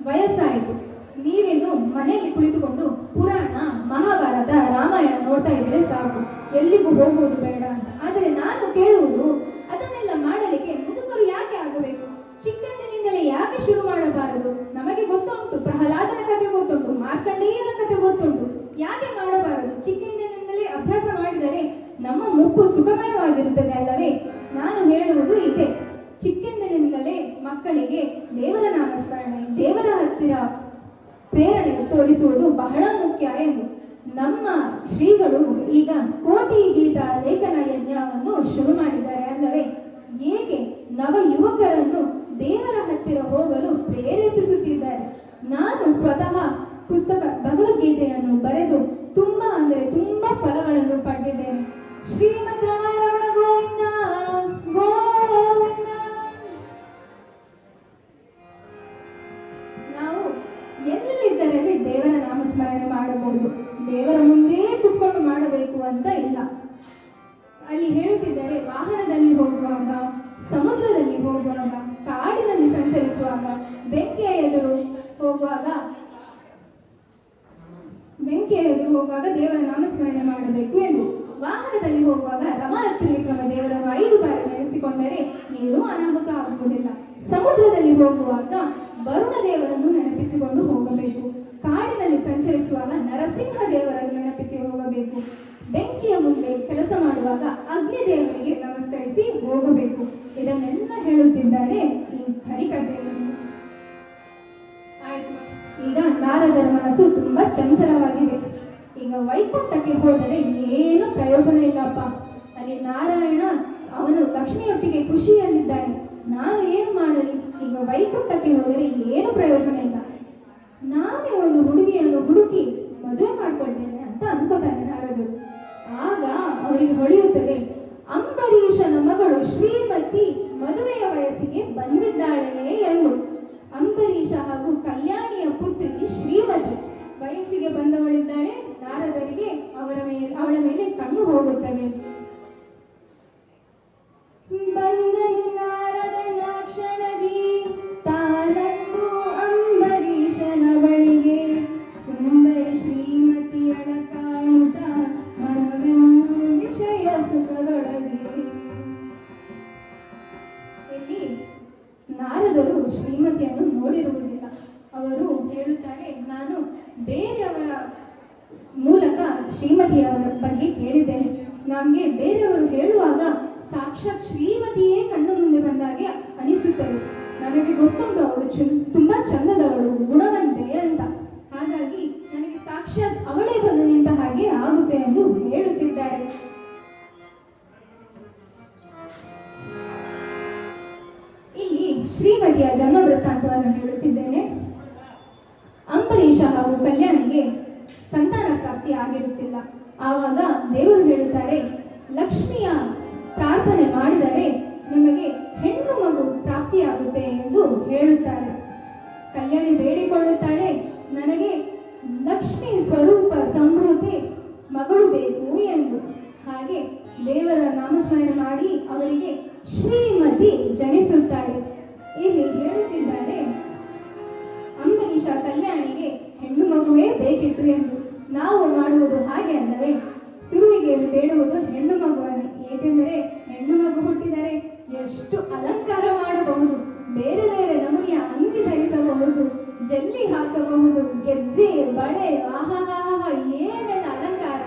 ವಯಸ್ಸಾಯಿತು, ನೀವೇನು ಮನೆಯಲ್ಲಿ ಕುಳಿತುಕೊಂಡು ಪುರಾಣ ಮಹಾಭಾರತ ರಾಮಾಯಣ ನೋಡ್ತಾ ಇದ್ರೆ ಸಾಕು, ಎಲ್ಲಿಗೂ ಹೋಗುವುದು ಬೇಡ ಅಂತ. ಆದರೆ ನಾನು ಕೇಳುವುದು, ಅದನ್ನೆಲ್ಲ ಮಾಡಲಿಕ್ಕೆ ಮುದುಕರು ಯಾಕೆ ಆಗಬೇಕು? ಚಿಕ್ಕಂದಿನಿಂದಲೇ ಯಾಕೆ ಶುರು ಮಾಡಬಾರದು? ನಮಗೆ ಗೊತ್ತುಂಟು, ಪ್ರಹ್ಲಾದನ ಕಥೆ ಗೊತ್ತುಂಟು, ಮಾರ್ಕಂಡೇಯನ ಕಥೆ ಗೊತ್ತುಂಟು. ಯಾಕೆ ಮಾಡಬಾರದು? ಚಿಕ್ಕಂದಿನಿಂದಲೇ ಅಭ್ಯಾಸ ಮಾಡಿದರೆ ನಮ್ಮ ಮುಪ್ಪು ಸುಖಮಯವಾಗಿರುತ್ತದೆ ಅಲ್ಲವೇ? ನಾನು ಹೇಳುವುದು ಇದೆ, ಚಿಕ್ಕಂದಿನಿಂದಲೇ ಮಕ್ಕಳಿಗೆ ದೇವರ ನಾಮಸ್ಮರಣೆ, ದೇವರ ಹತ್ತಿರ ಪ್ರೇರಣೆ ತೋರಿಸುವುದು ಬಹಳ ಮುಖ್ಯ ಎಂದು. ನಮ್ಮ ಶ್ರೀಗಳು ಈಗ ಕೋಟಿ ಗೀತಾ ಲೇಖನ ಯಜ್ಞವನ್ನು ಶುರು ಮಾಡಿದ್ದಾರೆ ಅಲ್ಲವೇ? ಹೇಗೆ ನವ ಯುವಕರನ್ನು ದೇವರ ಹತ್ತಿರ ಹೋಗಲು ಪ್ರೇರೇಪಿಸುತ್ತಿದ್ದಾರೆ. ನಾನು ಸ್ವತಃ ಪುಸ್ತಕ ಭಗವದ್ಗೀತೆಯನ್ನು ಬರೆದು ತುಂಬಾ ಫಲಗಳನ್ನು ಪಡೆದಿದ್ದೇನೆ. ಶ್ರೀಮದ್ ರಮಣ ಗೋವಿಂದ ಗೋವಿಂದ. ನಾವು ಎಲ್ಲಿದ್ದರಲ್ಲಿ ದೇವರ ನಾಮಸ್ಮರಣೆ ಮಾಡಬಹುದು. ದೇವರ ಮುಂದೆ ಕುತ್ಕೊಂಡು ಮಾಡಬೇಕು ಅಂತ ಇಲ್ಲ. ಅಲ್ಲಿ ಹೇಳುತ್ತಿದ್ದಾರೆ, ವಾಹನದಲ್ಲಿ ಹೋಗುವಾಗ, ಸಮುದ್ರದಲ್ಲಿ ಹೋಗುವಾಗ, ಕಾಡಿನಲ್ಲಿ ಸಂಚರಿಸುವಾಗ, ಬೆಂಕಿಯ ಎದುರು ಹೋಗುವಾಗ ದೇವರ ನಾಮಸ್ಮರಣೆ ಮಾಡಬೇಕು ಎಂದು. ವಾಹನದಲ್ಲಿ ಹೋಗುವಾಗ ರಮಾ ತ್ರಿವಿಕ್ರಮ ದೇವರನ್ನು 5 ಬಾರಿ ನೆನೆಸಿಕೊಂಡರೆ ಏನೂ ಅನಾಹುತ ಆಗುವುದಿಲ್ಲ. ಸಮುದ್ರದಲ್ಲಿ ಹೋಗುವಾಗ ವರುಣ ದೇವರನ್ನು ನೆನಪಿಸಿಕೊಂಡು ಹೋಗಬೇಕು. ಕಾಡಿನಲ್ಲಿ ಸಂಚರಿಸುವಾಗ ನರಸಿಂಹ ದೇವರನ್ನು ನೆನಪಿಸಿ ಹೋಗಬೇಕು. ಬೆಂಕಿಯ ಮುಂದೆ ಕೆಲಸ ಮಾಡುವಾಗ ಅಗ್ನಿ ದೇವರಿಗೆ ನಮಸ್ಕರಿಸಿ ಹೋಗಬೇಕು. ಇದನ್ನೆಲ್ಲ ಹೇಳುತ್ತಿದ್ದಾರೆ ಈ ಹರಿಕಥೆಯಲ್ಲಿ. ನಾರದರ ಮನಸ್ಸು ತುಂಬಾ ಚಂಚಲವಾಗಿದೆ. ಈಗ ವೈಕುಂಠಕ್ಕೆ ಹೋದರೆ ಏನು ಪ್ರಯೋಜನ ಇಲ್ಲಪ್ಪ. ಅಲ್ಲಿ ನಾರಾಯಣ ಅವನು ಲಕ್ಷ್ಮಿಯೊಟ್ಟಿಗೆ ಖುಷಿಯಲ್ಲಿದ್ದಾನೆ. ನಾನು ಏನು ಮಾಡಲಿ? ಈಗ ವೈಕುಂಠಕ್ಕೆ ಹೋದರೆ ಏನು ಪ್ರಯೋಜನ ಇಲ್ಲ. ನಾನೇ ಒಂದು ಹುಡುಗಿಯನ್ನು ಹುಡುಕಿ ಮದುವೆ ಮಾಡ್ಕೊಳ್ತೇನೆ ಅಂತ ಅನ್ಕೋತಾನೆ ನಾರದರು. ಆಗ ಅವರಿಗೆ ಹೊಳೆಯುತ್ತದೆ, ಅಂಬರೀಷನ ಮಗಳು ಶ್ರೀಮತಿ ಮದುವೆಯ ವಯಸ್ಸಿಗೆ ಬಂದಿದ್ದಾಳೆ ಎಂದು. ಅಂಬರೀಷ ಹಾಗೂ ಕಲ್ಯಾಣಿಯ ಪುತ್ರಿ ಶ್ರೀಮತಿ ವಯಸ್ಸಿಗೆ ಬಂದವಳಿದ್ದಾಳೆ. ನಾರದರಿಗೆ ಅವಳ ಮೇಲೆ ಕಣ್ಣು ಹೋಗುತ್ತದೆ. ಬಂದನು ನಾರದನ ಕ್ಷಣದಿ ತಾನಂದು ಅಂಬರೀಷನ ಬಳಿಗೆ, ಸುಂದರಿ ಶ್ರೀಮತಿಯಳ ಕಾಣುತ್ತ ಮನವೆಂದು ವಿಷಯ ಸುಖದೊಳಗೆ. ಇಲ್ಲಿ ನಾರದರು ಶ್ರೀಮತಿಯನ್ನು ನೋಡಿರುವುದಿಲ್ಲ. ಅವರು ಹೇಳುತ್ತಾರೆ, ನಾನು ಬೇರೆಯವರ ಮೂಲಕ ಶ್ರೀಮತಿಯವರ ಬಗ್ಗೆ ಕೇಳಿದ್ದೇನೆ. ನಮಗೆ ಬೇರೆಯವರು ಹೇಳುವಾಗ ಸಾಕ್ಷಾತ್ ಶ್ರೀಮತಿಯೇ ಕಣ್ಣು ಮುಂದೆ ಬಂದಾಗೆ ಅನಿಸುತ್ತದೆ. ನನಗೆ ಗೊತ್ತುಂಟು ಅವಳು ತುಂಬಾ ಚಂದದವಳು, ಗುಣವಂತೆ ಅಂತ. ಹಾಗಾಗಿ ನನಗೆ ಸಾಕ್ಷಾತ್ ಅವಳೇ ಬಂದು ನಿಂತ ಹಾಗೆ ಆಗುತ್ತೆ ಎಂದು ಹೇಳುತ್ತಿದ್ದಾರೆ. ಇಲ್ಲಿ ಶ್ರೀಮತಿಯ ಜನ್ಮ ವೃತ್ತಾಂತವನ್ನು ಹೇಳುತ್ತಿದ್ದೇನೆ. ಅಂಬರೀಷ ಹಾಗೂ ಕಲ್ಯಾಣಿಗೆ ಸಂತಾನ ಪ್ರಾಪ್ತಿ ಆಗಿರುತ್ತಿಲ್ಲ. ಆವಾಗ ದೇವರು ಹೇಳುತ್ತಾರೆ, ಲಕ್ಷ್ಮಿಯ ಪ್ರಾರ್ಥನೆ ಮಾಡಿದರೆ ನಿಮಗೆ ಹೆಣ್ಣು ಮಗು ಪ್ರಾಪ್ತಿಯಾಗುತ್ತೆ ಎಂದು ಹೇಳುತ್ತಾರೆ. ಕಲ್ಯಾಣಿ ಬೇಡಿಕೊಳ್ಳುತ್ತಾಳೆ, ನನಗೆ ಲಕ್ಷ್ಮಿ ಸ್ವರೂಪ ಸಮೃದ್ಧಿ ಮಗಳು ಬೇಕು ಎಂದು. ಹಾಗೆ ದೇವರ ನಾಮಸ್ಮರಣೆ ಮಾಡಿ ಅವರಿಗೆ ಶ್ರೀಮತಿ ಜನಿಸುತ್ತಾಳೆ. ಇಲ್ಲಿ ಹೇಳುತ್ತಿದ್ದಾರೆ, ಅಂಬರೀಷ ಕಲ್ಯಾಣಿಗೆ ಹೆಣ್ಣು ಮಗುವೇ ಬೇಕಿತ್ತು ಎಂದು. ನಾವು ಮಾಡುವುದು ಹಾಗೆ ಅಲ್ಲವೇ? ಸುರುವಿಗೆ ಬೇಡುವುದು ಹೆಣ್ಣು ಮಗುವನ್ನೇ. ಏಕೆಂದರೆ ಹೆಣ್ಣು ಮಗು ಹುಟ್ಟಿದರೆ ಎಷ್ಟು ಅಲಂಕಾರ ಮಾಡಬಹುದು, ಬೇರೆ ಬೇರೆ ನಮೂನೆಯ ಅಂಗಿ ಧರಿಸಬಹುದು, ಜಲ್ಲಿ ಹಾಕಬಹುದು, ಗೆಜ್ಜೆ ಬಳೆ, ಆಹಾಹ ಏನೆಲ್ಲ ಅಲಂಕಾರ.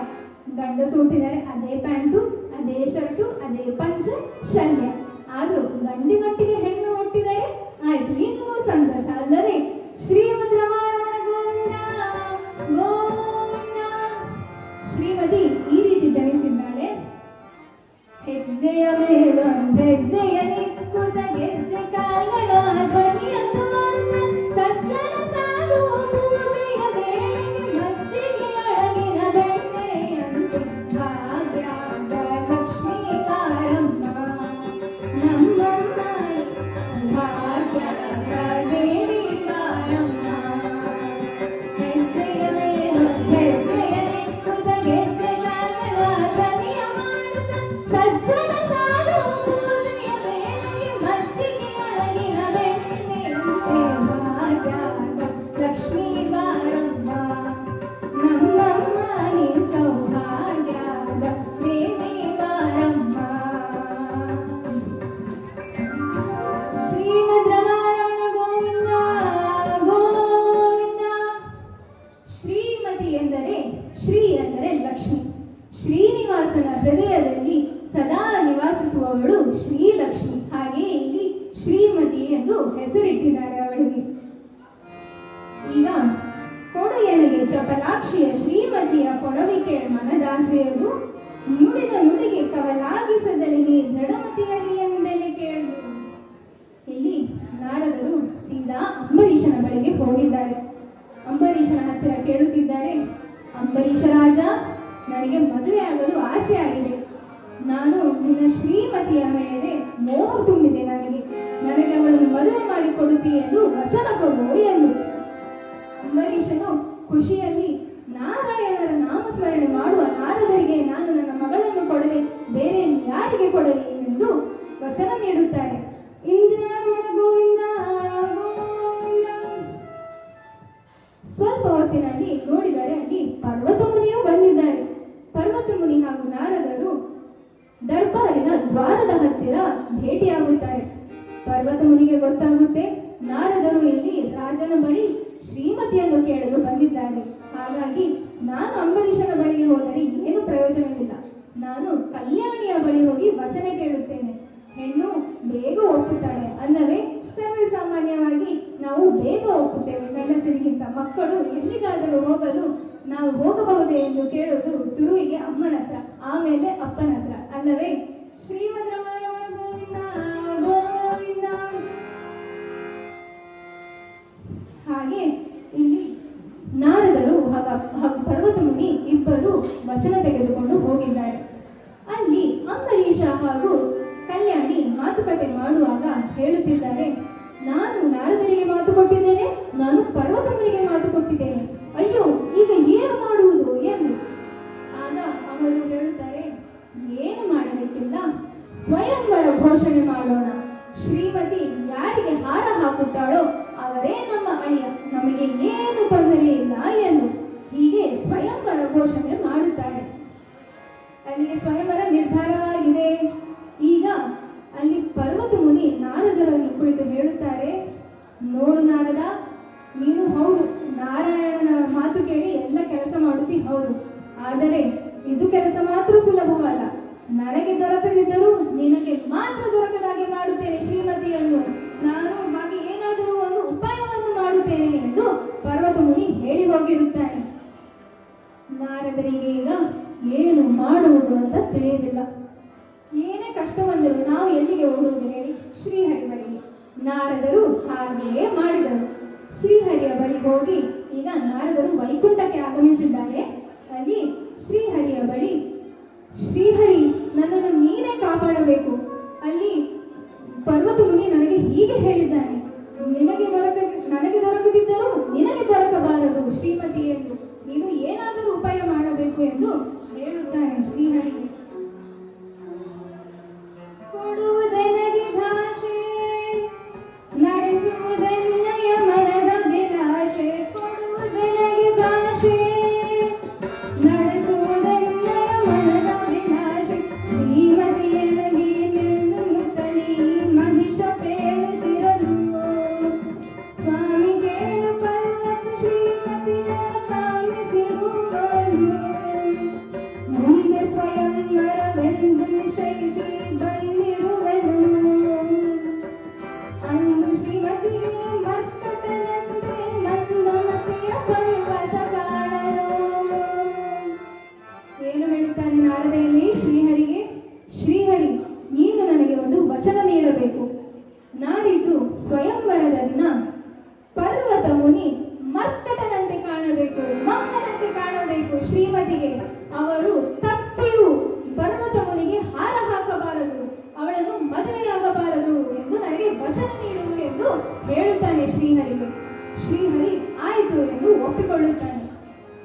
ಗಂಡಸು ಹುಟ್ಟಿದರೆ ಅದೇ ಪ್ಯಾಂಟು, ಅದೇ ಶರ್ಟು, ಅದೇ ಪಂಚ ಶಲ್ಯ. ಆದ್ರೂ ಗಂಡಿನೊಟ್ಟಿಗೆ ಹೆಣ್ಣು ಹುಟ್ಟಿದರೆ ಆಯ್ತು, ಇನ್ನೂ ಸಂತಸ ಅಲ್ಲವೇ? ಶ್ರೀಮದ್ ರಮಾರಮಣ ಗೋವಿಂದ ಗೋವಿಂದ. ಶ್ರೀಮತಿ ಈ ರೀತಿ ಜನಿಸಿದ್ದಾಳೆ. ಹೆಜ್ಜೆಯ ಮೇಲೊಂದು ಹೆಜ್ಜೆಯ ನಿಕ್ಕುತ್ತ ಗೆಜ್ಜೆ ಕಾಲ್ಗಳ ಧ್ವನಿಯ ತೋರುತ್ತ ಸಜ್ಜನ ಸಾಗುವ ಪೂಜೆಯ ವೇಳೆಗೆ ಮಜ್ಜಿಗೆ ಅಳಗಿನ ಬೆಣ್ಣೆಯಂತೆ ಭಾಗ್ಯದ ಲಕ್ಷ್ಮೀ ಕಾರಮ್ಮ ನಮ್ಮಮ್ಮ ಭಾಗ್ಯದ ದೇವಿ ಕಾರಮ್ಮ. ಹೆಜ್ಜೆಯ ಮೇಲೊಂದು ಹೆಜ್ಜೆಯ ನಿಕ್ಕುತ್ತ ಗೆಜ್ಜೆ ಕಾಲ್ಗಳ ಧ್ವನಿಯ ಮಾಡುತ್ತ ಸಜ್ಜನ ಸಾಗುವ ಪೂಜೆಯ ವೇಳೆಗೆ ಮಜ್ಜಿಗೆ ಅಳಗಿನ ಬೆಣ್ಣೆಯಂತೆ ಭಾಗ್ಯದ ಲಕ್ಷ್ಮೀ ಬಾರಮ್ಮ ನಮ್ಮಮ್ಮ ನೀ ಸೌಭಾಗ್ಯದ ದೇವಿ ಬಾರಮ್ಮ. ಶ್ರೀಮದ್ ರಮಾರಮಣ ಗೋವಿಂದ ಗೋವಿಂದ. ಶ್ರೀಮತಿ ಎಂದರೆ ಶ್ರೀ ಎಂದರೆ ಲಕ್ಷ್ಮಿ. ಶ್ರೀನಿವಾಸನ ಹೃದಯದಲ್ಲಿ ಸದಾ ನಿವಾಸಿಸುವವಳು ಶ್ರೀಲಕ್ಷ್ಮಿ. ಹಾಗೆ ಇಲ್ಲಿ ಶ್ರೀಮತಿ ಎಂದು ಹೆಸರಿಟ್ಟಿದ್ದಾರೆ ಅವಳಿಗೆ. ಈಗ ಕೊಡು ಎನಗೆ ಚಪಲಾಕ್ಷಿಯ ಶ್ರೀಮತಿಯ ಕೊಡವಿಕೆ ಮನದಾಸೆಯದು, ನುಡಿದ ನುಡಿಗೆ ಕವಲಾಗಿಸದಲ್ಲಿ ನೀ ದೃಢಮತಿಯಲ್ಲಿ ಎಂದೆನೆ ಕೇಳು. ಇಲ್ಲಿ ನಾರದರು ಸೀದಾ ಅಂಬರೀಷನ ಬಳಿಗೆ ಹೋಗಿದ್ದಾರೆ. ಅಂಬರೀಷನ ಹತ್ತಿರ ಕೇಳುತ್ತಿದ್ದಾರೆ, ಅಂಬರೀಷ ರಾಜ, ನನಗೆ ಮದುವೆ ಆಗಲು ಆಸೆ ಆಗಿದೆ. ನಾನು ನಿನ್ನ ಶ್ರೀಮತಿಯ ಮೇಲೆ ಮೋಹ ತುಂಬಿದೆ. ನನಗೆ ಅವಳನ್ನು ಮದುವೆ ಮಾಡಿಕೊಡುತ್ತಿ ಎಂದು ವಚನ ಕೊಡು ಎಂದು. ಅಂಬರೀಷನು ಖುಷಿಯಲ್ಲಿ, ನಾರಾಯಣರ ನಾಮಸ್ಮರಣೆ ಮಾಡುವ ನಾರದರಿಗೆ ನಾನು ನನ್ನ ಮಗಳನ್ನು ಕೊಡದೆ ಬೇರೆ ಯಾರಿಗೆ ಕೊಡಲಿ ಎಂದು ವಚನ ನೀಡುತ್ತಾರೆ. ಇಂದ್ರರಮಣ ಗೋವಿಂದ ಗೋವಿಂದ. ಸ್ವಲ್ಪ ಹೊತ್ತಿನಲ್ಲಿ ನೋಡಿದರೆ ಅಲ್ಲಿ ಪರ್ವತ ಮುನಿಯೂ ಬಂದಿದ್ದಾರೆ. ಪರ್ವತ ಮುನಿ ಹಾಗೂ ನಾರದರು ದರ್ಬಾರಿನ ದ್ವಾರದ ಹತ್ತಿರ ಭೇಟಿಯಾಗುತ್ತಾರೆ. ಪರ್ವತ ಮುನಿಗೆ ಗೊತ್ತಾಗುತ್ತೆ, ನಾರದರು ಇಲ್ಲಿ ರಾಜನ ಬಳಿ ಶ್ರೀಮತಿಯನ್ನು ಕೇಳಲು ಬಂದಿದ್ದಾರೆ. ಹಾಗಾಗಿ ನಾನು ಅಂಬರೀಷನ ಬಳಿಗೆ ಹೋದರೆ ಏನು ಪ್ರಯೋಜನವಿಲ್ಲ. ನಾನು ಕಲ್ಯಾಣಿಯ ಬಳಿ ಹೋಗಿ ವಚನ ಕೇಳುತ್ತೇನೆ. ಹೆಣ್ಣು ಬೇಗ ಒಪ್ಪುತ್ತಾಳೆ ಅಲ್ಲವೇ? ಸರ್ವೇ ಸಾಮಾನ್ಯವಾಗಿ ನಾವು ಬೇಗ ಒಪ್ಪುತ್ತೇವೆ ಗಂಡಸರಿಗೆ ಮನೆಗಿಂತ ಮಕ್ಕಳು ಎಲ್ಲಿಗಾದರೂ ಹೋಗಲು ನಾವು ಹೋಗಬಹುದೇ ಎಂದು ಕೇಳೋದು ಶುರುವಿಗೆ ಅಮ್ಮನ ಹತ್ರ, ಆಮೇಲೆ ಅಪ್ಪನ ಹತ್ರ, ಅಲ್ಲವೇ? ಶ್ರೀಮದ್ ರಮಣ ಗೋವಿಂದ ಗೋವಿಂದ. ಹಾಗೆ ಇಲ್ಲಿ ನಾರದರು ಹಾಗೂ ಪರ್ವತ ಮುನಿ ಇಬ್ಬರು ವಚನ ತೆಗೆದುಕೊಂಡು ಹೋಗಿದ್ದಾರೆ. ಅಲ್ಲಿ ಅಂಬರೀಷ ಹಾಗೂ ಕಲ್ಯಾಣಿ ಮಾತುಕತೆ ಮಾಡುವಾಗ ಹೇಳುತ್ತಿದ್ದಾರೆ, ನಾನು ನಾರದರಿಗೆ ಮಾತು ಕೊಟ್ಟಿದ್ದೇನೆ, ನಾನು ಪರ್ವತ ಮುನಿಗೆ ಮಾತು ಕೊಟ್ಟಿದ್ದೇನೆ, ಅಯ್ಯೋ ಈಗ ಏನು ಮಾಡುವುದು ಎಂದು. ಆಗ ಅವರು ಹೇಳುತ್ತಾರೆ, ಏನು ಮಾಡಲಿಕ್ಕಿಲ್ಲ, ಸ್ವಯಂವರ ಘೋಷಣೆ ಮಾಡೋಣ. ಶ್ರೀಮತಿ ಯಾರಿಗೆ ಹಾರ ಹಾಕುತ್ತಾಳೋ ಅವರೇ ನಮ್ಮ ಅಳಿಯ, ನಮಗೆ ಏನು ತೊಂದರೆ ಇಲ್ಲ ಎಂದು. ಹೀಗೆ ಸ್ವಯಂವರ ಘೋಷಣೆ ಮಾಡುತ್ತಾರೆ. ಅಲ್ಲಿಗೆ ಸ್ವಯಂವರ ನಿರ್ಧಾರವಾಗಿದೆ. ಈಗ ಅಲ್ಲಿ ಪರ್ವತ ಮುನಿ ನಾರದರನ್ನು ಕುಳಿತು ಹೇಳುತ್ತಾರೆ, ನೋಡು ನಾರದ, ನೀನು ಹೌದು ನಾರಾಯಣನ ಮಾತು ಕೇಳಿ ಎಲ್ಲ ಕೆಲಸ ಮಾಡುತ್ತಿ, ಹೌದು, ಆದರೆ ಇದು ಕೆಲಸ ಮಾತ್ರ ಸುಲಭವಲ್ಲ. ನನಗೆ ದೊರಕದಿದ್ದರೂ ನಿನಗೆ ಮಾತ್ರ ದೊರಕದಾಗೆ ಮಾಡುತ್ತೇನೆ ಶ್ರೀಮತಿಯನ್ನು. ನಾನು ಹಾಗೆ ಏನಾದರೂ ಒಂದು ಉಪಾಯವನ್ನು ಮಾಡುತ್ತೇನೆ ಎಂದು ಪರ್ವತ ಮುನಿ ಹೇಳಿ ಹೋಗಿರುತ್ತಾನೆ. ನಾರದರಿಗೆ ಈಗ ಏನು ಮಾಡುವುದು ಅಂತ ತಿಳಿಯುವುದಿಲ್ಲ. ಏನೇ ಕಷ್ಟ ಬಂದರು ನಾವು ಎಲ್ಲಿಗೆ ಓಡುವುದು ಹೇಳಿ? ಶ್ರೀಹರಿ ಬಳಿಗೆ. ನಾರದರು ಹಾಗೆಯೇ ಮಾಡಿದರು. ಶ್ರೀಹರಿಯ ಬಳಿ ಹೋಗಿ ಈಗ ನಾರದರು ವೈಕುಂಠಕ್ಕೆ ಆಗಮಿಸಿದ್ದಾರೆ. ಅಲ್ಲಿ ಶ್ರೀಹರಿಯ ಬಳಿ, ಶ್ರೀಹರಿ ನನ್ನನ್ನು ನೀನೇ ಕಾಪಾಡಬೇಕು, ಅಲ್ಲಿ ಪರ್ವತ ಮುನಿ ನನಗೆ ಹೀಗೆ ಹೇಳಿದ್ದಾನೆ, ನನಗೆ ದೊರಕದಿದ್ದರೂ ನಿನಗೆ ದೊರಕಬಾರದು ಶ್ರೀಮತಿ ಎಂದು, ನೀನು ಏನಾದರೂ ಉಪಾಯ ಮಾಡಬೇಕು ಎಂದು ಹೇಳುತ್ತಾನೆ ಶ್ರೀಹರಿಗೆ. ಕೊಡುವುದೆನಗೆ ಭಾಷೆ, ನಡೆಸುವುದೆನ್ನಯ ಮನದ ವಿಲಾಸೆ, ಕೊಡುವುದೆನಗೆ ಭಾಷೆ, ನಡೆಸುವುದೆನ್ನಯ ಮನದ ವಿಲಾಸೆ, ಶ್ರೀಮತಿಯನಗೆ ನಿನ್ನುತ್ತಲೀ ಮಹಿಷ ಪೇಳುತ್ತಿರಲು, ಸ್ವಾಮಿ ಕೇಳು ಪರ್ವತ ಶ್ರೀಮತಿಯ ಕಾಮಿಸಿರುವನು, ಮುಂದೆ ಸ್ವಯಂವರವೆಂದು ನಿಶ್ಚಯಿಸಿ ಬಂದಿರುವೆನು, ಅಂದು ಶ್ರೀಮತಿಯು ಮರ್ತಟನಂತೆ ಮಂದಮತಿಯ ಪರ್ವತ ಕಾಣಲು. ಏನು ಹೇಳುತ್ತಾನೆ ನಾರದೆಯಲ್ಲಿ ಶ್ರೀಹರಿಗೆ? ಶ್ರೀಹರಿ, ನೀನು ನನಗೆ ಒಂದು ವಚನ ನೀಡಬೇಕು. ನಾಡಿದ್ದು ಸ್ವಯಂವರದ ದಿನ ಪರ್ವತ ಮುನಿ ಮರ್ಕಟನಂತೆ ಕಾಣಬೇಕು, ಮಂಗನಂತೆ ಕಾಣಬೇಕು ಶ್ರೀಮತಿಗೆ. ಅವಳು ತಪ್ಪಿಯೂ ಪರ್ವತ ಮುನಿಗೆ ಹಾರ ಹಾಕಬಾರದು, ಅವಳನ್ನು ಮದುವೆಯಾಗಬಾರದು ಎಂದು ನನಗೆ ವಚನ ನೀಡುವುದು ಎಂದು ಹೇಳುತ್ತಾನೆ ಶ್ರೀಹರಿಗೆ. ಶ್ರೀಹರಿ ಆಯಿತು ಎಂದು ಒಪ್ಪಿಕೊಳ್ಳುತ್ತಾನೆ.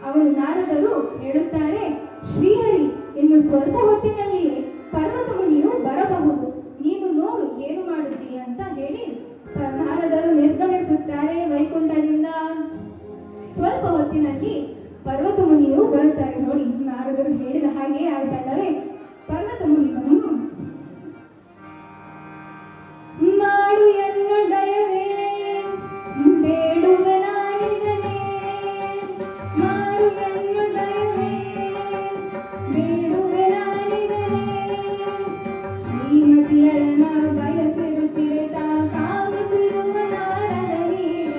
ಅವರು ನಾರದರು ಹೇಳುತ್ತಾರೆ, ಶ್ರೀಹರಿ ಇನ್ನು ಸ್ವಲ್ಪ ಹೊತ್ತಿನಲ್ಲಿಯೇ ಪರ್ವತ ಮುನಿಯು ಬರಬಹುದು, ನೀನು ನೋಡು ಏನು ಮಾಡುತ್ತೀಯ ಅಂತ ಹೇಳಿ ನಾರದರು ನಿರ್ಗಮಿಸುತ್ತಾರೆ ವೈಕುಂಠದಿಂದ. ಸ್ವಲ್ಪ ಹೊತ್ತಿನಲ್ಲಿ ಪರ್ವತ ಮುನಿಯು ಬರುತ್ತಾರೆ. ನೋಡಿ, ನಾರದರು ಹೇಳಿದ ಹಾಗೆಯೇ ಆಯ್ತಲ್ಲವೇ? ಪರ್ವತ ಮುನಿ ಬಂದು, ಮಾಡು ಎನ್ನ ದಯವೇ ಬೇಡುವೆ ನಾನಿದನೇ, ಮಾಡು ಎನ್ನ ದಯವೇ ಬೇಡುವೆ ನಾನಿದನೇ, ಶ್ರೀಮತಿಯಳನ ಬಯಸಿರುತ್ತಿರೆ ತಾ ಕಾಮಿಸಿರುವ ನಾರದನೀಗ,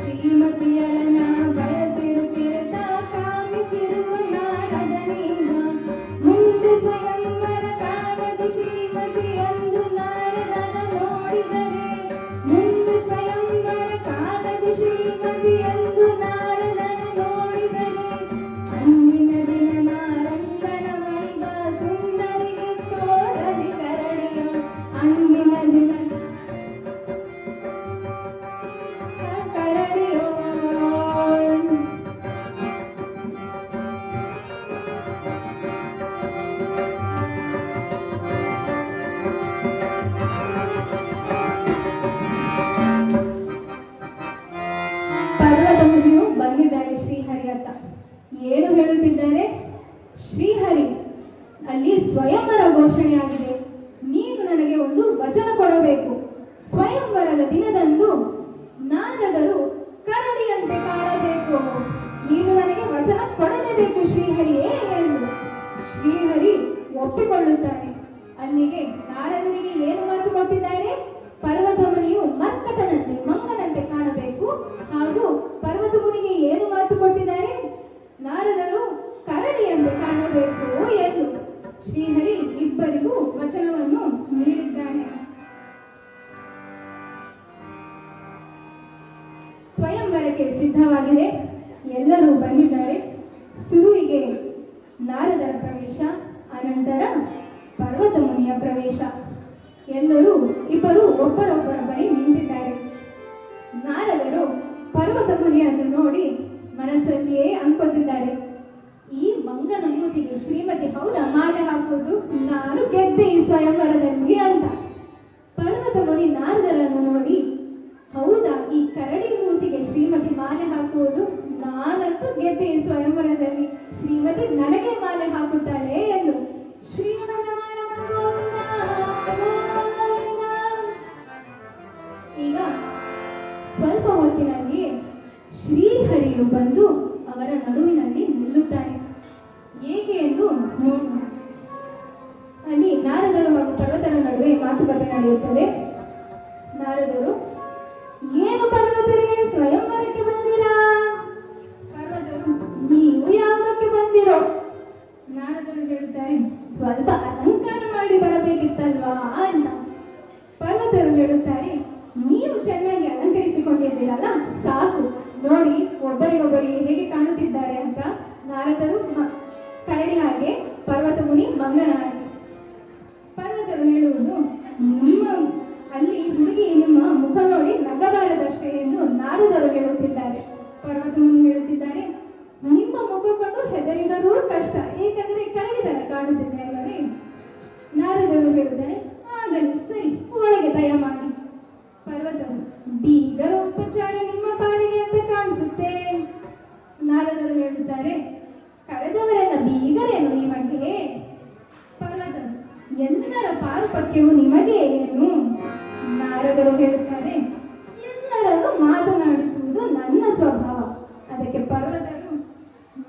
ಶ್ರೀಮತಿಯಳನ ಬಯಸಿರುತ್ತಿರೆ ತಾ ಕಾಮಿಸಿರುವ ನಾರದನೀಗ, ಮುಂದೆ ಸ್ವಯಂವರ ಕಾಲದ ಶ್ರೀಮತಿಯಂದು ನಾರದನ ನೋಡಿದರೆ, ಮುಂದೆ ಸ್ವಯಂವರ ಕಾಲದ ಶ್ರೀಮತಿಯಂದು ನಾರದನ ನೋಡಿದರೆ, ಅಂದಿನ ದಿನ ನಾರಂಗನ ಬಳಿಗ ಸುಂದರಿಗೆ ತೋರಲಿ ಕರಡಿಯೋ, ಅಂದಿನ ದಿನ ಕರಡಿಯೋ. ಪರ್ವತ ಮುನಿಯು ಬಂದಿದ್ದಾರೆ ಶ್ರೀಹರಿ ಅಂತ. ಏನು ಹೇಳುತ್ತಿದ್ದಾರೆ? ಶ್ರೀಹರಿ, ಅಲ್ಲಿ ಸ್ವಯಂವರ ಘೋಷಣೆಯಾಗಿದೆ, ನೀನು ನನಗೆ ಒಂದು ವಚನ ಕೊಡಬೇಕು. ಸ್ವಯಂವರದ ದಿನದಂದು ನಾರದರು ಕರಡಿಯಂತೆ ಕಾಣಬೇಕು, ನೀನು ನನಗೆ ವಚನ ಕೊಡಲೇಬೇಕು ಶ್ರೀಹರಿಯೇ ಎಂದು. ಶ್ರೀಹರಿ ಒಪ್ಪಿಕೊಳ್ಳುತ್ತಾನೆ. ಅಲ್ಲಿಗೆ ನಾರದರಿಗೆ ಏನು ಮಾತು ಕೊಟ್ಟಿದ್ದಾರೆ? ಪರ್ವತ ಮುನಿಯು ಮರ್ಕಟನಂತೆ ಮಂಗನಂತೆ ಕಾಣಬೇಕು ಹಾಗೂ ಪರ್ವತ ಸ್ವಯಂವರಕ್ಕೆ ಸಿದ್ಧವಾಗಿದೆ. ಎಲ್ಲರೂ ಬಂದಿದ್ದಾರೆ. ಸುರುವಿಗೆ ನಾರದರ ಪ್ರವೇಶ, ಅನಂತರ ಪರ್ವತ ಮುನಿಯ ಪ್ರವೇಶ. ಎಲ್ಲರೂ ಇಬ್ಬರು ಒಬ್ಬರೊಬ್ಬರ ಬಳಿ ನಿಂತಿದ್ದಾರೆ. ನಾರದರು ಪರ್ವತ ಮುನಿಯನ್ನು ನೋಡಿ ಮನಸ್ಸಲ್ಲಿಯೇ ಅನ್ಕೋತಿದ್ದಾರೆ, ಈ ಮಂಗನ ಮೂತಿಗೆ ಶ್ರೀಮತಿ ಹೌದಾ ಮಾಲೆ ಹಾಕುವುದು? ನಾನು ಗೆದ್ದೆ ಈ ಸ್ವಯಂವರದಲ್ಲಿ ಅಂತ. ಪರ್ವತ ಮುನಿ ನಾರದರನ್ನು ನೋಡಿ, ಹೌದಾ ಈ ಕರಡಿ ಮೂತಿಗೆ ಶ್ರೀಮತಿ ಮಾಲೆ ಹಾಕುವುದು? ನಾನಂತೂ ಗೆದ್ದೆ ಈ ಸ್ವಯಂವರದಲ್ಲಿ, ಶ್ರೀಮತಿ ನನಗೆ ಮಾಲೆ ಹಾಕುತ್ತಾಳೆ ಎಂದು. ಈಗ ಸ್ವಲ್ಪ ಹೊತ್ತಿನಲ್ಲಿ ಶ್ರೀಹರಿಯು ಬಂದು ಅವರ ನಡುವಿನಲ್ಲಿ ನಿಲ್ಲುತ್ತಾನೆ. ಏಕೆ ಎಂದು ನೋಡೋಣ. ಅಲ್ಲಿ ನಾರದರು ಹಾಗೂ ಪರ್ವತರ ನಡುವೆ ಮಾತುಕತೆ ನಡೆಯುತ್ತದೆ. ನಾರದರು, ಏನು ಪರ್ವತರೇ ಸ್ವಯಂವರಕ್ಕೆ ಬಂದಿರಾ? ಪರ್ವತರು, ನೀವು ಯಾವುದಕ್ಕೆ ಬಂದಿರೋ? ನಾರದರು ಹೇಳುತ್ತಾರೆ, ಸ್ವಲ್ಪ ಅಲಂಕಾರ ಮಾಡಿ ಬರಬೇಕಿತ್ತಲ್ವಾ ಅಂತ. ಪರ್ವತರು ಹೇಳುತ್ತಾರೆ, ನೀವು ಚೆನ್ನಾಗಿ ಅಲಂಕರಿಸಿಕೊಂಡಿದ್ದೀರಲ್ಲ, ಸಾಕು ನೋಡಿ ಒಬ್ಬರಿಗೊಬ್ಬರಿಗೆ ಹೇಗೆ ಕಾಣುತ್ತಿದ್ದಾರೆ ಅಂತ. ನಾರದರು ಕರಡಿ ಹಾಗೆ, ಪರ್ವತ ಮುನಿ ಮಂಗನ ಹಾಗೆ. ಪರ್ವತರು ಹೇಳುವುದು, ನಿಮ್ಮ ಅಲ್ಲಿ ಹುಡುಗಿ ನಿಮ್ಮ ಮುಖ ನೋಡಿ ನಗಬಾರದಷ್ಟೇ ಎಂದು ನಾರದರು ಹೇಳುತ್ತಿದ್ದಾರೆ. ಪರ್ವತ ಮುನಿ ಹೇಳುತ್ತಿದ್ದಾರೆ, ನಿಮ್ಮ ಮುಖ ಕೊಂಡು ಹೆದರಿದರೂ ಕಷ್ಟ, ಏಕೆಂದರೆ ಕರಡಿತರ ಕಾಣುತ್ತಿದೆ ಅಲ್ಲವೇ? ನಾರದರು ಹೇಳುತ್ತಾರೆ, ಆಗಲಿ ಸರಿ, ಒಳಗೆ ದಯಮಾಡಿ. ಪರ್ವತರು, ಬೀಗರ ಉಪಚಾರ ನಿಮ್ಮ ಪಾಲಿಗೆ ಅಂತ ಕಾಣಿಸುತ್ತೆ. ನಾರದರು ಹೇಳುತ್ತಾರೆ, ಕರೆದವರೆಲ್ಲ ಬೀಗರೇನು ನಿಮಗೆ? ಪರ್ವತರು, ಎಲ್ಲರ ಪಾರುಪತ್ಯವು ನಿಮಗೆ ಏನು? ನಾರದರು ಹೇಳುತ್ತಾರೆ, ಎಲ್ಲರನ್ನು ಮಾತನಾಡಿಸುವುದು ನನ್ನ ಸ್ವಭಾವ. ಅದಕ್ಕೆ ಪರ್ವತರು,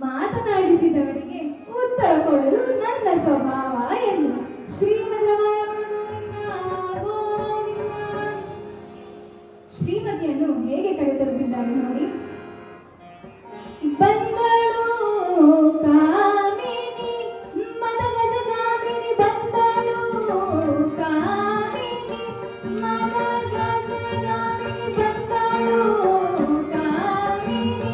ಮಾತನಾಡಿಸಿದವರಿಗೆ ಉತ್ತರ ಕೊಡಲು ನನ್ನ ಸ್ವಭಾವ ಎಂದು. ಶ್ರೀಮದ್ ರಮಾರಮಣ ಗೋವಿಂದ. ಶ್ರೀಮತಿಯನ್ನು ಹೇಗೆ ಕರೆತರುತ್ತಿದ್ದಾರೆ ನೋಡಿ. ಬಂದಳು ಕಾಮಿನಿ ಮದಗಜ ಕಾಮಿನಿ, ಬಂದಳು ಕಾಮಿನಿ ಮದಗಜ ಕಾಮಿನಿ, ಬಂದಳು ಕಾಮಿನಿ.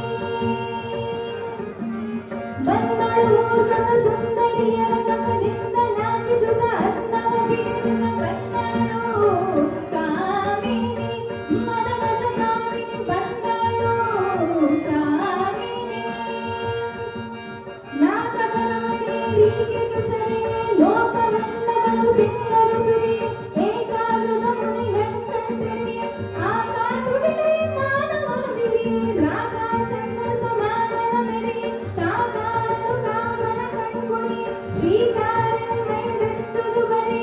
ಬಂದಳು ಜಗ ಸುಂದರಿಯರ ಜಗದಿಂದ ನಾಚಿಸುತ್ತ ಅನ್ನವ ಬೀರುತ್ತ, ಬಂದಳು ಕಾಮಿನಿ ಮದಗಜ ಕಾಮಿನಿ, ಬಂದಳು ಕಾಮಿನಿ. ನಾಟಕರಾಣಿಗೆ ಸರಿ ಲೋಕವೆಲ್ಲ ಬಂದು ಸಿಂಗಲು ಸುರಿ, ಏಕಾಗ್ರದ ಮುನಿ ಗಂಟೆರಿ ಆಕಾಶುಡಿಲೆ ಮಾನವನು ಬಿರಿ, ರಾಗ ಚಂದ್ರ ಸಮಾನನ ಮೆರಿ, ತಾಕಾಡಲು ಕಾಮನ ಕಣ್ಗುಡಿ, ಶ್ರೀಕಾರ್ಯ ಮೈ ಬೆಟ್ಟುದು ಬರಿ.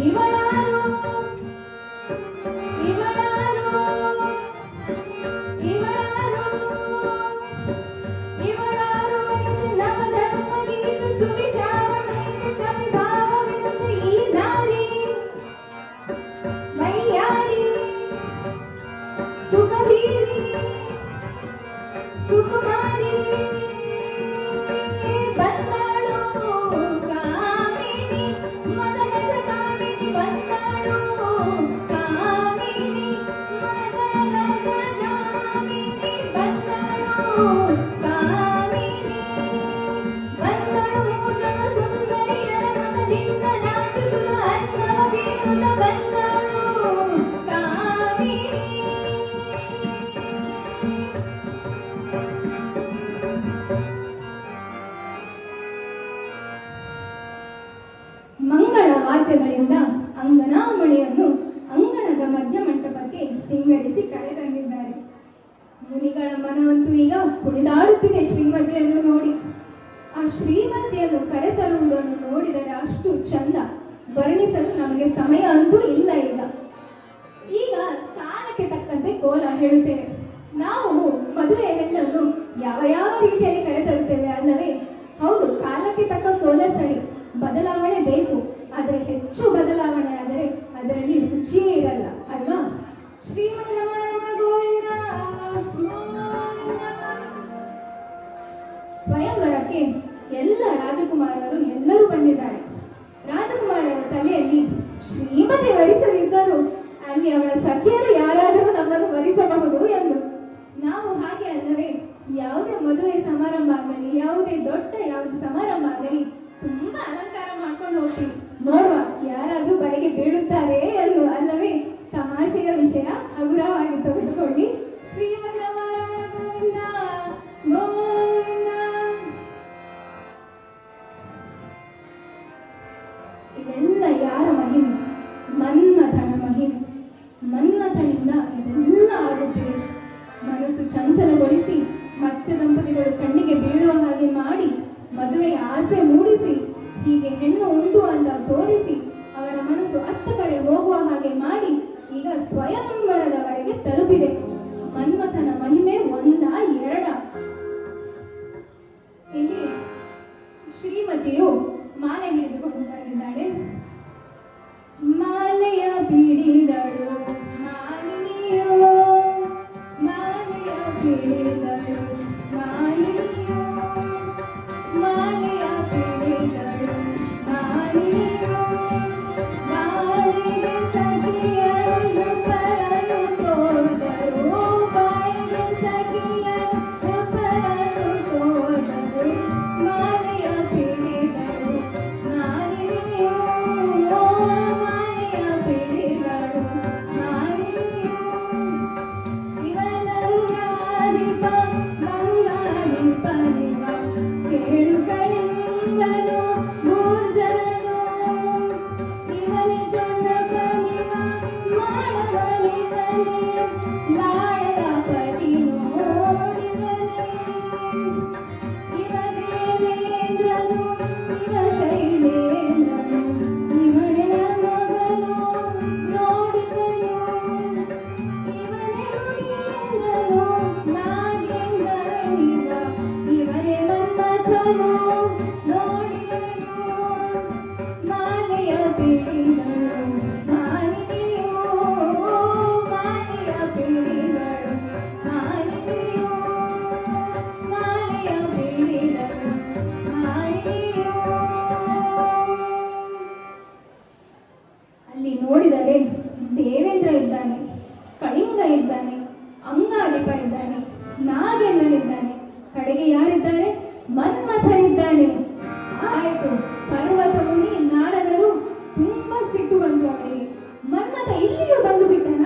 ಇವಳಾರು ಇವಳಾರು ಇವಳಾರು ಇವಳಾರು ಇದು ನವಧರ್ಮ ಗೀತ ಸುವಿಚಾರ ಮೈಗೆ ಕವಿ ಭಾವವಿರುತ್ತ ಈ ನಾರಿ ಮೈಯಾರಿ ಸುಖವೀರಿ ಸುಕುಮಾರಿ. ಬಂದಳು ಕಾಮಿನಿ ಮದಗಜ ಕಾಮಿನಿ, ಬಂದಳು ಕಾಮಿನಿ ಮದಗಜ ಕಾಮಿನಿ, ಬಂದಳು ಕಾಮಿನಿ. ಬಂದಳು ಜಗ ಸುಂದರಿಯರ ಮನದಿಂದ ನಾಚಿಸುವ ಅನ್ನವ ಬೀರುತ್ತ, ಬಂದಳು ಕಾಮಿನಿ. ಮಂಗಳ ವಾದ್ಯಗಳಿಂದ ಅಂಗನಾಮಣಿಯನ್ನು ಅಂಗಣದ ಮಧ್ಯ ಮಂಟಪಕ್ಕೆ ಸಿಂಗರಿಸಿ ಕರೆತಂದಿದ್ದಾರೆ. ಮುನಿಗಳ ಮನವಂತೂ ಈಗ ಕುಣಿದಾಡುತ್ತಿದೆ ಶ್ರೀಮತಿಯನ್ನು ನೋಡಿ. ಆ ಶ್ರೀಮತಿಯನ್ನು ಕರೆತರುವುದನ್ನು ನೋಡಿದರೆ ಅಷ್ಟು ಚಂದ, ವರ್ಣಿಸಲು ನಮಗೆ ಸಮಯ ಅಂತೂ ಇಲ್ಲ. ಈಗ ಕಾಲಕ್ಕೆ ತಕ್ಕಂತೆ ಕೋಲ ಹೇಳುತ್ತೇವೆ. ನಾವು ಮದುವೆ ಹೆಣ್ಣನ್ನು ಯಾವ ಯಾವ ರೀತಿಯಲ್ಲಿ ಕರೆತರುತ್ತೇವೆ ಅಲ್ಲವೇ? ಹೌದು, ಕಾಲಕ್ಕೆ ತಕ್ಕ ಕೋಲ ಸರಿ, ಬದಲಾವಣೆ ಬೇಕು. ಆದರೆ ಹೆಚ್ಚು ಬದಲಾವಣೆ ಆದರೆ ಅದರಲ್ಲಿ ರುಚಿಯೇ ಇರಲ್ಲ ಅಲ್ವಾ? ಶ್ರೀಮದ್ ರಮಾರಮಣ ಗೋವಿಂದ ಗೋವಿಂದ. ಸ್ವಯಂವರಕ್ಕೆ ಎಲ್ಲ ರಾಜಕುಮಾರರು ಎಲ್ಲರೂ ಬಂದಿದ್ದಾರೆ. ರಾಜಕುಮಾರರ ತಲೆಯಲ್ಲಿ ಶ್ರೀಮತಿ ವರಿಸಲಿದ್ದರು, ಅಲ್ಲಿ ಅವಳ ಸಖಿಯರು ಯಾರಾದರೂ ನಮ್ಮನ್ನು ವರಿಸಬಹುದು ಎಂದು. ನಾವು ಹಾಗೆ ಅಲ್ಲವೇ, ಯಾವುದೇ ಮದುವೆ ಸಮಾರಂಭ ಆಗಲಿ, ಯಾವುದೇ ದೊಡ್ಡ ಯಾವುದು ಸಮಾರಂಭ ಆಗಲಿ, ತುಂಬಾ ಅಲಂಕಾರ ಮಾಡ್ಕೊಂಡು ಹೋಗ್ತೀವಿ. ನೋಡುವ ಯಾರಾದ್ರೂ ಬಳಿಗೆ ಬೀಳುತ್ತಾರೆ ಎಂದು, ಅಲ್ಲವೇ? ತಮಾಷೆಯ ವಿಷಯ ಹಗುರವಾಗಿ ತೆಗೆದುಕೊಳ್ಳಿ. ಶ್ರೀಮದ್ರಮಣ ಗೋವಿಂದ ಗೋವಿಂದ. ಇವೆಲ್ಲ ಯಾರ ಮಹಿಮೆ? ಮನ್ಮಥನ ಮಹಿಮೆ. ಮನ್ಮಥನಿಂದ ಇದೆಲ್ಲ ಆಗುತ್ತಿದೆ. ಮನಸ್ಸು ಚಂಚಲಗೊಳಿಸಿ, ಮತ್ಸ್ಯ ದಂಪತಿಗಳು ಕಣ್ಣಿಗೆ ಬೀಳುವ ಹಾಗೆ ಮಾಡಿ, ಮದುವೆಯ ಆಸೆ ಮೂಡಿಸಿ, ಹೀಗೆ ಹೆಣ್ಣು ಉಂಟು ಅಂತ ತೋರಿಸಿ, ಅವರ ಮನಸ್ಸು ಅತ್ತ ಕಡೆ ಹೋಗುವ ಹಾಗೆ ಮಾಡಿ, ಈಗ ಸ್ವಯಂವರದವರೆಗೆ ತಲುಪಿದೆ. ಮನ್ಮಥನ ಮಹಿಮೆ ಒಂದ ಎರಡ? ಇಲ್ಲಿ ಶ್ರೀಮತಿಯು ಮಾಲೆ ಹಿಡಿದುಕೊಂಡು ಬಂದಿದ್ದಾಳೆ. ಮಾಲೆಯ ಬಿಡಿದಳು ಮಾಲಿನಿಯೋ, ಮಾಲೆಯ ಬಿಡಿದಳು ಮಾಲಿನಿಯೋ, ಮಾಲೆಯ ಬಿಡಿದಳು ಮಾಲಿನಿಯೋ, ಬಾಯಿಗೆ ಸಖಿಯರು ಪರನು ತೋಟರು, ಬಾಯಿಗೆ ಸಖಿಯರು ಪರನು ತೋಟರು, ಮಾಲೆಯ ಬಿಡಿದಳು ಮಾಲಿನಿಯೋ, ಮಾಲೆಯ ಬಿಡಿದಳು ಮಾಲಿನಿಯೋ. ಇವನಂಗಾರಿಪ ಮಂಗಾರಿಪನಿವ ಕೇಳುಗಳಿಂದಲೂ ಭೂರ್ಜರನು, ಇವನೇ ಚೊಣ್ಣಪನಿವ ಮಾಡವನಿವನೇ, ಲಾಳೆಯ ಪತಿ ನೋಡಿದನೇ. ಇವ ದೇವೇಂದ್ರನು, ಇವ ಶೈಲೇಂದ್ರನು, ಇವನೇ ಮಗನು ನೋಡಿದನು. ಇವನೇ ಮುನೀಂದ್ರನು ನಾಗೇಂದ್ರನಿವ, ಇವನೇ ಮನ್ಮಥನು ನೋಡಿದನು. ಮಾಲೆಯ ಬಿಡಿದಳು ಮಾಲಿನಿಯೋ, ಮಾಲೆಯ ಬಿಡಿದಳು ಮಾಲಿನಿಯೋ, ಮಾಲೆಯ ಬಿಡಿದಳು ಮಾಲಿನಿಯೋ. ಅಲ್ಲಿ ನೋಡಿದರೆ ದೇವೇಂದ್ರ ಇದ್ದಾನೆ, ಕಳಿಂಗ ಇದ್ದಾನೆ, ಅಂಗಾಲಿಪ ಇದ್ದಾನೆ, ನಾಗೇಂದ್ರನಿದ್ದಾನೆ, ಕಡೆಗೆ ಯಾರಿದ್ದಾರೆ? ಮನ್ಮಥನಿದ್ದಾನೆ. ಆಯಿತು, ಪರ್ವತ ಮುನಿ ನಾರದರು ತುಂಬಾ ಸಿಟ್ಟು ಬಂತು ಅವರಿಗೆ. ಮನ್ಮಥ ಇಲ್ಲಿಯೂ ಬಂದು ಬಿಟ್ಟನ?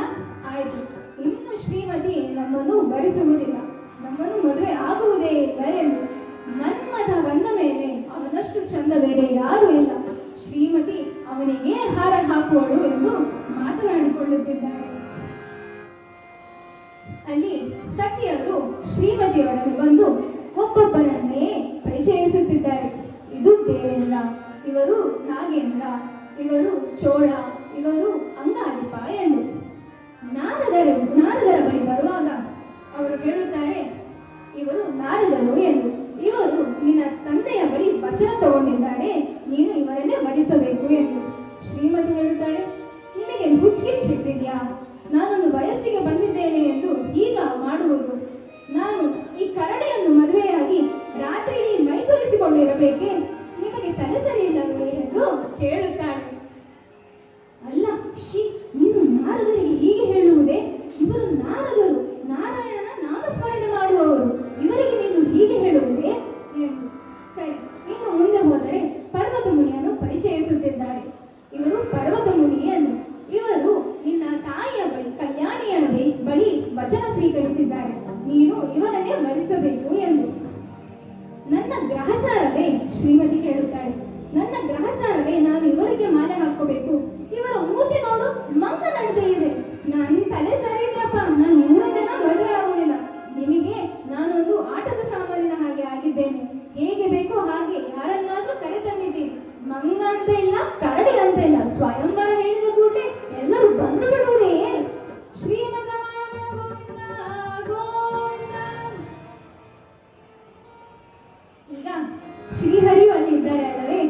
ಆಯಿತು, ಇನ್ನು ಶ್ರೀಮತಿ ನಮ್ಮನ್ನು ಭರಿಸುವುದಿಲ್ಲ, ನಮ್ಮನ್ನು ಮದುವೆ ಆಗುವುದೇ ಇಲ್ಲ ಎಂದು. ಮನ್ಮಥ ಬಂದ ಮೇಲೆ ಅವನಷ್ಟು ಚಂದ ಬೇರೆ ಯಾರೂ ಇಲ್ಲ, ಶ್ರೀಮತಿ ಅವನಿಗೆ ಹಾರ ಹಾಕುವಳು ಎಂದು ಮಾತನಾಡಿಕೊಳ್ಳುತ್ತಿದ್ದಾರೆ. ಅಲ್ಲಿ ಸಖಿಯರು ಶ್ರೀಮತಿಯೊಡನೆ ಬಂದು ಒಬ್ಬೊಬ್ಬರನ್ನೇ ಪರಿಚಯಿಸುತ್ತಿದ್ದಾರೆ. ಇದು ದೇವೇಂದ್ರ, ಇವರು ನಾಗೇಂದ್ರ, ಇವರು ಚೋಳ, ಇವರು ಅಂಗಾಲಿಪ ಎಂದು. ನಾರದರ ಬಳಿ ಬರುವಾಗ ಅವರು ಹೇಳುತ್ತಾರೆ, ಇವರು ನಾರದರು ಎಂದು. ಇವರು ನಿನ್ನ ತಂದೆಯ ಬಳಿ ವಚನ ತಗೊಂಡಿದ್ದಾರೆ, ನೀನು ಇವರನ್ನೇ ವರಿಸಬೇಕು ಎಂದು. ಶ್ರೀಮತಿ ಹೇಳುತ್ತಾಳೆ, ನಿಮಗೆ ಹುಚ್ಚಿಗೆ ಸಿಟ್ಟಿದ್ಯಾ? ನಾನೊಂದು ವಯಸ್ಸಿಗೆ ಬಂದಿದ್ದೇನೆ ಎಂದು ಈಗ ಮಾಡುವುದು? ನಾನು ಈ ಕರಡಿಯನ್ನು ಮದುವೆಯಾಗಿ ರಾತ್ರಿ ಇಡೀ ಮೈ ತುರಿಸಿಕೊಂಡಿರಬೇಕೆ? ನಿಮಗೆ ತಲೆ ಸರಿ ಇಲ್ಲವೇ ಎಂದು ಕೇಳುತ್ತಾಳೆ. ಅಲ್ಲ ಶಿ, ನೀನು ನಾರದರಿಗೆ ಹೀಗೆ ಹೇಳುವುದೇ? ಇವರು ನಾರದರು, ನಾರಾಯಣನ ನಾಮಸ್ಮರಣೆ ಮಾಡುವವರು, ಇವರಿಗೆ ನೀನು ಹೀಗೆ ಹೇಳುವುದೇ ಎಂದು. ಸರಿ, ಇನ್ನು ಮುಂದೆ ಹೋದರೆ ಪರ್ವತ ಮುನಿಯನ್ನು ಪರಿಚಯಿಸುತ್ತಿದ್ದಾರೆ. ಇವರು ಪರ್ವತ ಮುನಿಯನ್ನು, ಇವರು ನಿನ್ನ ತಾಯಿಯ ಬಳಿ ಕಲ್ಯಾಣಿಯ ಬಳಿ ವಚನ ಸ್ವೀಕರಿಸಿದ್ದಾರೆ, ನೀನು ಇವರನ್ನೇ ವರಿಸಬೇಕು ಎಂದು. ನನ್ನ ಗ್ರಹಚಾರವೇ? ಶ್ರೀಮತಿ ಕೇಳುತ್ತಾಳೆ. ನನ್ನ ಗ್ರಹಚಾರವೇ ನಾನು ಇವರಿಗೆ ಮಾಲೆ ಹಾಕೋಬೇಕು? ಇವರ ಮೂತಿ ನೋಡು, ಮಂಗನಂತೆ ಇದೆ. ನನ್ನ ತಲೆ ಸರಿ ಇಲ್ಲಪ್ಪ, ನಾನು 100 ಜನ ಮದುವೆ ಆಗುವುದಿಲ್ಲ. ನಿಮಗೆ ನಾನೊಂದು ಆಟದ ಸಾಮಾನಿನ ಹಾಗೆ ಆಗಿದ್ದೇನೆ, ಹೇಗೆ ಬೇಕೋ ಹಾಗೆ ಯಾರನ್ನಾದ್ರೂ ಕರೆ ತಂದಿದ್ದೀನಿ. ಮಂಗ ಅಂತ ಇಲ್ಲ, ಕರಡಿ ಅಂತ ಇಲ್ಲ, ಸ್ವಯಂವರ ಹೇಳಿದ ಕೂಡಲೇ ಎಲ್ಲರೂ ಬಂದು ಬಿಡುವುದೇ? ಶ್ರೀಮದ್ರಮಣ ಗೋವಿಂದ ಗೋವಿಂದ. ಈಗ ಶ್ರೀಹರಿಯು ಅಲ್ಲಿ ಇದ್ದಾರೆ ಅಲ್ಲವೇ?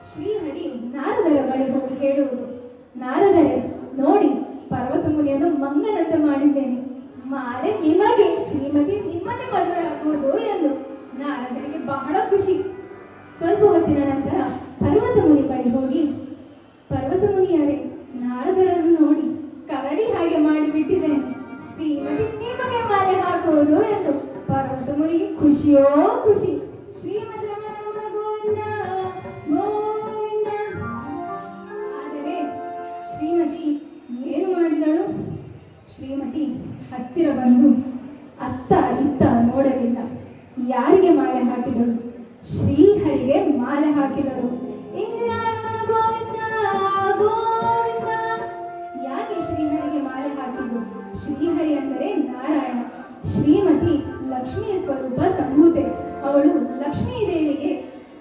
ಶ್ರೀಹರಿ ನಾರದರ ಬಳಿ ಹೋಗಿ ಹೇಳುವುದು, ನಾರದರೆ ನೋಡಿ, ಪರ್ವತ ಮುನಿಯನ್ನು ಮಂಗನಂತೆ ಮಾಡಿದ್ದೇನೆ, ಮಾಲೆ ನಿಮಗೆ, ಶ್ರೀಮತಿ ನಿಮ್ಮನ್ನೇ ಮದುವೆ ಆಗುವುದು ಎಂದು. ನಾರದರಿಗೆ ಬಹಳ ಖುಷಿ. ಸ್ವಲ್ಪ ಹೊತ್ತಿನ ನಂತರ ಪರ್ವತ ಮುನಿ ಬಳಿ ಹೋಗಿ, ಪರ್ವತ ಮುನಿಯರೇ, ನಾರದರನ್ನು ನೋಡಿ ಕರಡಿ ಹಾಗೆ ಮಾಡಿಬಿಟ್ಟಿದ್ದೇನೆ, ಶ್ರೀಮತಿ ನಿಮಗೆ ಮಾಲೆ ಹಾಕುವುದು ಎಂದು. ಖುಷಿಯೋ ಖುಷಿ. ಶ್ರೀಮದ್ ರಮಣ ಗೋವಿಂದ ಗೋವಿಂದ. ಆದರೆ ಶ್ರೀಮತಿ ಏನು ಮಾಡಿದಳು? ಶ್ರೀಮತಿ ಹತ್ತಿರ ಬಂದು ಅತ್ತ ಇತ್ತ ನೋಡಲಿಲ್ಲ. ಯಾರಿಗೆ ಮಾಲೆ ಹಾಕಿದಳು? ಶ್ರೀಹರಿಗೆ ಮಾಲೆ ಹಾಕಿದಳು. ಇಂದಿರಾರಮಣ ಗೋವಿಂದ ಗೋವಿಂದ. ಯಾಕೆ ಶ್ರೀಹರಿಗೆ ಮಾಲೆ ಹಾಕಿದ್ದು? ಶ್ರೀಹರಿ ಅಂದರೆ ನಾರಾಯಣ, ಶ್ರೀಮತಿ ಲಕ್ಷ್ಮೀ ಸ್ವರೂಪ ಸಂಭೂತೆ. ಅವಳು ಲಕ್ಷ್ಮೀ ದೇವಿಗೆ,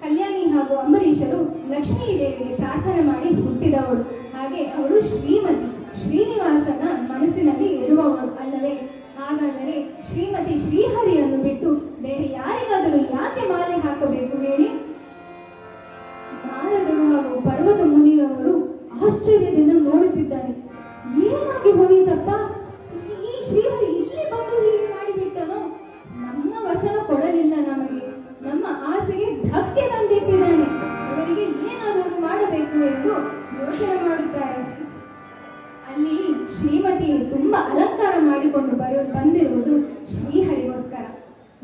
ಕಲ್ಯಾಣಿ ಹಾಗೂ ಅಂಬರೀಷರು ಲಕ್ಷ್ಮೀ ದೇವಿಗೆ ಪ್ರಾರ್ಥನೆ ಮಾಡಿ ಹುಟ್ಟಿದವಳು. ಹಾಗೆ ಅವಳು ಶ್ರೀಮತಿ, ಶ್ರೀನಿವಾಸನ ಮನಸ್ಸಿನಲ್ಲಿ ಇರುವವಳು ಅಲ್ಲವೇ? ಹಾಗಾದರೆ ಶ್ರೀಮತಿ ಶ್ರೀಹರಿಯನ್ನು ಬಿಟ್ಟು ಬೇರೆ ಯಾರಿಗಾದರೂ ಯಾಕೆ ಮಾಲೆ ಹಾಕಬೇಕು ಹೇಳಿ? ನಾರದರು ಹಾಗೂ ಪರ್ವತ ಮುನಿಯವರು ಆಶ್ಚರ್ಯದಿಂದ ನೋಡುತ್ತಿದ್ದಾರೆ. ಏನಾಗಿ ಹೋಯಿತಪ್ಪ, ಈ ಶ್ರೀಹರಿ ಇಲ್ಲಿ ಬಂದು ಹೀಗೆ ಮಾಡಿಬಿಟ್ಟನೋ? ನಮ್ಮ ವಚನ ಕೊಡಲಿಲ್ಲ, ನಮಗೆ ನಮ್ಮ ಆಸೆಗೆ ಧಕ್ಕೆ ತಂದಿಟ್ಟಿದ್ದಾನೆ. ಇವರಿಗೆ ಏನಾದರೂ ಮಾಡಬೇಕು ಎಂದು ಯೋಚನೆ ಮಾಡುತ್ತಾರೆ. ಅಲ್ಲಿ ಶ್ರೀಮತಿ ತುಂಬಾ ಅಲಂಕಾರ ಮಾಡಿಕೊಂಡು ಬಂದಿರುವುದು ಶ್ರೀಹರಿಗೋಸ್ಕರ.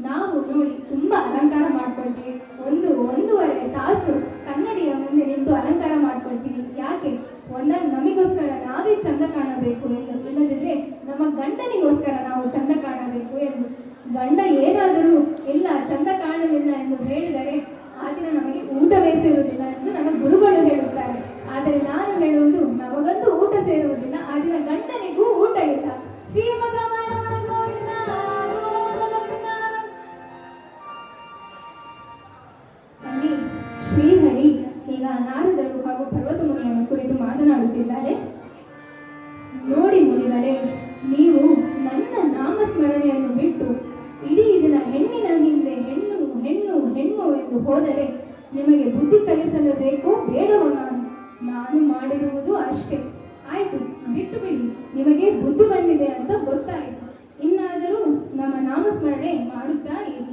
ನಾವು ನೋಡಿ ತುಂಬಾ ಅಲಂಕಾರ ಮಾಡ್ಕೊಳ್ತೀವಿ. ಒಂದೂವರೆ ತಾಸು ಕನ್ನಡಿಯ ಮುಂದೆ ನಿಂತು ಅಲಂಕಾರ ಮಾಡ್ಕೊಳ್ತೀವಿ. ಯಾಕೆ? ಒಂದನ್ನು ನಮಗೋಸ್ಕರ ನಾವೇ ಚಂದ ಕಾಣಬೇಕು ಎಂದು, ಇಲ್ಲದಿದ್ರೆ ನಮ್ಮ ಗಂಡನಿಗೋಸ್ಕರ ನಾವು ಚಂದ ಕಾಣಬೇಕು ಎಂದು. ಗಂಡ ಏನಾದರೂ ಇಲ್ಲ ಚಂದ ಕಾಣಲಿಲ್ಲ ಎಂದು ಹೇಳಿದರೆ ಆ ದಿನ ನಮಗೆ ಊಟವೇ ಸೇರುವುದಿಲ್ಲ ಎಂದು ನಮ್ಮ ಗುರುಗಳು ಹೇಳುತ್ತಾರೆ. ಆದರೆ ನಾನು ಹೇಳುವುದು, ನಮಗಂತೂ ಊಟ ಸೇರುವುದಿಲ್ಲ, ಆ ದಿನ ಗಂಡನಿಗೂ ಊಟ ಇಲ್ಲ. ಶ್ರೀಮದ್ ರಾಮಾಯಣ ಗೋವಿಂದ ಗೋವಿಂದ. ಅಲ್ಲಿ ಶ್ರೀಹರಿ ಈಗ ನಾರದರು ಹಾಗೂ ಪರ್ವತ ಮುನಿಯನ್ನು ಕುರಿತು ಮಾತನಾಡುತ್ತಿದ್ದಾರೆ. ನೋಡಿ ಮುನಿಗಳೇ, ನೀವು ನನ್ನ ನಾಮಸ್ಮರಣೆಯನ್ನು ಬಿಟ್ಟು ಇಡೀ ದಿನ ಹೆಣ್ಣಿನ ಹಿಂದೆ ಹೆಣ್ಣು ಹೆಣ್ಣು ಹೆಣ್ಣು ಎಂದು ಹೋದರೆ ನಿಮಗೆ ಬುದ್ಧಿ ಕಲಿಸಲೇಬೇಕು ಬೇಡವ? ನಾನು ಮಾಡಿರುವುದು ಅಷ್ಟೇ. ಆಯ್ತು, ಬಿಟ್ಟು ಬಿಡಿ, ನಿಮಗೆ ಬುದ್ಧಿ ಬಂದಿದೆ ಅಂತ ಗೊತ್ತಾಯಿತು. ಇನ್ನಾದರೂ ನಮ್ಮ ನಾಮಸ್ಮರಣೆ ಮಾಡುತ್ತಾ ಇರಿ.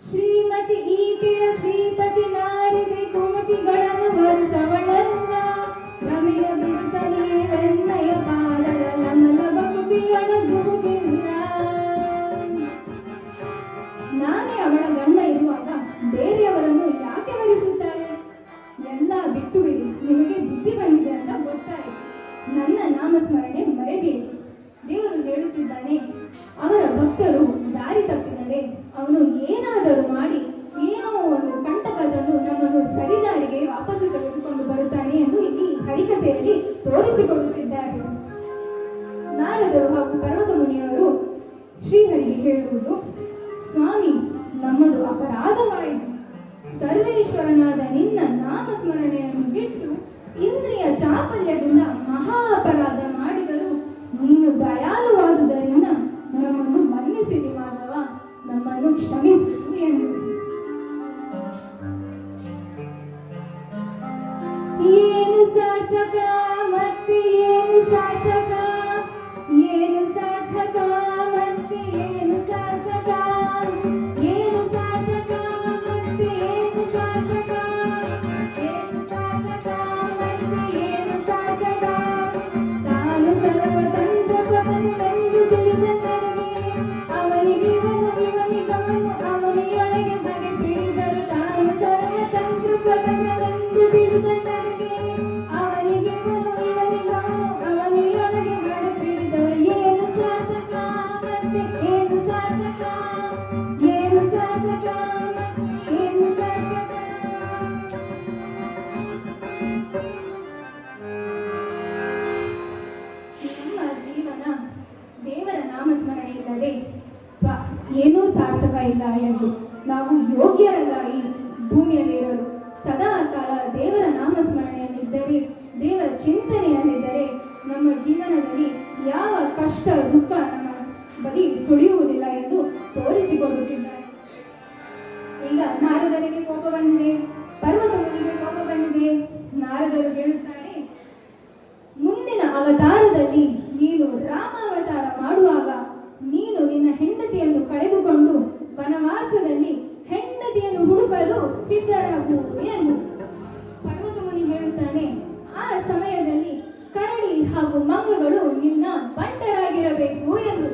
ಶ್ರೀಮತಿ ಈಕೆಯ ಶ್ರೀಪತಿ ನಾರಿದೆ ಕುಮತಿಗಳನ್ನು ವರಿಸವಳಲ್ಲ. ರಮಿರ ಬಿಡುತ್ತಲೇ ವೆನ್ನಯ ಪಾದದ ಲಮಲ ಬಕುತಿಯೊಳಗುವುದಿಲ್ಲ. ನಾನೇ ಅವಳ ಗಂಡ ಇರುವಾಗ ಬೇರೆಯವರನ್ನು ಯಾಕೆ ವರಿಸುತ್ತಾಳೆ? ಎಲ್ಲ ಬಿಟ್ಟು ಬಿಡಿ, ನಿಮಗೆ ಬುದ್ಧಿ ಬಂದಿದೆ ಅಂತ ಗೊತ್ತಾಯಿತು. ನನ್ನ ನಾಮಸ್ಮರಣೆ ಮರೆಬೇಡಿ. ದೇವರು ಹೇಳುತ್ತಿದ್ದಾನೆ, ಅವರ ಭಕ್ತರು ದಾರಿ ತಪ್ಪಿದರೆ ಅವನು ಏನಾದರೂ ಮಾಡಿ ಏನೋ ಒಂದು ಕಂಟಕದನ್ನು ನಮ್ಮನ್ನು ಸರಿದಾರಿಗೆ ವಾಪಸ್ಸು ತೆಗೆದುಕೊಂಡು ಬರುತ್ತಾನೆ ಎಂದು ಇಲ್ಲಿ ಹರಿಕಥೆಯಲ್ಲಿ ತೋರಿಸಿಕೊಡುತ್ತಿದ್ದಾರೆ. ನಾರದರು ಹಾಗೂ ಪರ್ವತ ಮುನಿಯವರು ಶ್ರೀಹರಿಗೆ ಹೇಳುವುದು, ಸ್ವಾಮಿ, ನಮ್ಮದು ಅಪರಾಧವಾಯಿತು. ಸರ್ವೇಶ್ವರನಾದ ನಿನ್ನ ನಾಮಸ್ಮರಣೆಯನ್ನು ಬಿಟ್ಟು ಇಂದ್ರಿಯ ಚಾಪಲ್ಯದಿಂದ ಮಹಾ ಅಪರಾಧ ಮಾಡಿದರೂ ನೀನು ದಯಾಳುವಾದುದರಿಂದ ನಮ್ಮನ್ನು ಮನ್ನಿಸಿದಿ ಮಾಧವ, ನಮ್ಮನ್ನು ಕ್ಷಮಿಸು ಎಂದು. ಏನು ಸಾರ್ಥಕ ಮತ್ತೆ ಏನು ಸಾರ್ಥಕ, ಏನು ಸಾರ್ಥಕ ಮತ್ತೆ ಏನು ಸಾರ್ಥಕ, ಏನು ಸಾರ್ಥಕ ಮತ್ತೆ ಏನು ಸಾರ್ಥಕ, ಏನು ಸಾರ್ಥಕ ಮತ್ತೆ ಏನು ಸಾರ್ಥಕ. ತಾನು ಸರ್ವತಂತ್ರ ಸ್ವತಂತ್ರೆಂದು ತಿಳಿದ ನನಗೆ ಅವನಿಗಿವನು ಇವನಿಗವನು ಅವನಿಯೊಳಗೆ ಬಗೆ ಬಿಡಿದರು. ತಾನು ಸರ್ವತಂತ್ರ ಸ್ವತಂತ್ರವೆಂದು ತಿಳಿದ ನನಗೆ ಅವನಿಗಿವನು ಇವನಿಗವನು ಅವನಿಯೊಳಗೆ ಬಗೆ ಬಿಡಿದರು. ಏನು ಸಾರ್ಥಕ ಮತ್ತೆ ಏನು ಸಾರ್ಥಕ, ಏನು ಸಾರ್ಥಕ ಮತ್ತೆ ಏನು ಸಾರ್ಥಕ. ನಮ್ಮ ಜೀವನ ದೇವರ ನಾಮಸ್ಮರಣೆ ಇಲ್ಲದೆ ಏನೂ ಸಾರ್ಥಕ ಇಲ್ಲ ಎಂದು ನಾವು ಯೋಗ್ಯರಲ್ಲ ಈ ಭೂಮಿಯಲ್ಲಿ ಇರಲು. ಸದಾ ಕಾಲ ದೇವರ ನಾಮಸ್ಮರಣೆಯಲ್ಲಿದ್ದರೆ, ದೇವರ ಚಿಂತನೆಯಲ್ಲಿದ್ದರೆ ನಮ್ಮ ಜೀವನದಲ್ಲಿ ಯಾವ ಕಷ್ಟ ದುಃಖ ನಮ್ಮ ಬಳಿ ಸುಳಿಯುವುದಿಲ್ಲ ಎಂದು ತೋರಿಸಿಕೊಡುತ್ತಿದ್ದಾರೆ. ಈಗ ನಾರದರಿಗೆ ಕೋಪ ಬಂದಿದೆ, ಪರ್ವತ ಮುನಿಗೆ ಕೋಪ ಬಂದಿದೆ. ನಾರದರು ಹೇಳುತ್ತಾರೆ, ಮುಂದಿನ ಅವತಾರದಲ್ಲಿ ನೀನು ರಾಮಾವತಾರ ಮಾಡುವಾಗ ನೀನು ನಿನ್ನ ಹೆಂಡತಿಯನ್ನು ಕಳೆದುಕೊಂಡು ವನವಾಸದಲ್ಲಿ ಹೆಂಡತಿಯನ್ನು ಹುಡುಕಲು ಸಿದ್ಧರಾಗು ಎಂದು. ಪರ್ವತ ಮುನಿ ಹೇಳುತ್ತಾನೆ, ಆ ಸಮಯದಲ್ಲಿ ಕರಡಿ ಹಾಗೂ ಮಂಗಗಳು ನಿನ್ನ ಬಂಟರಾಗಿರಬೇಕು ಎಂದು.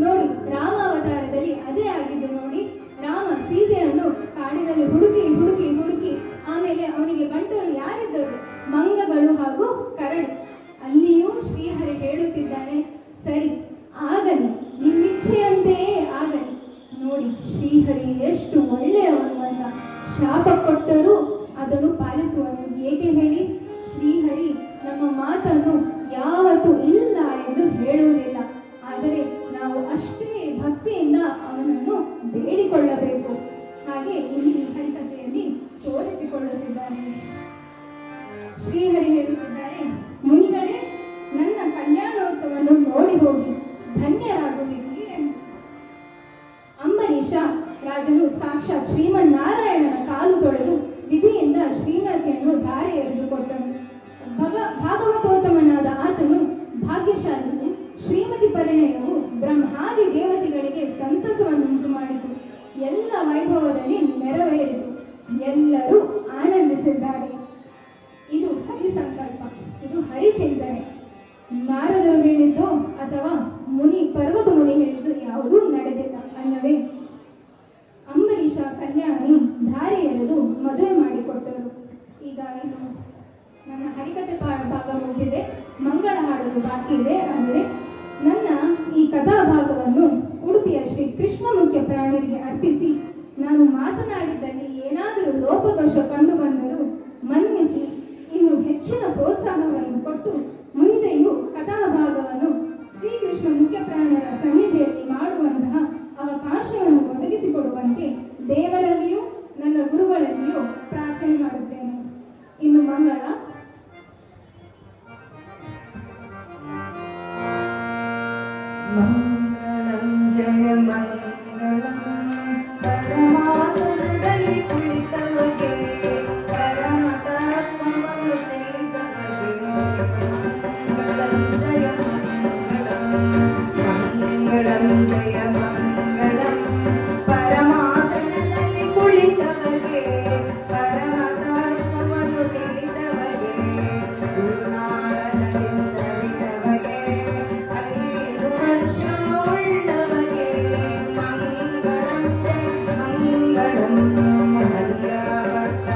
ನೋಡಿ, ರಾಮಾವತಾರದಲ್ಲಿ ಅದೇ ಆಗಿದ್ದು ನೋಡಿ. ರಾಮ ಸೀತೆಯನ್ನು ಕಾಡಿನಲ್ಲಿ ಹುಡುಕಿ ಹುಡುಕಿ ಹುಡುಕಿ ಆಮೇಲೆ ಅವನಿಗೆ ಬಂಟರು ಯಾರಿದ್ದರು? ಮಂಗಗಳು ಹಾಗೂ ಕರಡಿ. ಅಲ್ಲಿಯೂ ಶ್ರೀಹರಿ ಹೇಳುತ್ತಿದ್ದಾನೆ, ಸರಿ ಆಗಲಿ, ನಿಮ್ಮಿಚ್ಛೆಯಂತೆಯೇ ಆಗಲಿ. ನೋಡಿ ಶ್ರೀಹರಿ ಎಷ್ಟು ಒಳ್ಳೆಯವನು ಅಂತ. ಶಾಪ ಕೊಟ್ಟರೂ ಅದನ್ನು ಪಾಲಿಸುವನು. ಏಕೆ ಹೇಳಿ? ಶ್ರೀಹರಿ ನಮ್ಮ ಮಾತನ್ನು ಯಾವತ್ತೂ ಇಲ್ಲ ಎಂದು ಹೇಳುವುದಿಲ್ಲ. ಆದರೆ ನಾವು ಅಷ್ಟೇ ಭಕ್ತಿಯಿಂದ ಅವನನ್ನು ಬೇಡಿಕೊಳ್ಳಬೇಕು. ಹಾಗೆ ಇಲ್ಲಿ ಹರಿಕಥೆಯಲ್ಲಿ ತೋರಿಸಿಕೊಳ್ಳುತ್ತಿದ್ದಾನೆ. ಶ್ರೀಹರಿ ಹೇಳುತ್ತಿದ್ದಾರೆ, ಮುನಿಗಳೇ, ನನ್ನ ಕಲ್ಯಾಣೋತ್ಸವವನ್ನು ನೋಡಿ ಹೋಗಿ ಧನ್ಯರಾಗುವಿರಿ ಎಂದು. ಅಂಬರೀಷ ರಾಜನು ಸಾಕ್ಷಾತ್ ಶ್ರೀಮನ್ನಾರಾಯಣನ ಕಾಲು ತೊಳೆದು ವಿಧಿಯಿಂದ ಶ್ರೀಮತಿಯನ್ನು ಧಾರೆ ಎರೆದುಕೊಟ್ಟನು. ಭಾಗವತೋತ್ತಮನಾದ ಆತನು ಭಾಗ್ಯಶಾಲಿಯು. ಶ್ರೀಮತಿ ಪರಿಣಯವು ಬ್ರಹ್ಮಾದಿ ದೇವತೆಗಳಿಗೆ ಸಂತಸವನ್ನುಂಟು ಮಾಡಿತು. ಎಲ್ಲ ವೈಭವದಲ್ಲಿ ನೆರವೇರಿತು. ಎಲ್ಲರೂ ಆನಂದಿಸಿದ್ದಾರೆ. ಇದು ಹರಿ ಸಂಕಲ್ಪ, ಇದು ಹರಿಚಿಂತನೆ. ನಾರದರು ಹೇಳಿದ್ದು ಅಥವಾ ಪರ್ವತ ಮುನಿ ಹೇಳಿದ್ದು ಯಾವುದೂ ನಡೆದಿಲ್ಲ ಅಲ್ಲವೇ? ಅಂಬರೀಷ ಕಲ್ಯಾಣಿ ಧಾರೆ ಎರೆದು ಮದುವೆ ಮಾಡಿಕೊಟ್ಟರು. ಈಗ ಇದು ನನ್ನ ಹರಿಕಥೆ ಭಾಗ ಮುಗಿದಿದೆ. ಮಂಗಳ ಹಾಡಲು ಬಾಕಿ ಇದೆ. ಅಂದರೆ ನನ್ನ ಈ ಕಥಾ ಭಾಗವನ್ನು ಉಡುಪಿಯ ಶ್ರೀ ಕೃಷ್ಣ ಮುಖ್ಯ ಪ್ರಾಣರಿಗೆ ಅರ್ಪಿಸಿ, ನಾನು ಮಾತನಾಡಿದ್ದಲ್ಲಿ ಏನಾದರೂ ಲೋಪದೋಷ ಕಂಡು ಬಂದರೂ ಮನ್ನಿಸಿ, ಇನ್ನು ಹೆಚ್ಚಿನ ಪ್ರೋತ್ಸಾಹವನ್ನು ಕೊಟ್ಟು ಮುಂದೆಯೂ ಕಥಾ ಭಾಗವನ್ನು ಶ್ರೀಕೃಷ್ಣ ಮುಖ್ಯ ಪ್ರಾಣರ ಸನ್ನಿಧಿಯಲ್ಲಿ ಮಾಡುವಂತಹ ಅವಕಾಶವನ್ನು ಒದಗಿಸಿಕೊಡುವಂತೆ ದೇವರಲ್ಲಿಯೂ ನನ್ನ ಗುರುಗಳಲ್ಲಿಯೂ ಪ್ರಾರ್ಥನೆ ಮಾಡುತ್ತೇನೆ. ಇನ್ನು ಮಂಗಳ. ಮಂಗಳಂ ಜಯ ಮಂಗಳಂ ಪರಮಾಸನದಲ್ಲಿ ಕುಳಿತವಗೆ, ಪರಮ ತತ್ವವನ್ನು ತಿಳಿದವಗೆ. ಮಂಗಳಂ ಜಯ ಮಂಗಳಂ, ಮಂಗಳಂ ಜಯ ಮಂಗಳಂ ಪರಮಾಸನದಲ್ಲಿ ಕುಳಿತವಗೆ, ಪರಮ ತತ್ವವನ್ನು ತಿಳಿದವಗೆ. ಗುರುನಾರದಿಂದರಿದವಗೆ, 5 ವರ್ಷ ಉಳ್ಳವಗೆ. ಮಂಗಳಂ ಜಯ ಮಂಗಳಂ ಹರಿಯಾವರ್ತ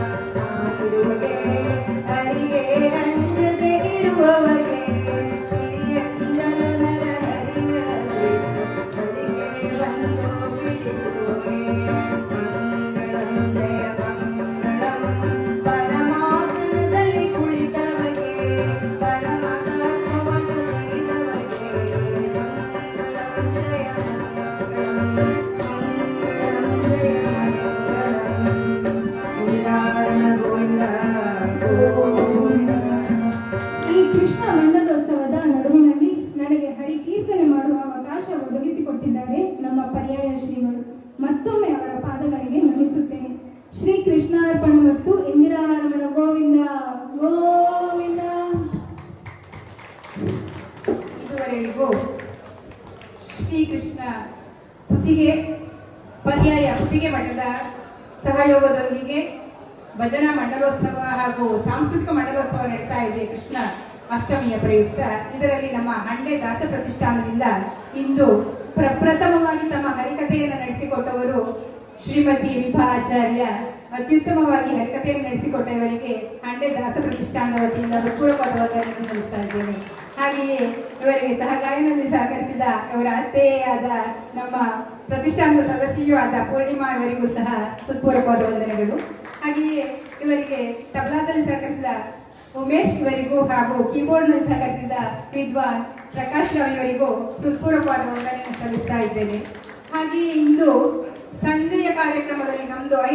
ಆಗಿರುವಗೆ, ಹರಿಗೆ ಅಂಜದೆ ಇರುವವಗೆ. ಸಿರಿಯಂಜನ ನರ ಹರಿಯ ಹರಿಗೆ ಬಂದು ಬಿಡಿಸುವಗೆ. ಮಂಗಳಂ ಜಯ ಮಂಗಳಂ ಪರಮಾಸನದಲ್ಲಿ ಕುಳಿತವಗೆ, ಪರಮ ತತ್ವವನ್ನು ತಿಳಿದವಗೆ. ಮಂಗಳಂ ಜಯ ಮಂಗಳಂ, ಮಂಗಳಂ ಜಯ ಮಂಗಳಂ. ಶ್ರೀರಾಮ ಗೋವಿಂದ ಗೋವಿಂದ. ಈ ಕೃಷ್ಣ ಮಂಡಲೋತ್ಸವದ ನಡುವಿನಲ್ಲಿ ನನಗೆ ಹರಿ ಕೀರ್ತನೆ ಮಾಡುವ ಅವಕಾಶ ಒದಗಿಸಿಕೊಟ್ಟಿದ್ದಾರೆ ನಮ್ಮ ಪರ್ಯಾಯ ಶ್ರೀಗಳು. ಮತ್ತೊಮ್ಮೆ ಅವರ ಪಾದಗಳಿಗೆ ನಮಿಸುತ್ತೇನೆ. ಶ್ರೀ ಕೃಷ್ಣಾರ್ಪಣಮಸ್ತು. ಇಂದಿರಾರಮಣ ಗೋವಿಂದ ಗೋವಿಂದ. ಇದುವರೆಗೂ ಶ್ರೀಕೃಷ್ಣ ಪುತ್ತಿಗೆ ಮಠದ ಸಹಯೋಗದೊಂದಿಗೆ ಭಜನಾ ಮಂಡಲೋತ್ಸವ ಹಾಗೂ ಸಾಂಸ್ಕೃತಿಕ ಮಂಡಲೋತ್ಸವ ನಡೀತಾ ಇದೆ. ಕೃಷ್ಣ ಅಷ್ಟಮಿಯ ಪ್ರಯುಕ್ತ ಇದರಲ್ಲಿ ನಮ್ಮ ಹಂಡೆ ದಾಸ ಪ್ರತಿಷ್ಠಾನದಿಂದ ಇಂದು ಪ್ರಪ್ರಥಮವಾಗಿ ತಮ್ಮ ಹರಿಕಥೆಯನ್ನು ನಡೆಸಿಕೊಟ್ಟವರು ಶ್ರೀಮತಿ ವಿಭಾ ಆಚಾರ್ಯ. ಅತ್ಯುತ್ತಮವಾಗಿ ಹರಿಕಥೆಯನ್ನು ನಡೆಸಿಕೊಟ್ಟ ಇವರಿಗೆ ಹಂಡೆ ದಾಸ ಪ್ರತಿಷ್ಠಾನದ ವತಿಯಿಂದ ಹೃತ್ಪೂರ್ವಕವಾದವನ್ನು ಸಲ್ಲಿಸ್ತಾ ಇದ್ದೇನೆ. ಹಾಗೆಯೇ ಇವರಿಗೆ ಸಹಗಾಯನಲ್ಲಿ ಸಹಕರಿಸಿದ ಇವರ ಅತ್ತೆಯೇ ಆದ ನಮ್ಮ ಪ್ರತಿಷ್ಠಾನದ ಸದಸ್ಯೆಯೂ ಆದ ಪೂರ್ಣಿಮಾ ಇವರಿಗೂ ಸಹ ಹೃತ್ಪೂರ್ವಕವಾದ ವಂದನೆಗಳು. ಹಾಗೆಯೇ ಇವರಿಗೆ ತಬಲಾದಲ್ಲಿ ಸಹಕರಿಸಿದ ಉಮೇಶ್ ಇವರಿಗೂ ಹಾಗೂ ಕೀಬೋರ್ಡ್ನಲ್ಲಿ ಸಹಕರಿಸಿದ ವಿದ್ವಾನ್ ಪ್ರಕಾಶ್ ರಾವ್ ಇವರಿಗೂ ಹೃತ್ಪೂರ್ವಕವಾದ ವಂದನೆಯನ್ನು ಸಲ್ಲಿಸ್ತಾ ಇದ್ದೇನೆ. ಹಾಗೆಯೇ ಇಂದು ಸಂಜೆಯ ಕಾರ್ಯಕ್ರಮದಲ್ಲಿ ನಮ್ಮದು